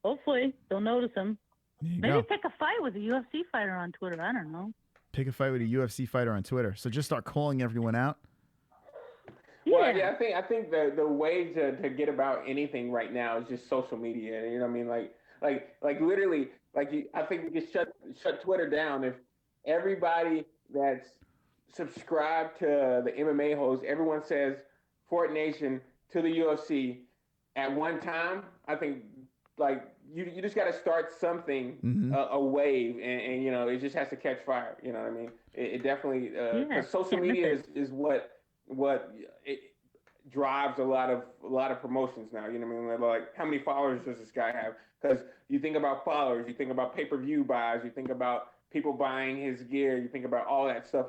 hopefully they'll notice him. Maybe pick a fight with a UFC fighter on Twitter. I don't know. Pick a fight with a UFC fighter on Twitter. So just start calling everyone out? Well, yeah, I think the way to get about anything right now is just social media. You know what I mean? Like literally, I think we could shut Twitter down if everybody that's subscribed to the MMA-Holes, everyone says Fort Nation to the UFC at one time. I think like you just got to start something, a wave, and you know, it just has to catch fire. You know what I mean? It definitely, because social media is what it drives a lot of promotions now. You know what I mean? Like, how many followers does this guy have? Because you think about followers, you think about pay-per-view buys, you think about people buying his gear, you think about all that stuff.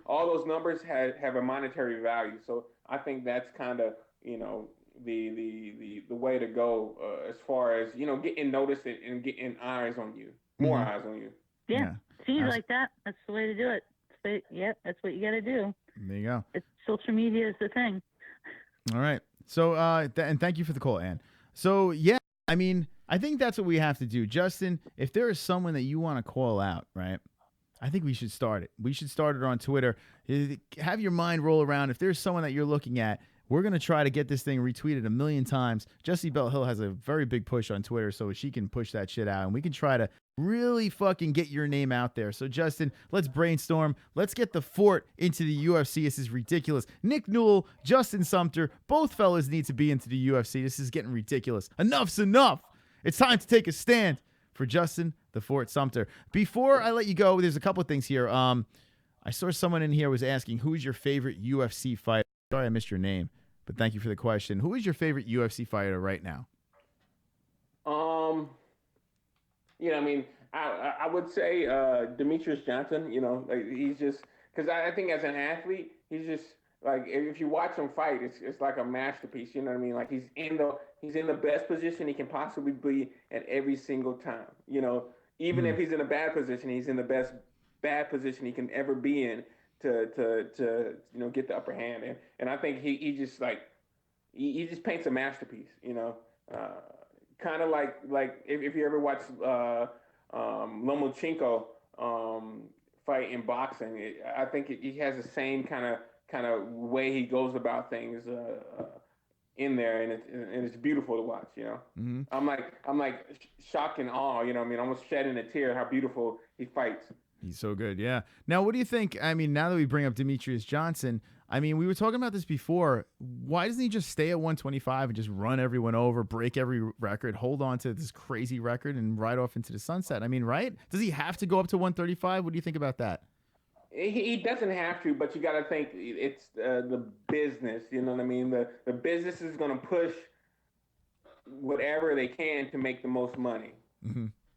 All those numbers have a monetary value. So I think that's kind of, you know, the way to go as far as, you know, getting noticed and getting eyes on you, more eyes on you. Yeah. See, like that. That's the way to do it. That's what you got to do. There you go. Social media is the thing. All right. So, and thank you for the call, Ann. So, yeah, I mean, I think that's what we have to do. Justin, if there is someone that you want to call out, right, I think we should start it. We should start it on Twitter. Have your mind roll around. If there's someone that you're looking at, we're going to try to get this thing retweeted 1 million times. Jessie Belle Hill has a very big push on Twitter, so she can push that shit out, and we can try to really fucking get your name out there. So, Justin, let's brainstorm. Let's get the Fort into the UFC. This is ridiculous. Nick Newell, Justin Sumter, both fellas need to be into the UFC. This is getting ridiculous. Enough's enough. It's time to take a stand for Justin the Fort Sumter. Before I let you go, there's a couple of things here. I saw someone in here was asking, who's your favorite UFC fighter? Sorry I missed your name, but thank you for the question. Who is your favorite UFC fighter right now? You know, I mean, I would say Demetrius Johnson. You know, like, he's just, because I think as an athlete, he's just like, if you watch him fight, it's like a masterpiece. You know what I mean? Like, he's in the best position he can possibly be at every single time. You know, even if he's in a bad position, he's in the bad position he can ever be in to you know, get the upper hand. And I think he just like he just paints a masterpiece. You know. Kind of like if you ever watch Lomachenko fight in boxing, I think he has the same kind of way he goes about things in there, and it's beautiful to watch. You know, I'm like shocked and awe. You know, what I mean, almost shedding a tear how beautiful he fights. He's so good, yeah. Now, what do you think? I mean, now that we bring up Demetrius Johnson, I mean, we were talking about this before. Why doesn't he just stay at 125 and just run everyone over, break every record, hold on to this crazy record, and ride off into the sunset? I mean, right? Does he have to go up to 135? What do you think about that? He doesn't have to, but you got to think it's the business. You know what I mean? The business is going to push whatever they can to make the most money.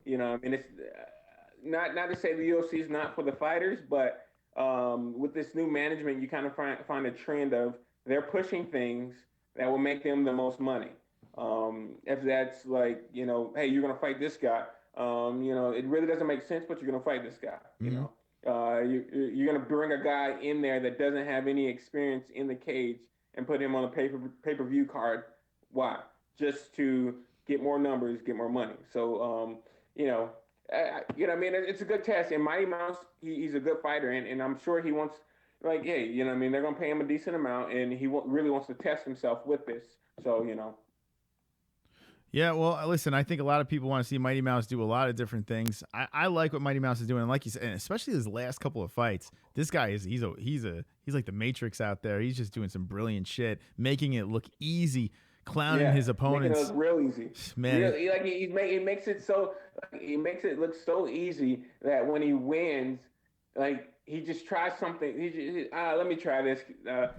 You know, I mean, it's not to say the UFC is not for the fighters, but with this new management, you kind of find a trend of they're pushing things that will make them the most money. If that's like, you know, hey, you're going to fight this guy. You know, it really doesn't make sense, but you're going to fight this guy. You know, you're going to bring a guy in there that doesn't have any experience in the cage and put him on a pay-per-view card. Why? Just to get more numbers, get more money. So, you know, I mean, it's a good test. And Mighty Mouse, he's a good fighter, and I'm sure he wants, like, hey, you know what I mean, they're going to pay him a decent amount, and he really wants to test himself with this. So, you know. Yeah, well, listen, I think a lot of people want to see Mighty Mouse do a lot of different things. I like what Mighty Mouse is doing, and like you said, and especially his last couple of fights. This guy he's like the Matrix out there. He's just doing some brilliant shit, making it look easy, clowning his opponents. Making it look real easy. Man, he makes it look so easy that when he wins, like, he just tries something. Let me try this.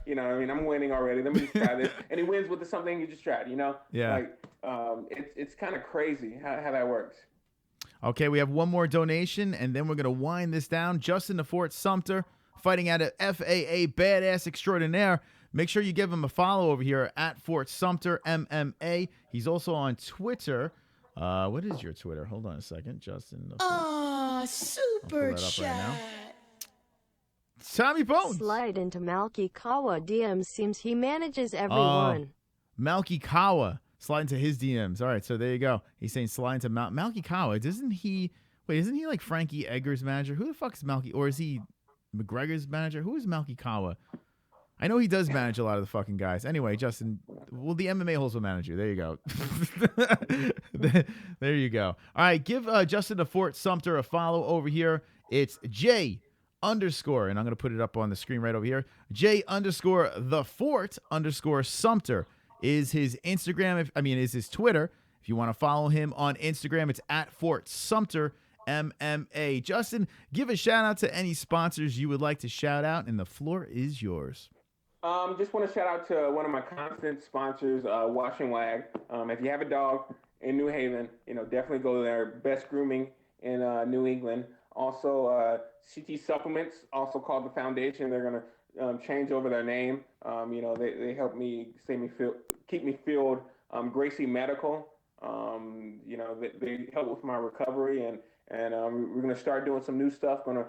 You know, I mean, I'm winning already. Let me just try this, and he wins with something he just tried. You know, yeah. Like, it's kind of crazy how that works. Okay, we have one more donation, and then we're gonna wind this down. Justin the Fort Sumter, fighting out of FAA Badass Extraordinaire. Make sure you give him a follow over here at Fort Sumter MMA. He's also on Twitter. What is your Twitter? Hold on a second, Justin. Super chat. Tommy Bones. Slide into Malky Kawa DMs. Seems he manages everyone. Malky Kawa. Slide into his DMs. All right, so there you go. He's saying slide into Malky Kawa. Isn't he like Frankie Edgar's manager? Who the fuck is Malky? Or is he McGregor's manager? Who is Malky Kawa? I know he does manage a lot of the fucking guys. Anyway, Justin, well, the MMA-Holes will manage you. There you go. There you go. All right, give Justin the Fort Sumter a follow over here. It's J_, and I'm going to put it up on the screen right over here. J_the Fort_Sumter is his Instagram. Is his Twitter. If you want to follow him on Instagram, it's at Fort Sumter MMA. Justin, give a shout out to any sponsors you would like to shout out, and the floor is yours. Just want to shout out to one of my constant sponsors, Wash and Wag. If you have a dog in New Haven, definitely go there. Best grooming in New England. Also, CT Supplements, also called the Foundation. They're gonna change over their name. They help me keep me filled. Gracie Medical. They help with my recovery, and we're gonna start doing some new stuff. Gonna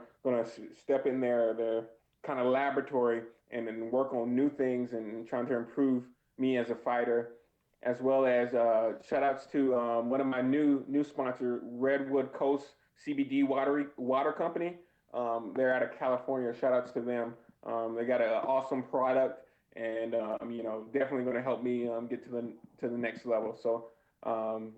step in their kind of laboratory and work on new things and trying to improve me as a fighter, as well as shout outs to one of my new sponsors, Redwood Coast CBD water company. They're out of California. Shout outs to them. They got an awesome product, and definitely going to help me get to the next level. So, shout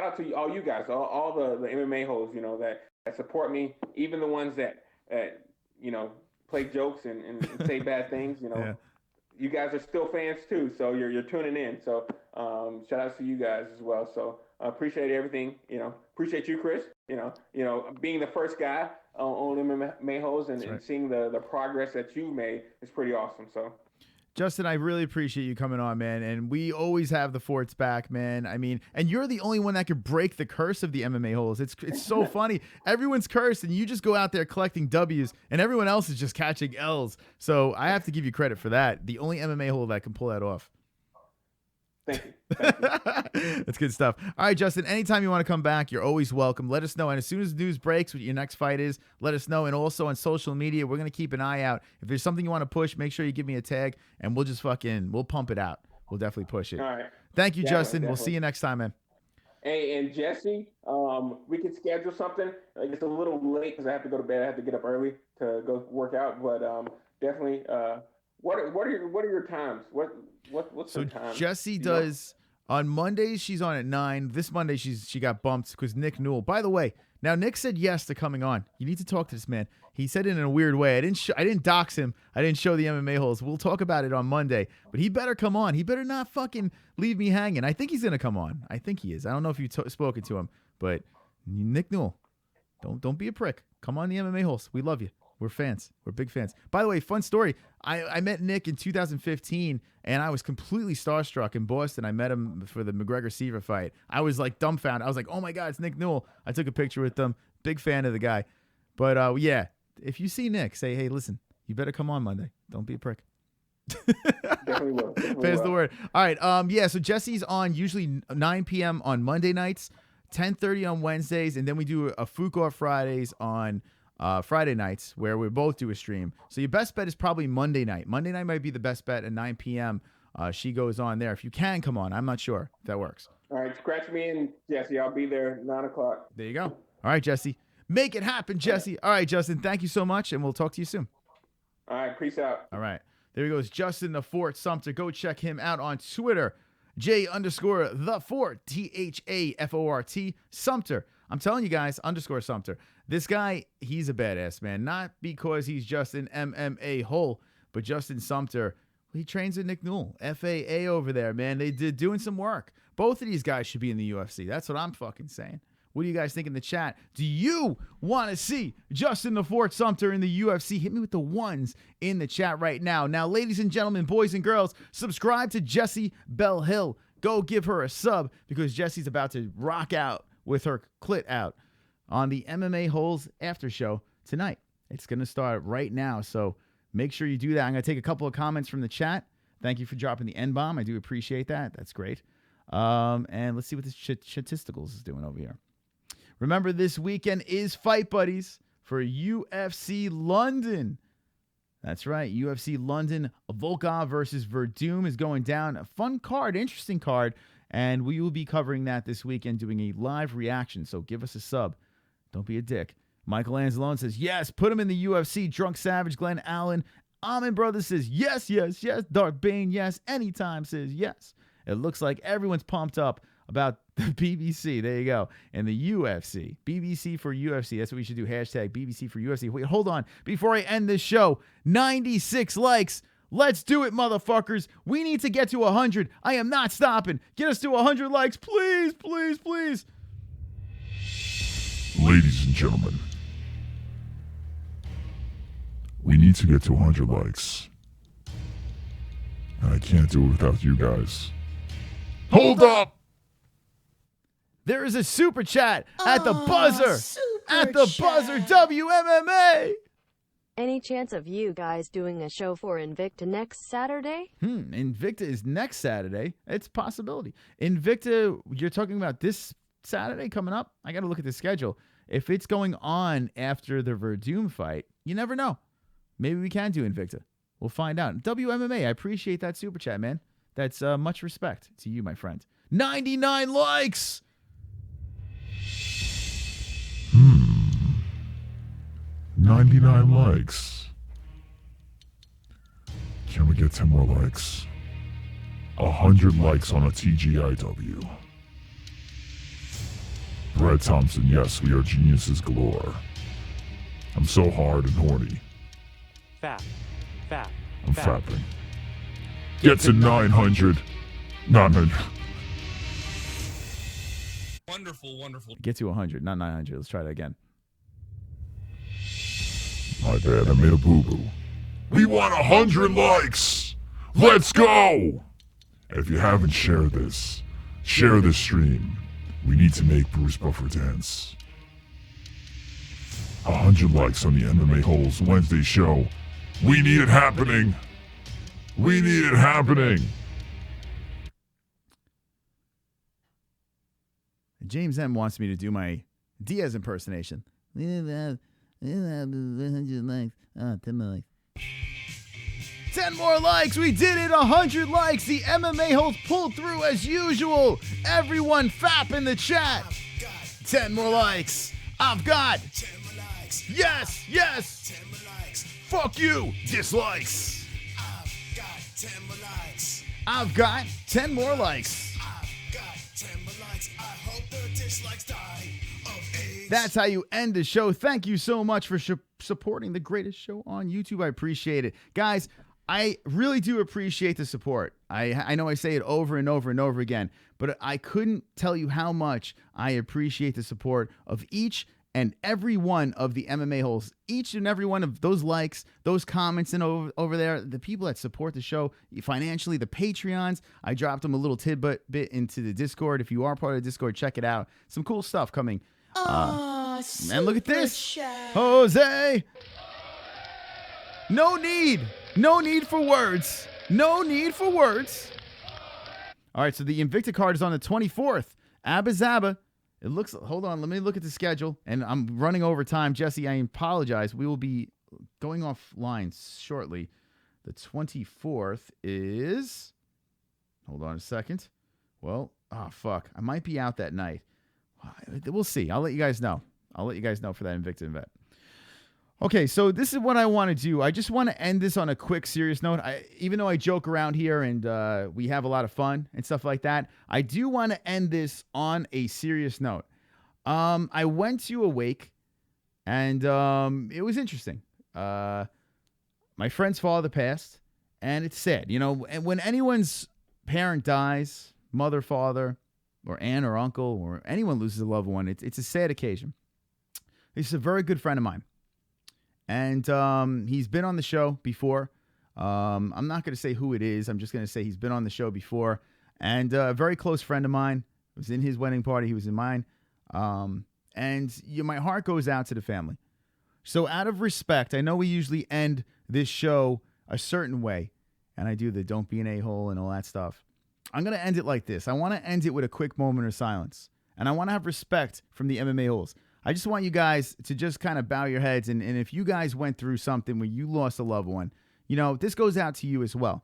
out to all you guys, all the MMA-Holes, that support me, even the ones that play jokes and say bad things. Yeah. You guys are still fans too, so you're tuning in. So shout outs to you guys as well. So I appreciate everything. Appreciate you, Chris. Being the first guy on MMA-Holes and seeing the progress that you made is pretty awesome. So. Justin, I really appreciate you coming on, man. And we always have the Forts back, man. I mean, and you're the only one that could break the curse of the MMA-Holes. It's so funny. Everyone's cursed, and you just go out there collecting W's, and everyone else is just catching L's. So I have to give you credit for that. The only MMA-Hole that can pull that off. Thank you. That's good stuff. All right, Justin, anytime you want to come back, you're always welcome. Let us know. And as soon as news breaks what your next fight is, let us know. And also on social media, we're going to keep an eye out. If there's something you want to push, make sure you give me a tag, and we'll just we'll pump it out. We'll definitely push it. All right. Thank you, Justin. Definitely. We'll see you next time, man. Hey, and Jessie, we can schedule something. It's a little late because I have to go to bed. I have to get up early to go work out. But definitely, what are your times? What's the time? Jessie does on Mondays. She's on at 9. This Monday she got bumped because Nick Newell. By the way, now Nick said yes to coming on. You need to talk to this man. He said it in a weird way. I didn't dox him. I didn't show the MMA-Holes. We'll talk about it on Monday. But he better come on. He better not fucking leave me hanging. I think he's gonna come on. I think he is. I don't know if you've spoken to him, but Nick Newell, don't be a prick. Come on the MMA-Holes. We love you. We're fans. We're big fans. By the way, fun story. I met Nick in 2015, and I was completely starstruck in Boston. I met him for the McGregor-Seaver fight. I was like dumbfounded. I was like, oh my God, it's Nick Newell. I took a picture with them. Big fan of the guy. But yeah, if you see Nick, say, hey, listen, you better come on Monday. Don't be a prick. Definitely will. Pass the word. All right. Yeah, so Jessie's on usually 9 p.m. on Monday nights, 10:30 on Wednesdays, and then we do a Fuko Fridays on Friday nights where we both do a stream. So your best bet is probably Monday night. Monday night might be the best bet at 9 p.m. She goes on there. If you can come on, I'm not sure if that works. All right, scratch me in, Jessie. I'll be there 9 o'clock. There you go. All right, Jessie. Make it happen, Jessie. All right, Justin, thank you so much, and we'll talk to you soon. All right, peace out. All right. There he goes, Justin the Fort Sumter. Go check him out on Twitter. J_the Fort, THAFORT, Sumter. I'm telling you guys, _Sumter. This guy, he's a badass, man. Not because he's just an MMA hole, but Justin Sumter, he trains with Nick Newell, FAA over there, man. They did doing some work. Both of these guys should be in the UFC. That's what I'm fucking saying. What do you guys think in the chat? Do you want to see Justin the Fort Sumter in the UFC? Hit me with the ones in the chat right now. Now, ladies and gentlemen, boys and girls, subscribe to Jessie Bell Hill. Go give her a sub because Jessie's about to rock out with her clit out on the MMA-Holes after show tonight. It's going to start right now, so make sure you do that. I'm going to take a couple of comments from the chat. Thank you for dropping the N-bomb. I do appreciate that. That's great. And let's see what this Statisticals is doing over here. Remember, this weekend is Fight Buddies for UFC London. That's right, UFC London. VOLKOV versus WERDUM is going down. A fun card, interesting card. And we will be covering that this weekend, doing a live reaction. So give us a sub. Don't be a dick. Michael Anzalone says, yes, put him in the UFC. Drunk Savage, Glenn Allen. Almond Brothers says, yes, yes, yes. Dark Bane, yes. Anytime says, yes. It looks like everyone's pumped up about the BBC. There you go. And the UFC. BBC for UFC. That's what we should do. Hashtag BBC for UFC. Wait, hold on. Before I end this show, 96 likes. Let's do it, motherfuckers. We need to get to 100. I am not stopping. Get us to 100 likes, please, please, please. Ladies and gentlemen, we need to get to 100 likes. And I can't do it without you guys. Hold up! There is a super chat at the buzzer. At the buzzer, WMMA. Any chance of you guys doing a show for Invicta next Saturday? Invicta is next Saturday. It's a possibility. Invicta, you're talking about this Saturday coming up? I got to look at the schedule. If it's going on after the WERDUM fight, you never know. Maybe we can do Invicta. We'll find out. WMMA, I appreciate that super chat, man. That's much respect to you, my friend. 99 likes! 99 likes. Can we get 10 more likes? 100 likes on a TGIW. Brett Thompson, yes, we are geniuses galore. I'm so hard and horny. Fat. I'm fapping. Get to 900. 900. Wonderful. Get to 100, not 900. Let's try that again. My bad, I made a boo-boo. We want 100 likes! Let's go! If you haven't shared this, share this stream. We need to make Bruce Buffer dance. 100 likes on the MMA-Holes Wednesday show. We need it happening! We need it happening! James M. wants me to do my Diaz impersonation. 100 likes. 10 more likes. 10 more likes. We did it. 100 likes. The MMA-Holes pulled through as usual. Everyone fap in the chat. 10 more likes. I've got. Yes. Fuck you. Dislikes. I've got 10 more likes. That's how you end the show. Thank you so much for supporting the greatest show on YouTube. I appreciate it. Guys, I really do appreciate the support. I know I say it over and over and over again, but I couldn't tell you how much I appreciate the support of each and every one of the MMA-Holes. Each and every one of those likes, those comments, and over there, the people that support the show financially, the Patreons. I dropped them a little tidbit into the Discord. If you are part of the Discord, check it out. Some cool stuff coming. And look at this. Jose. No need for words. No need for words. All right, so the Invicta card is on the 24th. Abba Zaba. It looks, hold on, let me look at the schedule. And I'm running over time. Jesse, I apologize. We will be going offline shortly. The 24th is, hold on a second. Well, fuck. I might be out that night. We'll see. I'll let you guys know. I'll let you guys know for that Invicta event. Okay, so this is what I want to do. I just want to end this on a quick, serious note. Even though I joke around here and we have a lot of fun and stuff like that, I do want to end this on a serious note. I went to a wake, and it was interesting. My friend's father passed, and it's sad. You know, when anyone's parent dies, mother, father, or aunt or uncle, or anyone loses a loved one, it's a sad occasion. He's a very good friend of mine. And he's been on the show before. I'm not going to say who it is. I'm just going to say he's been on the show before. And a very close friend of mine. I was in his wedding party. He was in mine. My heart goes out to the family. So out of respect, I know we usually end this show a certain way. And I do the don't be an a-hole and all that stuff. I'm going to end it like this. I want to end it with a quick moment of silence. And I want to have respect from the MMA-Holes. I just want you guys to just kind of bow your heads. And if you guys went through something where you lost a loved one, you know, this goes out to you as well.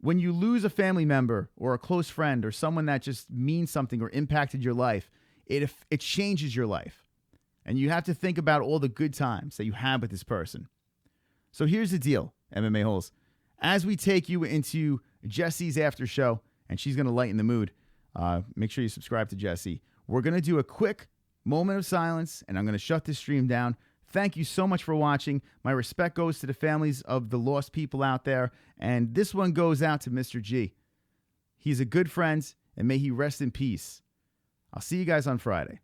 When you lose a family member or a close friend or someone that just means something or impacted your life, it changes your life. And you have to think about all the good times that you had with this person. So here's the deal, MMA-Holes. As we take you into Jessie's after show, and she's going to lighten the mood, make sure you subscribe to Jessie. We're going to do a quick moment of silence, and I'm going to shut this stream down. Thank you so much for watching. My respect goes to the families of the lost people out there. And this one goes out to Mr. G. He's a good friend, and may he rest in peace. I'll see you guys on Friday.